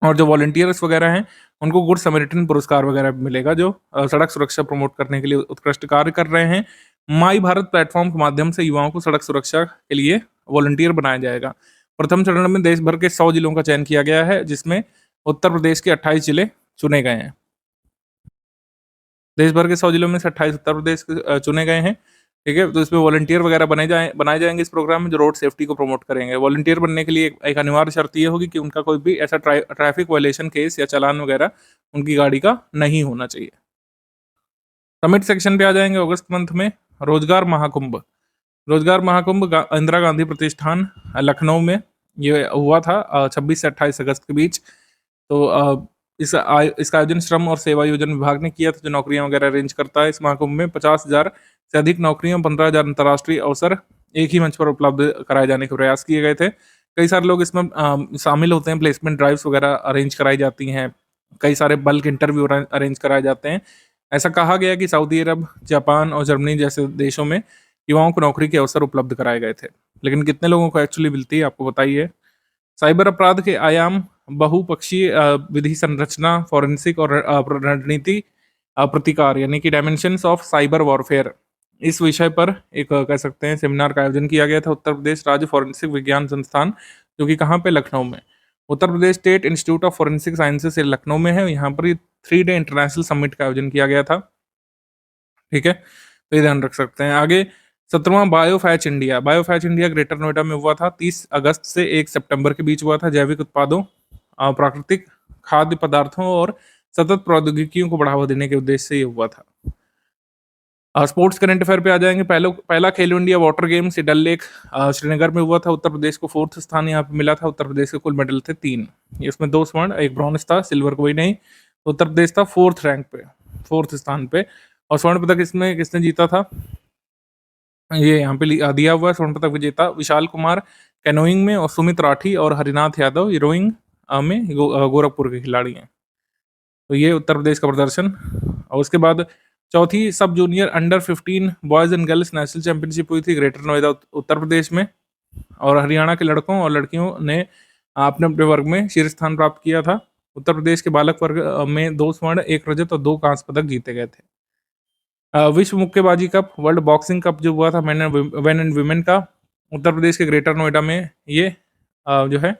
और जो वॉलंटियर्स वगैरह हैं, उनको गुड समरिटन पुरस्कार वगैरह भी मिलेगा, जो सड़क सुरक्षा प्रमोट करने के लिए उत्कृष्ट कार्य कर रहे हैं। माई भारत प्लेटफॉर्म के माध्यम से युवाओं को सड़क सुरक्षा के लिए वॉलंटियर बनाया जाएगा। प्रथम चरण में देश भर के 100 जिलों का चयन किया गया है, जिसमें उत्तर प्रदेश के 28 जिले चुने गए हैं। देश भर के 100 जिलों में से 28 उत्तर प्रदेश के चुने गए हैं। ठीक है, तो इसमें वॉलंटियर वगैरह बनाए जाएंगे इस प्रोग्राम में, जो रोड सेफ्टी को प्रमोट करेंगे। वॉलंटियर बनने के लिए एक अनिवार्य शर्त ये होगी कि उनका कोई भी ऐसा ट्रैफिक वायलेशन केस या चालान वगैरह उनकी गाड़ी का नहीं होना चाहिए। समिट सेक्शन पे आ जाएंगे अगस्त मंथ में। रोजगार महाकुंभ, रोजगार महाकुंभ इंदिरा गांधी प्रतिष्ठान लखनऊ में ये हुआ था 26 से 28 अगस्त के बीच। तो इसका आयोजन श्रम और सेवा योजन विभाग ने किया था, जो नौकरियां वगैरह अरेंज करता है। इस महाकुंभ में 50,000 से अधिक नौकरियां, 15,000 अंतर्राष्ट्रीय अवसर एक ही मंच पर उपलब्ध कराए जाने के प्रयास किए गए थे। कई सारे लोग इसमें शामिल होते हैं, प्लेसमेंट ड्राइव्स वगैरह अरेंज कराई जाती हैं, कई सारे बल्क इंटरव्यू अरेंज कराए जाते हैं। ऐसा कहा गया कि सऊदी अरब, जापान और जर्मनी जैसे देशों में युवाओं को नौकरी के अवसर उपलब्ध कराए गए थे, लेकिन कितने लोगों को एक्चुअली मिलती है, आपको बताइए। साइबर अपराध के आयाम, बहुपक्षीय विधि संरचना, फॉरेंसिक और रणनीति प्रतिकार, यानी कि डायमेंशंस ऑफ साइबर वॉरफेयर, इस विषय पर एक कह सकते हैं सेमिनार का आयोजन किया गया था उत्तर प्रदेश राज्य फॉरेंसिक विज्ञान संस्थान, जो कि कहाँ पे, लखनऊ में। Uttar Pradesh state institute of forensic sciences Lucknow में है। यहाँ पर 3 डे इंटरनेशनल समिट का आयोजन किया गया था। ठीक है, तो ये ध्यान रख सकते हैं। आगे 17वां बायोफैच इंडिया, बायोफैच इंडिया ग्रेटर नोएडा में हुआ था। 30 अगस्त से 1 सितंबर के बीच हुआ था। जैविक उत्पादों, प्राकृतिक खाद्य पदार्थों और सतत प्रौद्योगिकियों को बढ़ावा देने के उद्देश्य से ये हुआ था। स्पोर्ट्स करंट अफेयर पे आ जाएंगे। पहला खेलो इंडिया वाटर गेम्स डल लेक श्रीनगर में हुआ था। उत्तर प्रदेश को 4th स्थान यहाँ पे मिला था। उत्तर प्रदेश के कुल मेडल थे 3, इसमें 2 स्वर्ण, 1 ब्रॉन्ज था, सिल्वर कोई नहीं। तो उत्तर प्रदेश था 4th रैंक पे, 4th स्थान पे। और स्वर्ण पदक इसमें किसने जीता था, ये यहाँ पे दिया हुआ है। स्वर्ण पदक विजेता विशाल कुमार कैनोइंग में, और सुमित राठी और हरिनाथ यादव रोइंग में गोरखपुर के खिलाड़ी हैं। तो ये उत्तर प्रदेश का प्रदर्शन। और उसके बाद चौथी सब junior under 15 boys and girls national championship हुई थी ग्रेटर नोएडा उत्तर प्रदेश में। और हरियाणा के लड़कों और लड़कियों ने अपने अपने वर्ग में शीर्ष स्थान प्राप्त किया था। उत्तर प्रदेश के बालक वर्ग में 2 स्वर्ण, 1 रजत और 2 कांस्य पदक जीते गए थे। विश्व मुक्केबाजी कप, वर्ल्ड बॉक्सिंग कप जो हुआ था मैन एंड वुमेन का, उत्तर प्रदेश के ग्रेटर नोएडा में ये जो है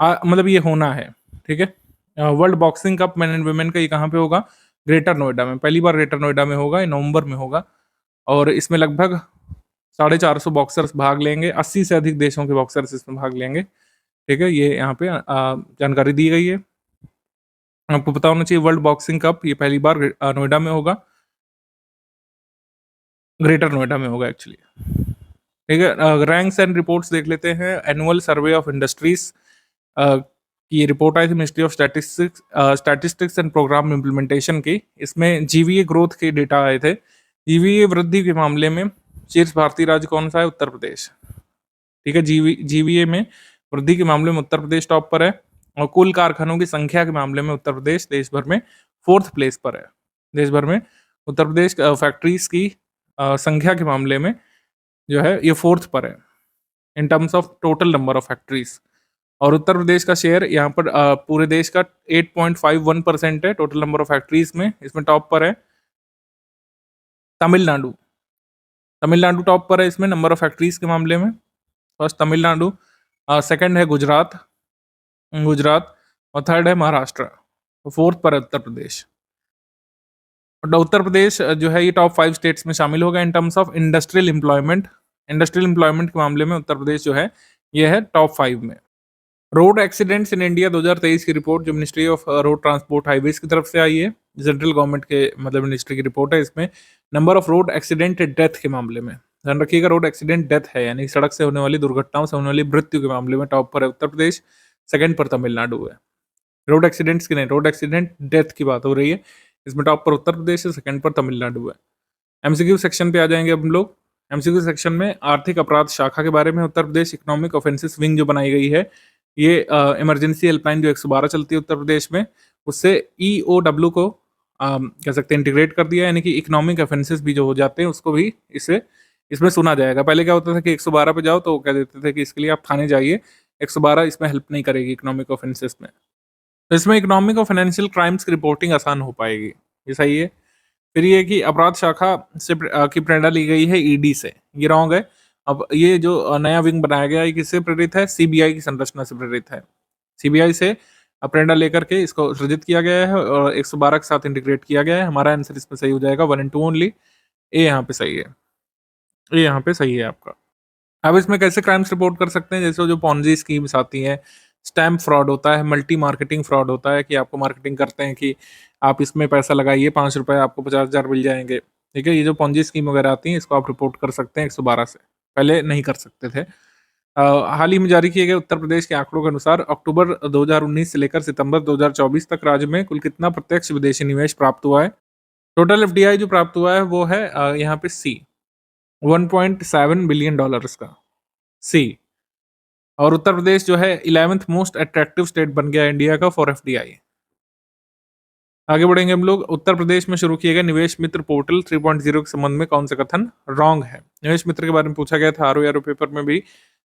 मतलब ये होना है। ठीक है, world boxing cup man and women का ये कहाँ पे होगा, ग्रेटर नोएडा में। पहली बार ग्रेटर नोएडा में होगा, ये नवंबर में होगा। और इसमें लगभग 450 बॉक्सर्स भाग लेंगे, 80 से अधिक देशों के बॉक्सर्स इसमें भाग लेंगे। ठीक है, ये यहाँ पे जानकारी दी गई है। आपको पता होना चाहिए वर्ल्ड बॉक्सिंग कप ये पहली बार नोएडा में होगा, ग्रेटर नोएडा में होगा एक्चुअली। ठीक है, रैंक्स एंड रिपोर्ट्स देख लेते हैं। एनुअल सर्वे ऑफ इंडस्ट्रीज की ये रिपोर्ट आई थी ministry of statistics and programme implementation की। इसमें जीवीए ग्रोथ के डेटा आए थे। जीवीए वृद्धि के मामले में शीर्ष भारतीय राज्य कौन सा है, उत्तर प्रदेश। ठीक है, जीवीए में वृद्धि के मामले में उत्तर प्रदेश टॉप पर है। और कुल कारखानों की संख्या के मामले में उत्तर प्रदेश देश भर में 4th प्लेस पर है। देश भर में उत्तर प्रदेश फैक्ट्रीज की संख्या के मामले में जो है ये 4th पर है। इन terms of total number of factories. और उत्तर प्रदेश का शेयर यहाँ पर पूरे देश का 8.51% है टोटल नंबर ऑफ फैक्ट्रीज में। इसमें टॉप पर है तमिलनाडु। तमिलनाडु टॉप पर है इसमें नंबर ऑफ फैक्ट्रीज के मामले में। फर्स्ट तमिलनाडु, सेकंड है गुजरात, गुजरात, और थर्ड है महाराष्ट्र, फोर्थ पर है उत्तर प्रदेश। और उत्तर प्रदेश जो है ये टॉप 5 स्टेट्स में शामिल होगा इन terms of industrial employment. Industrial employment के मामले में उत्तर प्रदेश जो है ये है टॉप 5 में। रोड एक्सीडेंट्स इन इंडिया 2023 की रिपोर्ट जो ministry of road transport highways की तरफ से आई है, सेंट्रल गवर्नमेंट के मतलब मिनिस्ट्री की रिपोर्ट है। इसमें number of road accident death के मामले में ध्यान रखिएगा, रोड एक्सीडेंट डेथ है यानी सड़क से होने वाली दुर्घटनाओं से होने वाली मृत्यु के मामले में टॉप पर है उत्तर प्रदेश, सेकंड पर तमिलनाडु है। रोड एक्सीडेंट्स की नहीं, रोड एक्सीडेंट डेथ की बात हो रही है। इसमें टॉप पर उत्तर प्रदेश है, सेकंड पर तमिलनाडु है। एमसीक्यू सेक्शन पे आ जाएंगे अब हम लोग। एमसीक्यू सेक्शन में आर्थिक अपराध शाखा के बारे में उत्तर प्रदेश इकोनॉमिक ऑफेंसेस विंग जो बनाई गई है, ये इमरजेंसी हेल्पलाइन जो 112 चलती है उत्तर प्रदेश में, उससे ईओडब्ल्यू को कह सकते हैं इंटीग्रेट कर दिया, यानी कि इकोनॉमिक ऑफेंसेस भी जो हो जाते हैं उसको भी इसमें सुना जाएगा। पहले क्या होता था कि 112 पे जाओ तो कह देते थे कि इसके लिए आप थाने जाइए, 112 इसमें हेल्प नहीं करेगी इकोनॉमिक ऑफेंसेस में। तो इसमें इकोनॉमिक और फाइनेंशियल क्राइम्स की रिपोर्टिंग आसान हो पाएगी, ये सही है। फिर ये कि अपराध शाखा से की प्रेरणा ली गई है ईडी से, ये रॉन्ग है। अब ये जो नया विंग बनाया गया है किससे प्रेरित है? सीबीआई की संरचना से प्रेरित है। सीबीआई से प्रेरणा लेकर के इसको सृजित किया गया है और 112 के साथ इंटीग्रेट किया गया है। हमारा आंसर इसमें सही हो जाएगा 1 and 2 ओनली। ए यहाँ पे सही है, ए यहाँ पे सही है आपका। अब इसमें कैसे क्राइम्स रिपोर्ट कर सकते हैं? जैसे जो पॉन्जी स्कीम्स आती हैं, स्टैम्प फ्रॉड होता है, मल्टी मार्केटिंग फ्रॉड होता है कि आपको मार्केटिंग करते हैं कि आप इसमें पैसा लगाइए, 5 रुपए आपको 50,000 मिल जाएंगे। ठीक है, ये जो पॉन्जी स्कीम वगैरह आती हैं इसको आप रिपोर्ट कर सकते हैं 112 से, पहले नहीं कर सकते थे। हाल ही में जारी किए गए उत्तर प्रदेश के आंकड़ों के अनुसार अक्टूबर 2019 से लेकर सितंबर 2024 तक राज्य में कुल कितना प्रत्यक्ष विदेशी निवेश प्राप्त हुआ है? टोटल एफडीआई जो प्राप्त हुआ है वो है यहाँ पे सी, 1.7 बिलियन डॉलर्स का, सी। और उत्तर प्रदेश जो है 11th मोस्ट अट्रैक्टिव स्टेट बन गया इंडिया का फॉर एफडीआई। आगे बढ़ेंगे हम लोग। उत्तर प्रदेश में शुरू किए गए निवेश मित्र पोर्टल 3.0 के संबंध में कौन सा कथन रॉन्ग है? निवेश मित्र के बारे में पूछा गया था आरओ पेपर में भी।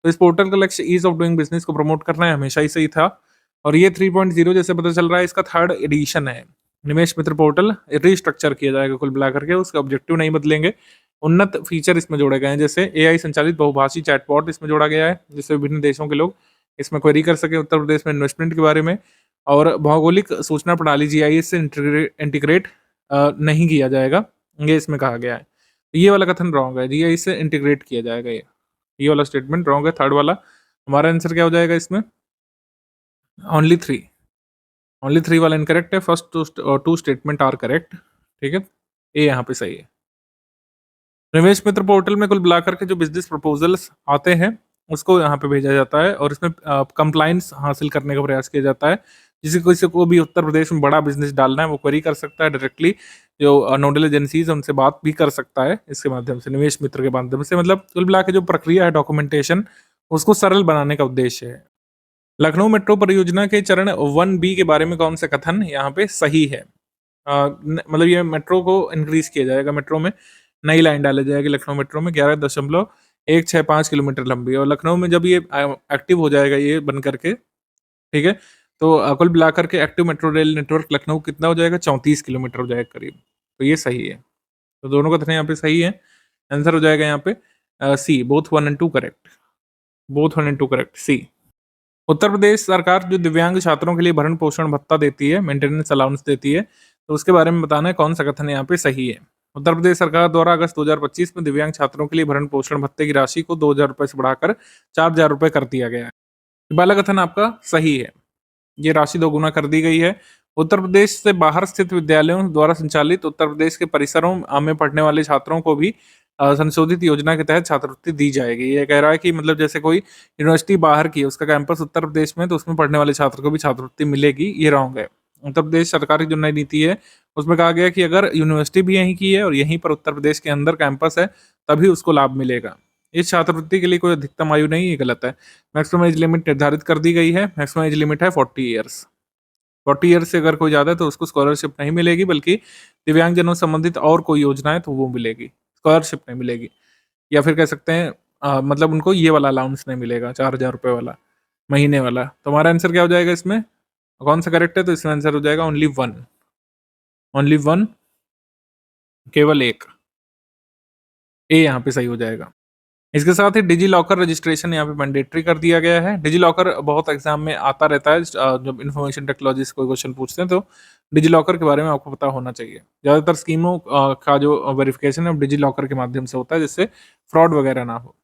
तो इस पोर्टल का लक्ष्य ईज ऑफ डूइंग बिजनेस को प्रमोट करना है, हमेशा ही सही था। और ये 3.0 जैसे पता चल रहा है इसका 3rd एडिशन है। निवेश मित्र पोर्टल रिस्ट्रक्चर किया जाएगा कुल मिलाकर के, उसके ऑब्जेक्टिव नहीं बदलेंगे। उन्नत फीचर इसमें जोड़े गए हैं, जैसे एआई संचालित बहुभाषी चैटबॉट इसमें जोड़ा गया है, जिससे विभिन्न देशों के लोग इसमें क्वेरी कर सके उत्तर प्रदेश में इन्वेस्टमेंट के बारे में। और भौगोलिक सूचना प्रणाली जीआईएस से इंटीग्रेट नहीं किया जाएगा, ये इसमें कहा गया है। तो ये वाला कथन रॉन्ग है, जीआईएस से इंटीग्रेट किया जाएगा, ये वाला स्टेटमेंट रॉन्ग है। 3rd वाला हमारा आंसर क्या हो जाएगा इसमें? ओनली 3 वाला इनकरेक्ट है। First 2 statement are correct. ठीक है, ए यहाँ पे सही है। निवेश मित्र पोर्टल में कुल मिलाकर के जो बिजनेस प्रपोजल्स आते हैं उसको यहाँ पे भेजा जाता है और इसमें कंप्लाइंस हासिल करने का प्रयास किया जाता है। किसी को भी उत्तर प्रदेश में बड़ा बिजनेस डालना है वो क्वेरी कर सकता है डायरेक्टली, जो नोडल एजेंसीज है उनसे बात भी कर सकता है इसके माध्यम से, निवेश मित्र के माध्यम से। मतलब कुल मिला के जो प्रक्रिया है डॉक्यूमेंटेशन, उसको सरल बनाने का उद्देश्य है। लखनऊ मेट्रो परियोजना के चरण 1B के बारे में कौन सा कथन यहाँ पे सही है? मतलब ये मेट्रो को इंक्रीज किया जाएगा, मेट्रो में नई लाइन डाली जाएगी लखनऊ मेट्रो में 11.165 किलोमीटर लंबी। और लखनऊ में जब ये एक्टिव हो जाएगा ये बन करके, ठीक है, तो कुल मिलाकर के active metro rail network Lucknow कितना हो जाएगा? 34 किलोमीटर हो जाएगा करीब। तो ये सही है, तो दोनों कथन यहाँ पे सही है। आंसर हो जाएगा यहाँ पे C, both 1 and 2 correct, both 1 and 2 correct, C. Uttar Pradesh सरकार जो दिव्यांग छात्रों के लिए भरण पोषण भत्ता देती है, मेंटेनेंस अलाउंस देती है, तो उसके बारे में बताना है कौन सा कथन यहाँ पे सही है। उत्तर प्रदेश सरकार द्वारा अगस्त 2025 में दिव्यांग छात्रों के लिए भरण पोषण भत्ते की राशि को 2,000 रुपए से बढ़ाकर 4,000 रुपए कर दिया गया है। पहला कथन आपका सही है, ये राशि 2 गुना कर दी गई है। उत्तर प्रदेश से बाहर स्थित विद्यालयों द्वारा संचालित उत्तर प्रदेश के परिसरों में पढ़ने वाले छात्रों को भी संशोधित योजना के तहत छात्रवृत्ति दी जाएगी। ये कह रहा है कि मतलब जैसे कोई यूनिवर्सिटी बाहर की है, उसका कैंपस उत्तर प्रदेश में, तो उसमें पढ़ने वाले छात्र को भी छात्रवृत्ति मिलेगी, ये रॉन्ग है। उत्तर प्रदेश सरकार की जो नई नीति है उसमें कहा गया कि अगर यूनिवर्सिटी भी यहीं की है और यहीं पर उत्तर प्रदेश के अंदर कैंपस है तभी उसको लाभ मिलेगा। इस छात्रवृत्ति के लिए कोई अधिकतम आयु नहीं, ये गलत है। मैक्सिमम एज लिमिट निर्धारित कर दी गई है, मैक्सिमम एज लिमिट है 40 ईयर्स। 40 ईयर्स से अगर कोई ज़्यादा है तो उसको स्कॉलरशिप नहीं मिलेगी, बल्कि दिव्यांगजनों से संबंधित और कोई योजना है तो वो मिलेगी, स्कॉलरशिप नहीं मिलेगी। या फिर कह सकते हैं मतलब उनको ये वाला अलाउंस नहीं मिलेगा, 4,000 रुपये वाला, महीने वाला। तो हमारा आंसर क्या हो जाएगा इसमें? कौन सा करेक्ट है? तो इसमें आंसर हो जाएगा ओनली वन, ओनली वन, केवल एक, ए यहाँ पे सही हो जाएगा। इसके साथ ही डिजी लॉकर रजिस्ट्रेशन यहाँ पे मैंडेटरी कर दिया गया है। डिजी लॉकर बहुत एग्जाम में आता रहता है, जब इन्फॉर्मेशन टेक्नोलॉजी से कोई क्वेश्चन पूछते हैं तो डिजी लॉकर के बारे में आपको पता होना चाहिए। ज़्यादातर स्कीमों का जो वेरिफिकेशन है डिजी लॉकर के माध्यम से होता है, जिससे फ्रॉड वगैरह ना हो।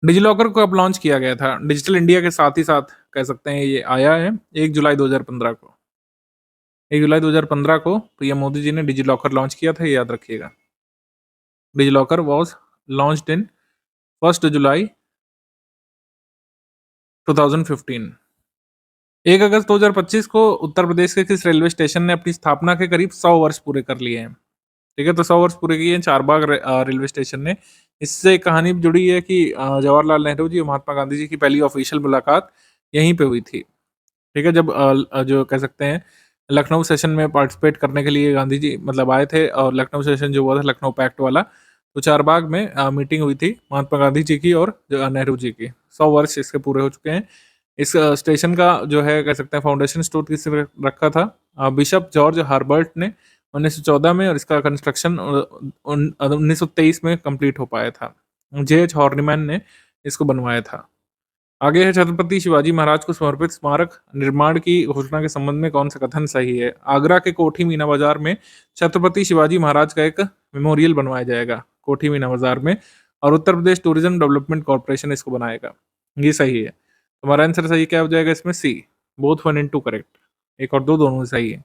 डिजी लॉकर को अब लॉन्च किया गया था डिजिटल इंडिया के साथ ही साथ, कह सकते हैं ये आया है 1 जुलाई 2015 को। 1 जुलाई 2015 को पीएम मोदी जी ने डिजी लॉकर लॉन्च किया था, ये याद रखिएगा। Digi locker was launched in 1 जुलाई 2015। 1 अगस्त 2025 को उत्तर प्रदेश के किस रेलवे स्टेशन ने अपनी स्थापना के करीब 100 वर्ष पूरे कर लिए हैं? ठीक है, तो 100 वर्ष पूरे किए हैं चारबाग रेलवे स्टेशन ने। इससे एक कहानी भी जुड़ी है कि जवाहरलाल नेहरू जी और महात्मा गांधी जी की पहली ऑफिशियल मुलाकात यहीं पे हुई थी। ठीक है, जब जो कह सकते हैं लखनऊ सेशन में पार्टिसिपेट करने के लिए गांधी जी मतलब आए थे, और लखनऊ सेशन जो हुआ था लखनऊ पैक्ट वाला, तो चारबाग में मीटिंग हुई थी महात्मा गांधी जी की और नेहरू जी की। 100 वर्ष इसके पूरे हो चुके हैं। इस स्टेशन का जो है कह सकते हैं फाउंडेशन स्टोन किसने रखा था? बिशप जॉर्ज हर्बर्ट ने 1914 में, और इसका कंस्ट्रक्शन 1923 में कंप्लीट हो पाया था। जे.एच. हॉर्निमैन ने इसको बनवाया था। आगे है, छत्रपति शिवाजी महाराज को समर्पित स्मारक निर्माण की घोषणा के संबंध में कौन सा कथन सही है? आगरा के कोठी मीना बाजार में छत्रपति शिवाजी महाराज का एक मेमोरियल बनवाया जाएगा, कोठी मीना बाजार में, और Uttar Pradesh tourism development corporation इसको बनाएगा। ये सही है। हमारा आंसर सही क्या हो जाएगा इसमें? C, both 1 and 2 correct. 1 और 2 दोनों सही है।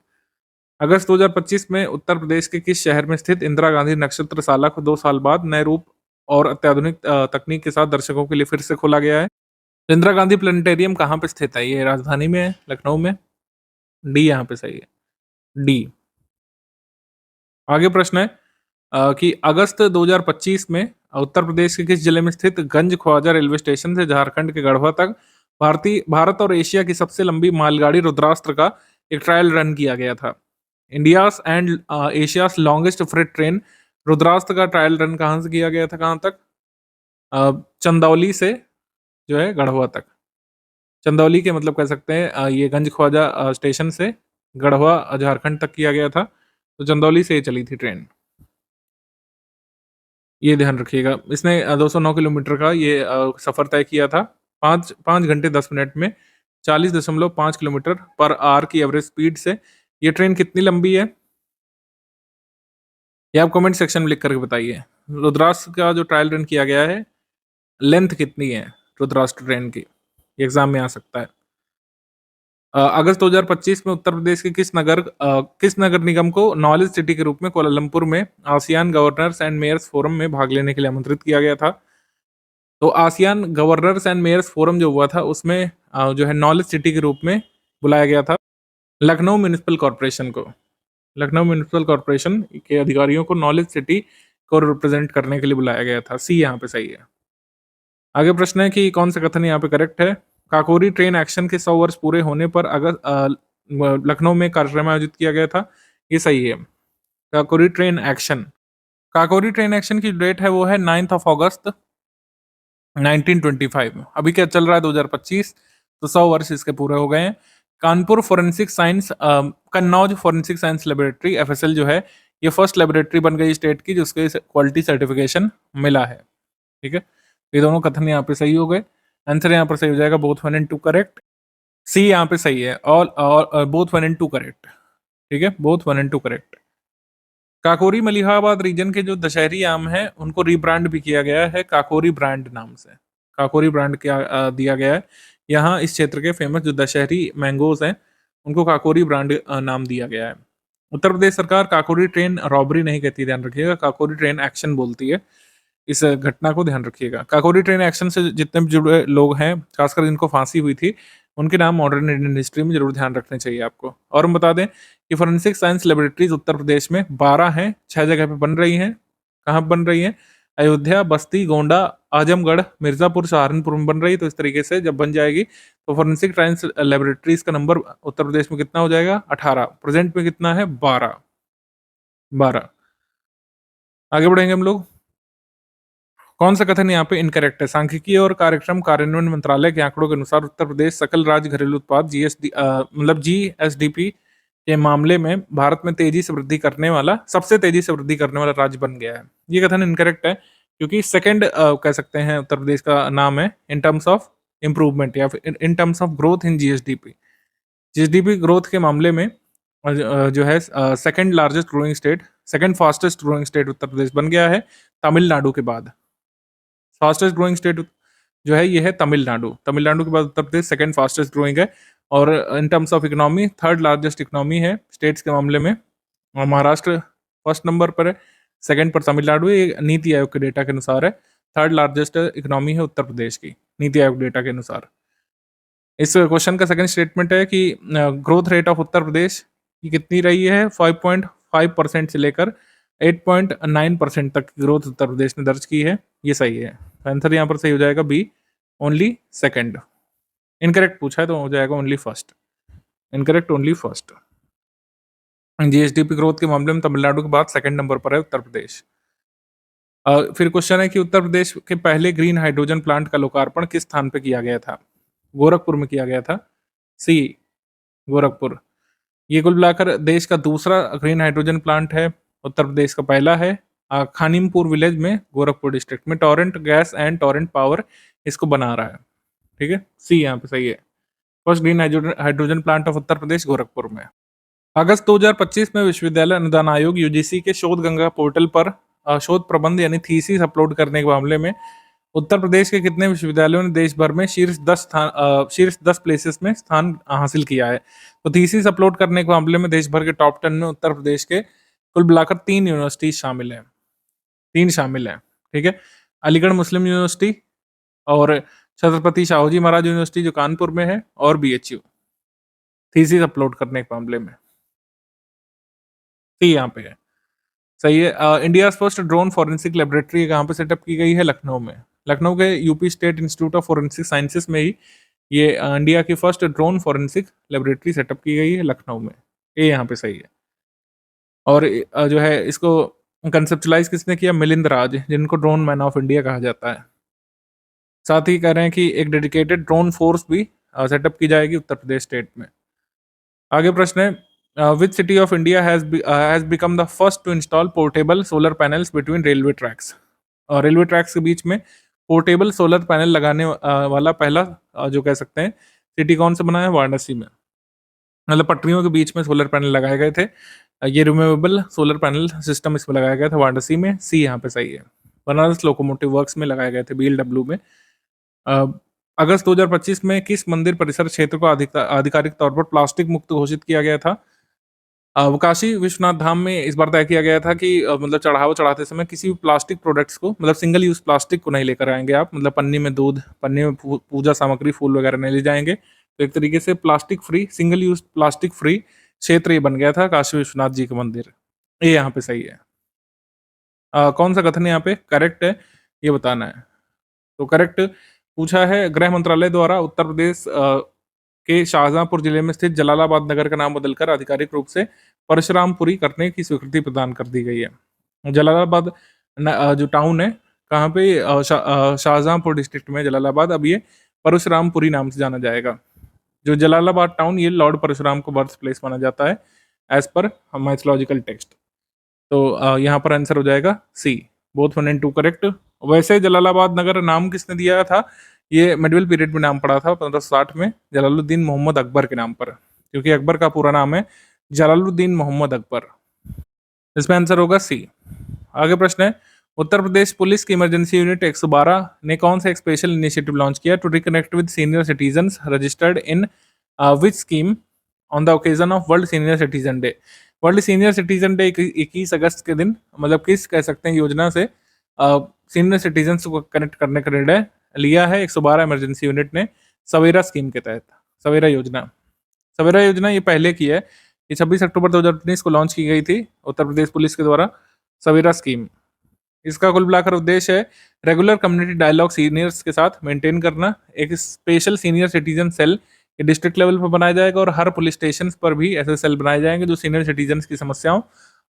अगस्त 2025 में उत्तर प्रदेश के किस शहर में स्थित इंदिरा गांधी नक्षत्रशाला को 2 साल बाद नए रूप और अत्याधुनिक तकनीक के साथ दर्शकों के लिए फिर से खोला गया है? इंदिरा गांधी प्लेनेटेरियम कहाँ पे स्थित है? ये राजधानी में है, लखनऊ में। डी यहाँ पे सही है, डी। आगे प्रश्न है कि अगस्त 2025 में उत्तर प्रदेश के किस जिले में स्थित गंज ख्वाजा रेलवे स्टेशन से झारखंड के गढ़वा तक भारत और एशिया की सबसे लंबी मालगाड़ी रुद्रास्त्र का एक ट्रायल रन किया गया था? India's and Asia's longest freight train Rudrastra का ट्रायल रन कहाँ से किया गया था, कहाँ तक? चंदौली से जो है गढ़वा तक। चंदौली के मतलब कह सकते हैं ये गंज ख्वाजा स्टेशन से गढ़वा झारखंड तक किया गया था, तो चंदौली से ये चली थी ट्रेन। ये ध्यान रखिएगा। इसने 209 किलोमीटर का ये सफ़र तय किया था। 5 घंटे 10 मिनट में 40.5 किलोमीटर पर आवर की एवरेज स्पीड से। ये ट्रेन कितनी लंबी है? ये आप कमेंट सेक्शन में लिख करके बताइए। रुद्रास्त्र का जो ट्रायल रन किया गया है, लेंथ कितनी है रुद्रास्त्र ट्रेन की? एग्जाम में आ सकता है। अगस्त 2025 में उत्तर प्रदेश के किस नगर निगम को नॉलेज सिटी के रूप में कोलालमपुर में ASEAN governors and mayors forum में भाग लेने के लिए आमंत्रित किया गया था? तो ASEAN governors and mayors forum जो हुआ था उसमें जो है नॉलेज सिटी के रूप में बुलाया गया था लखनऊ म्यूनिसिपल कॉरपोरेशन को। लखनऊ म्यूनिसिपल कॉरपोरेशन के अधिकारियों को नॉलेज सिटी को रिप्रेजेंट करने के लिए बुलाया गया था। सी यहाँ पे सही है। आगे प्रश्न है कि कौन सा कथन यहाँ पे करेक्ट है? काकोरी ट्रेन एक्शन के 100 वर्ष पूरे होने पर लखनऊ में कार्यक्रम आयोजित किया गया था। ये सही है। Kakori train action, Kakori train action की डेट है वो है 9 अगस्त 1925। अभी क्या चल रहा है 2025, तो 100 वर्ष इसके पूरे हो गए हैं। Kanpur forensic science Kannauj forensic science laboratory FSL जो है, ये फर्स्ट लेबोरेटरी बन गई स्टेट की जिसके क्वालिटी सर्टिफिकेशन मिला है। ठीक है, ये दोनों कथन यहाँ पे सही हो गए। आंसर यहाँ पर सही हो जाएगा बोथ 1 and 2 करेक्ट। सी यहाँ पे सही है, और बोथ 1 and 2 करेक्ट। ठीक है, both 1 and 2 correct. Kakori Malihabad region के जो दशहरी आम हैं उनको रीब्रांड भी किया गया है काकोरी ब्रांड नाम से। काकोरी ब्रांड क्या दिया गया है यहाँ, इस क्षेत्र के फेमस जो दशहरी मैंगोज हैं उनको काकोरी ब्रांड नाम दिया गया है। उत्तर प्रदेश सरकार काकोरी ट्रेन रॉबरी नहीं कहती, ध्यान रखिएगा, काकोरी ट्रेन एक्शन बोलती है। इस घटना को ध्यान रखिएगा। काकोरी ट्रेन एक्शन से जितने भी जुड़े लोग हैं, खासकर जिनको फांसी हुई थी, उनके नाम मॉडर्न इंडियन हिस्ट्री में जरूर ध्यान रखने चाहिए आपको। और हम बता दें कि फोरेंसिक साइंस लेबोरेटरीज उत्तर प्रदेश में 12 हैं, 6 जगह पे बन रही हैं। कहाँ पे बन रही हैं? अयोध्या, बस्ती, गोंडा, आजमगढ़, मिर्जापुर, सहारनपुर में बन रही है। तो इस तरीके से जब बन जाएगी तो फोरेंसिक साइंस लेबोरेटरीज का नंबर उत्तर प्रदेश में कितना हो जाएगा? 18। प्रेजेंट में कितना है? 12। आगे बढ़ेंगे हम लोग। कौन सा कथन यहाँ पे इनकरेक्ट है? सांख्यिकी और कार्यक्रम कार्यान्वयन मंत्रालय के आंकड़ों के अनुसार उत्तर प्रदेश सकल राज्य घरेलू उत्पाद मतलब जीएसडीपी के मामले में भारत में तेजी से वृद्धि करने वाला सबसे तेजी से वृद्धि करने वाला राज्य बन गया है। ये कथन इनकरेक्ट है क्योंकि सेकंड कह सकते हैं उत्तर प्रदेश का नाम है इन टर्म्स ऑफ इम्प्रूवमेंट या फिर in terms of growth in GSDP. GSDP growth के मामले में जो है second largest growing state, second fastest growing state Uttar Pradesh बन गया है तमिलनाडु के बाद। फास्टेस्ट ग्रोइंग स्टेट जो है ये है तमिलनाडु। तमिलनाडु के बाद Uttar Pradesh second fastest growing है और इन terms of economy third largest economy है स्टेट्स के मामले में। और महाराष्ट्र फर्स्ट नंबर पर है, सेकंड पर तमिलनाडु। ये नीति आयोग के डेटा के अनुसार है। थर्ड लार्जेस्ट इकोनॉमी है उत्तर प्रदेश की नीति आयोग डेटा के अनुसार। इस क्वेश्चन का सेकंड स्टेटमेंट है कि growth rate of Uttar Pradesh की कितनी रही है 5.5% से लेकर 8.9% तक की ग्रोथ उत्तर प्रदेश ने दर्ज की है। ये सही है। आंसर यहाँ पर सही हो जाएगा बी, ओनली सेकंड। इनकरेक्ट पूछा है तो हो जाएगा only first. Incorrect, only first. GSDP growth के मामले में तमिलनाडु के बाद सेकंड नंबर पर है उत्तर प्रदेश। फिर क्वेश्चन है कि उत्तर प्रदेश के पहले ग्रीन हाइड्रोजन प्लांट का लोकार्पण किस स्थान पर किया गया था? गोरखपुर में किया गया था। सी, गोरखपुर। ये कुल मिलाकर देश का दूसरा ग्रीन हाइड्रोजन प्लांट है। उत्तर प्रदेश का पहला है खानिमपुर विलेज में, गोरखपुर डिस्ट्रिक्ट में। Torrent gas and torrent power इसको बना रहा है। ठीक है, सी यहाँ पे सही है। First green hydrogen plant of Uttar Pradesh Gorakhpur में। अगस्त 2025 में विश्वविद्यालय अनुदान आयोग यूजीसी के शोध गंगा पोर्टल पर शोध प्रबंध यानी थीसिस अपलोड करने के मामले में उत्तर प्रदेश के कितने विश्वविद्यालयों ने देश भर में शीर्ष 10 प्लेसेस में स्थान हासिल किया है? तो थीसिस अपलोड करने के मामले में देश भर के टॉप 10 में उत्तर प्रदेश के कुल मिलाकर 3 यूनिवर्सिटी शामिल हैं। 3 शामिल हैं। ठीक है, अलीगढ़ मुस्लिम यूनिवर्सिटी और छत्रपति शाहूजी महाराज यूनिवर्सिटी जो कानपुर में है, और बीएचयू थीसिस अपलोड करने के मामले में। सी यहाँ पे है, सही है। India first drone forensic laboratory कहाँ पे सेटअप की गई है? लखनऊ में। लखनऊ के UP state institute of forensic sciences में ही ये इंडिया की first drone forensic laboratory setup की गई है लखनऊ में। ये यहाँ पे सही है। और जो है इसको कंसेप्चुलाइज किसने किया? मिलिंद राज, जिनको ड्रोन मैन ऑफ इंडिया कहा जाता है। साथ ही कह रहे हैं कि एक डेडिकेटेड ड्रोन फोर्स भी सेटअप की जाएगी उत्तर प्रदेश स्टेट में। आगे प्रश्न है which city of India has become the first to install portable solar panels between railway tracks? और रेलवे ट्रैक्स के बीच में पोर्टेबल सोलर पैनल लगाने वाला पहला जो कह सकते हैं सिटी कौन सा बना है? वाराणसी में। मतलब पटरियों के बीच में सोलर पैनल लगाए गए थे। ये रिमूवेबल सोलर पैनल सिस्टम इसमें लगाया गया था वाराणसी में। सी यहाँ पे सही है। बनारस लोकोमोटिव वर्क्स में लगाए गए थे, बीएलडब्ल्यू में। अगस्त 2025 में किस मंदिर परिसर क्षेत्र को आधिकारिक तौर पर प्लास्टिक मुक्त घोषित किया गया था? काशी विश्वनाथ धाम में इस बार तय किया गया था कि मतलब चढ़ावा चढ़ाते समय किसी भी प्लास्टिक प्रोडक्ट्स को, मतलब सिंगल यूज प्लास्टिक को नहीं लेकर आएंगे आप। मतलब पन्नी में दूध, पन्नी में पूजा सामग्री, फूल वगैरह नहीं ले जाएंगे। तो एक तरीके से plastic free, single use plastic free क्षेत्र ये बन गया था काशी विश्वनाथ जी का मंदिर। ये यहाँ पे सही है। कौन सा कथन यहाँ पे करेक्ट है ये बताना है। तो करेक्ट पूछा है, गृह मंत्रालय द्वारा उत्तर प्रदेश के शाहजहांपुर जिले में स्थित जलालाबाद नगर का नाम बदलकर आधिकारिक रूप से परशुरामपुरी करने की स्वीकृति प्रदान कर दी गई है। जलालाबाद जो टाउन है कहाँ पे? शाहजहांपुर डिस्ट्रिक्ट में जलालाबाद। अब ये परशुरामपुरी नाम से जाना जाएगा। जो जलालाबाद टाउन ये लॉर्ड परशुराम को बर्थ प्लेस माना जाता है एज पर माइथोलॉजिकल टेक्स्ट। तो यहाँ पर आंसर हो जाएगा सी, बोथ 1 and 2 करेक्ट। वैसे जलालाबाद नगर नाम किसने दिया था? ये मिडिवल पीरियड में नाम पड़ा था 1560 में जलालुद्दीन मोहम्मद अकबर के नाम पर, क्योंकि अकबर का पूरा नाम है जलालुद्दीन मोहम्मद अकबर। इसमें आंसर होगा सी। आगे प्रश्न है, उत्तर प्रदेश पुलिस की इमरजेंसी यूनिट 112 ने कौन सा एक स्पेशल इनिशिएटिव लॉन्च किया to reconnect with senior citizens registered in which scheme on the occasion of world senior citizen day? World senior citizen day 21 अगस्त के दिन, मतलब किस कह सकते हैं योजना से सीनियर सिटीजन को कनेक्ट करने का निर्णय लिया है 112 इमरजेंसी यूनिट ने? सवेरा स्कीम के तहत, सवेरा योजना। सवेरा योजना ये पहले की है, ये 26 अक्टूबर 2019 को लॉन्च की गई थी उत्तर प्रदेश पुलिस के द्वारा, सवेरा स्कीम। इसका कुल मिलाकर उद्देश्य है रेगुलर कम्युनिटी डायलॉग सीनियर्स के साथ मेंटेन करना। एक special senior citizen cell district level पर बनाया जाएगा और हर पुलिस स्टेशन पर भी ऐसे सेल बनाए जाएंगे जो सीनियर सिटीजन की समस्याओं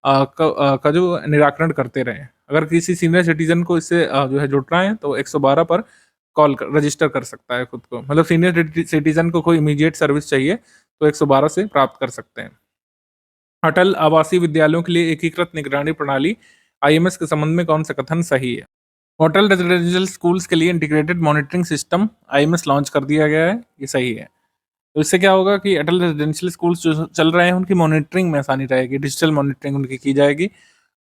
का जो निराकरण करते रहें। अगर किसी सीनियर सिटीजन को इससे जो है जुड़ना है तो 112 पर रजिस्टर कर सकता है खुद को। मतलब सीनियर सिटीजन को कोई इमीडिएट सर्विस चाहिए तो 112 से प्राप्त कर सकते हैं। अटल आवासीय विद्यालयों के लिए एकीकृत निगरानी प्रणाली आईएमएस के संबंध में कौन सा कथन सही है? होटल रेजिडेंशियल स्कूल्स के लिए integrated monitoring system IMS launch कर दिया गया है, ये सही है। तो इससे क्या होगा कि अटल रेजिडेंशियल स्कूल्स जो चल रहे हैं उनकी मॉनिटरिंग में आसानी रहेगी, डिजिटल मॉनिटरिंग उनकी की जाएगी।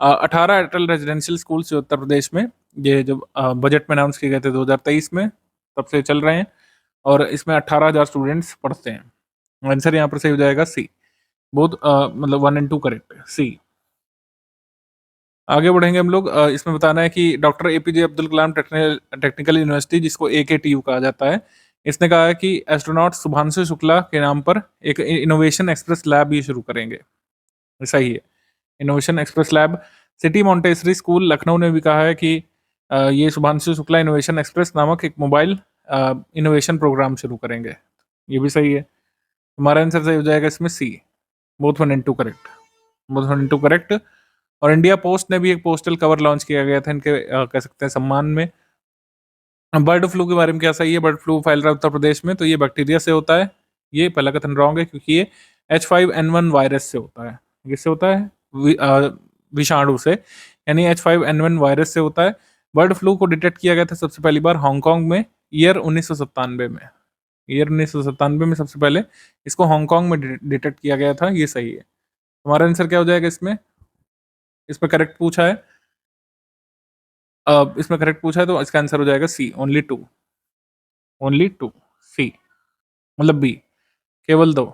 18 अटल रेजिडेंशियल स्कूल्स जो उत्तर प्रदेश में, ये जब बजट में अनाउंस किए गए थे 2023 में, तब से चल रहे हैं और इसमें 18,000 स्टूडेंट्स पढ़ते हैं। आंसर यहाँ पर सही हो जाएगा सी। बोथ मतलब 1 एंड 2 करेक्ट है, सी। आगे बढ़ेंगे हम लोग। इसमें बताना है कि doctor APJ Abdul Kalam technical university, जिसको एकेटीयू कहा जाता है, इसने कहा है कि एस्ट्रोनॉट शुभांशु शुक्ला के नाम पर एक इनोवेशन एक्सप्रेस लैब ये शुरू करेंगे। सही है, innovation express lab. City Montessori school Lucknow ने भी कहा है कि ये शुभांशु शुक्ला इनोवेशन एक्सप्रेस नामक एक मोबाइल इनोवेशन प्रोग्राम शुरू करेंगे। ये भी सही है। हमारा आंसर सही हो जाएगा इसमें C. Both 1 and 2 correct, both 1 and 2 correct. और इंडिया पोस्ट ने भी एक पोस्टल कवर लॉन्च किया गया था इनके कह सकते हैं सम्मान में। बर्ड फ्लू के बारे में क्या सही है? बर्ड फ्लू फैल रहा है उत्तर प्रदेश में, तो ये बैक्टीरिया से होता है। ये पहला कथन रॉन्ग है क्योंकि ये H5N1 वायरस से होता है। किससे होता है? विषाणु से, यानी H5N1 वायरस से होता है। बर्ड फ्लू को डिटेक्ट किया गया था सबसे पहली बार हांगकांग में ईयर 1997 में। ईयर 1997 में सबसे पहले इसको हांगकांग में डिटेक्ट किया गया था। ये सही है। हमारा आंसर क्या हो जाएगा इसमें? इसमें करेक्ट पूछा है, इसमें करेक्ट पूछा है तो इसका आंसर हो जाएगा सी, ओनली 2। ओनली 2, सी मतलब बी, केवल 2।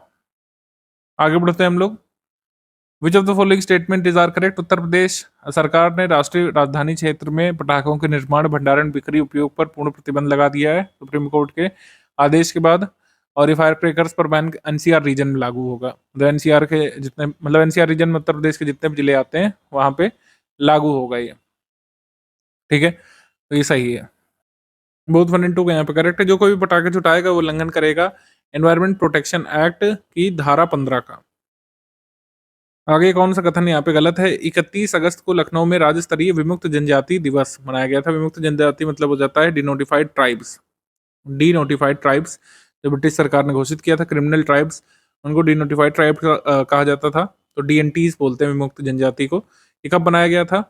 आगे बढ़ते हैं हम लोग। Which of the following statement is are correct? Uttar Pradesh सरकार ने राष्ट्रीय राजधानी क्षेत्र में पटाखों के निर्माण, भंडारण, बिक्री, उपयोग पर पूर्ण प्रतिबंध लगा दिया है सुप्रीम कोर्ट के आदेश के बाद। और ये फायर क्रैकर्स पर बैन एनसीआर रीजन में लागू होगा। तो एनसीआर के जितने, मतलब एनसीआर रीजन में उत्तर प्रदेश के जितने भी जिले आते हैं वहां पे लागू होगा ये। ठीक है, तो ये सही है। बोथ 1 एंड 2 का यहाँ पे करेक्ट है। जो कोई भी पटाखे छुटाएगा वो उल्लंघन करेगा एनवायरमेंट प्रोटेक्शन एक्ट की धारा 15 का। आगे कौन सा कथन यहाँ पे गलत है? 31 अगस्त को लखनऊ में राज्य स्तरीय विमुक्त जनजाति दिवस मनाया गया था। विमुक्त जनजाति मतलब हो जाता है डिनोटिफाइड ट्राइब्स। डिनोटिफाइड ट्राइब्स जो ब्रिटिश सरकार ने घोषित किया था, क्रिमिनल ट्राइब्स, उनको डिनोटिफाइड ट्राइब कहा जाता था। तो डीएनटीज बोलते हैं विमुक्त जनजाति को। ये कब बनाया गया था?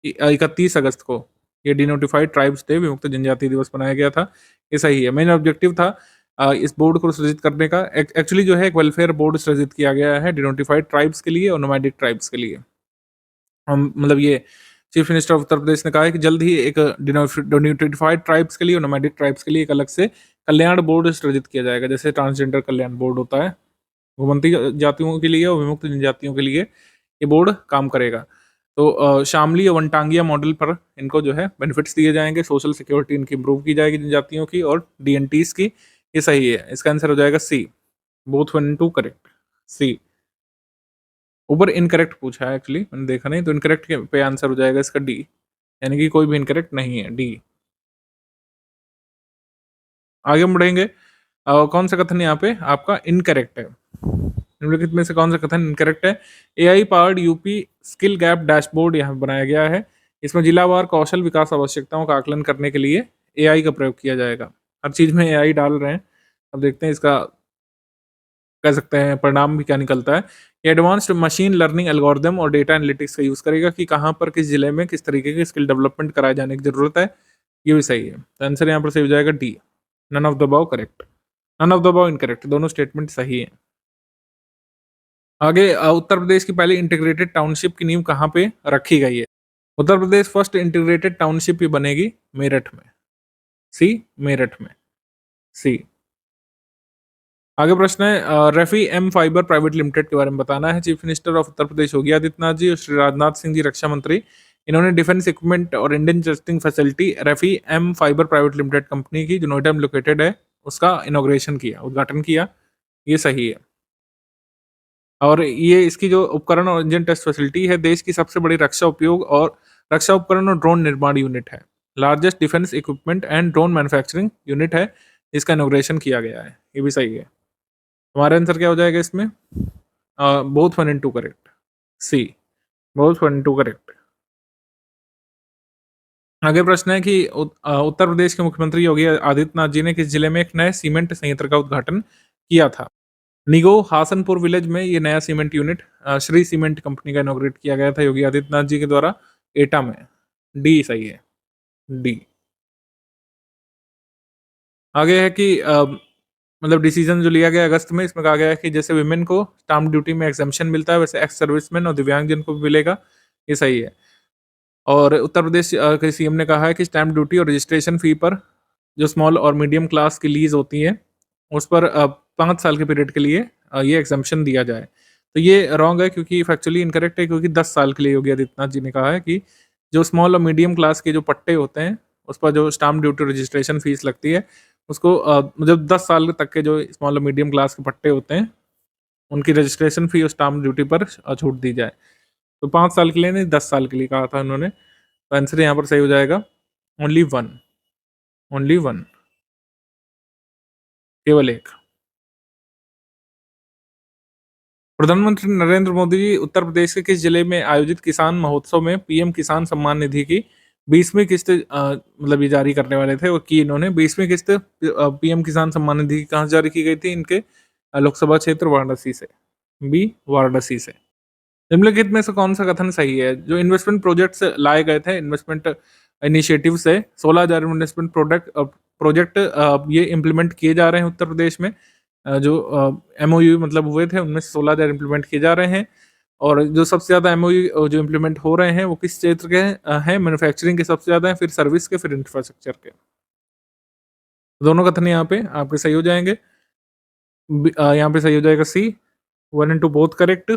31 अगस्त को ये डिनोटिफाइड ट्राइब्स डे, विमुक्त जनजाति दिवस बनाया गया था। ये सही है। मेन ऑब्जेक्टिव था इस बोर्ड को सृजित करने का। एक्चुअली जो है एक वेलफेयर बोर्ड सृजित किया गया है डिनोटिफाइड ट्राइब्स के लिए और नोमैडिक ट्राइब्स के लिए। हम मतलब ये chief minister of Uttar Pradesh ने कहा है कि जल्द ही एक डिनोटिफाइड ट्राइब्स के लिए और नोमैडिक ट्राइब्स के लिए एक अलग से कल्याण बोर्ड सृजित किया जाएगा, जैसे ट्रांसजेंडर कल्याण बोर्ड होता है। घुमंती जातियों के लिए और विमुक्त जनजातियों के लिए ये बोर्ड काम करेगा। तो शामली और वनटांगिया मॉडल पर इनको जो है बेनिफिट्स दिए जाएंगे, सोशल सिक्योरिटी इनकी इंप्रूव की जाएगी जनजातियों की और डीएनटीज की। ये सही है। इसका आंसर हो जाएगा सी। बोथ 1 एंड 2 करेक्ट, सी। ऊपर इनकरेक्ट पूछा है एक्चुअली, मैंने देखा नहीं, तो इनकरेक्ट पे आंसर हो जाएगा इसका डी, यानी कि कोई भी इनकरेक्ट नहीं है, डी। आगे हम बढ़ेंगे। कौन सा कथन यहाँ पे आपका इनकरेक्ट है? निम्नलिखित में से कौन सा कथन इनकरेक्ट है? AI powered UP skill gap dashboard यहाँ बनाया गया है। इसमें जिलावार कौशल विकास आवश्यकताओं का आकलन करने के लिए एआई का प्रयोग किया जाएगा। हर चीज में एआई डाल रहे हैं। अब देखते हैं इसका कह सकते हैं परिणाम भी क्या निकलता है। ये एडवांस्ड मशीन लर्निंग एल्गोरिदम और डेटा एनालिटिक्स का यूज करेगा कि कहाँ पर किस जिले में किस तरीके की स्किल डेवलपमेंट कराए जाने की जरूरत है। ये भी सही है। तो आंसर यहाँ पर सही हो जाएगा D, none of the above correct, none of the above incorrect. दोनों स्टेटमेंट सही है। आगे उत्तर प्रदेश की पहली इंटीग्रेटेड टाउनशिप की नींव कहाँ पे रखी गई है? उत्तर प्रदेश फर्स्ट इंटीग्रेटेड टाउनशिप ही बनेगी मेरठ में, सी, मेरठ में, सी। आगे प्रश्न है Raphe mPhibr private limited के बारे में बताना है। Chief minister of Uttar Pradesh Yogi Adityanath ji और श्री राजनाथ सिंह जी रक्षा मंत्री, इन्होंने डिफेंस इक्विपमेंट और Indian testing facility Raphe mPhibr private limited company की, जो नोएडा में लोकेटेड है, उसका इनोग्रेशन किया, उद्घाटन किया। ये सही है। और ये इसकी जो उपकरण और इंजन टेस्ट फैसिलिटी है, देश की सबसे बड़ी रक्षा उपयोग और रक्षा उपकरण और ड्रोन निर्माण यूनिट है। Largest defence equipment and drone manufacturing unit है, इसका इनोग्रेशन किया गया है। ये भी सही है। हमारा आंसर क्या हो जाएगा इसमें? Both 1 and 2 correct, C. Both 1 2 correct. आगे प्रश्न है कि उत्तर प्रदेश के मुख्यमंत्री योगी आदित्यनाथ जी ने किस जिले में एक नए सीमेंट संयंत्र का उद्घाटन किया था? निगो हासनपुर विलेज में ये नया cement unit Shri cement company का इनॉग्रेट किया गया था योगी आदित्यनाथ जी के द्वारा, एटा में। डी सही है, डी। आगे है कि मतलब डिसीजन जो लिया गया अगस्त में, इसमें कहा गया है कि जैसे विमेन को स्टाम्प ड्यूटी में एग्जेम्पशन मिलता है, वैसे एक्स सर्विसमैन और दिव्यांगजन को भी मिलेगा, ये सही है। और उत्तर प्रदेश के सीएम ने कहा है कि स्टैम्प ड्यूटी और रजिस्ट्रेशन फ़ी पर जो स्मॉल और मीडियम क्लास की लीज़ होती है, उस पर 5 साल के पीरियड के लिए ये एग्ज़म्पशन दिया जाए। तो ये रॉन्ग है, क्योंकि फैक्चुअली इनकरेक्ट है, क्योंकि 10 साल के लिए योगी आदित्यनाथ जी ने कहा है कि जो स्मॉल और मीडियम क्लास के जो पट्टे होते हैं, उस पर जो स्टाम्प ड्यूटी रजिस्ट्रेशन फ़ीस लगती है, उसको मतलब 10 साल तक के जो स्मॉल और मीडियम क्लास के पट्टे होते हैं, उनकी रजिस्ट्रेशन फ़ी और स्टाम्प ड्यूटी पर छूट दी जाए। तो 5 साल के लिए नहीं, 10 साल के लिए कहा था उन्होंने। तो आंसर यहाँ पर सही हो जाएगा ओनली 1, ओनली 1, केवल 1। प्रधानमंत्री नरेंद्र मोदी जी उत्तर प्रदेश के किस जिले में आयोजित किसान महोत्सव में पीएम किसान सम्मान निधि की 20वीं किस्त मतलब ये जारी करने वाले थे, और की इन्होंने 20वीं किस्त पीएम किसान सम्मान निधि की कहाँ से जारी की गई थी? इनके लोकसभा क्षेत्र वाराणसी से। बी, वाराणसी से। निम्नलिखित में से कौन सा कथन सही है? जो इन्वेस्टमेंट प्रोजेक्ट्स लाए गए थे इन्वेस्टमेंट इनिशिएटिव से 16,000 इन्वेस्टमेंट प्रोजेक्ट ये इम्प्लीमेंट किए जा रहे हैं उत्तर प्रदेश में। जो एमओयू मतलब हुए थे, उनमें से 16,000 इम्प्लीमेंट किए जा रहे हैं। और जो सबसे ज़्यादा एमओयू जो इम्प्लीमेंट हो रहे हैं वो किस क्षेत्र के हैं? मैन्युफैक्चरिंग के सबसे ज़्यादा हैं, फिर सर्विस के, फिर इंफ्रास्ट्रक्चर के। दोनों कथन यहाँ पे आपके सही हो जाएंगे। यहाँ पे सही हो जाएगा सी, 1 एंड 2 बोथ करेक्ट।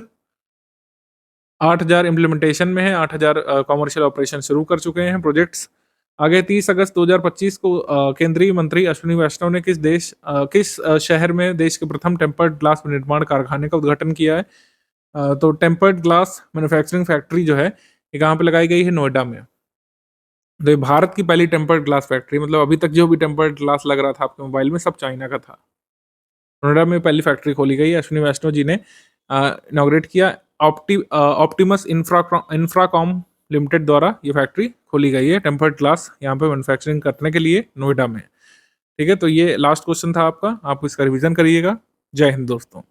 8,000 इम्प्लीमेंटेशन में है, 8,000 कॉमर्शियल ऑपरेशन शुरू कर चुके हैं प्रोजेक्ट्स। आगे 30 अगस्त 2025 को केंद्रीय मंत्री अश्विनी वैष्णव ने किस शहर में देश के प्रथम टेम्पर्ड ग्लास निर्माण कारखाने का उद्घाटन किया है? तो टेम्पर्ड ग्लास मैन्युफैक्चरिंग फैक्ट्री जो है, ये कहाँ पे लगाई गई है? नोएडा में। तो ये भारत की पहली टेम्पर्ड ग्लास फैक्ट्री, मतलब अभी तक जो भी टेम्पर्ड ग्लास लग रहा था आपके मोबाइल में, सब चाइना का था। नोएडा में पहली फैक्ट्री खोली गई है, अश्विनी वैष्णव जी ने इनॉग्रेट किया। ऑप्टिमस इंफ्राकॉम लिमिटेड द्वारा ये फैक्ट्री खोली गई है, टेम्पर्ड ग्लास यहाँ पे मैन्युफैक्चरिंग करने के लिए नोएडा में। ठीक है, तो ये लास्ट क्वेश्चन था आपका, आप इसका रिवीजन करिएगा। जय हिंद दोस्तों।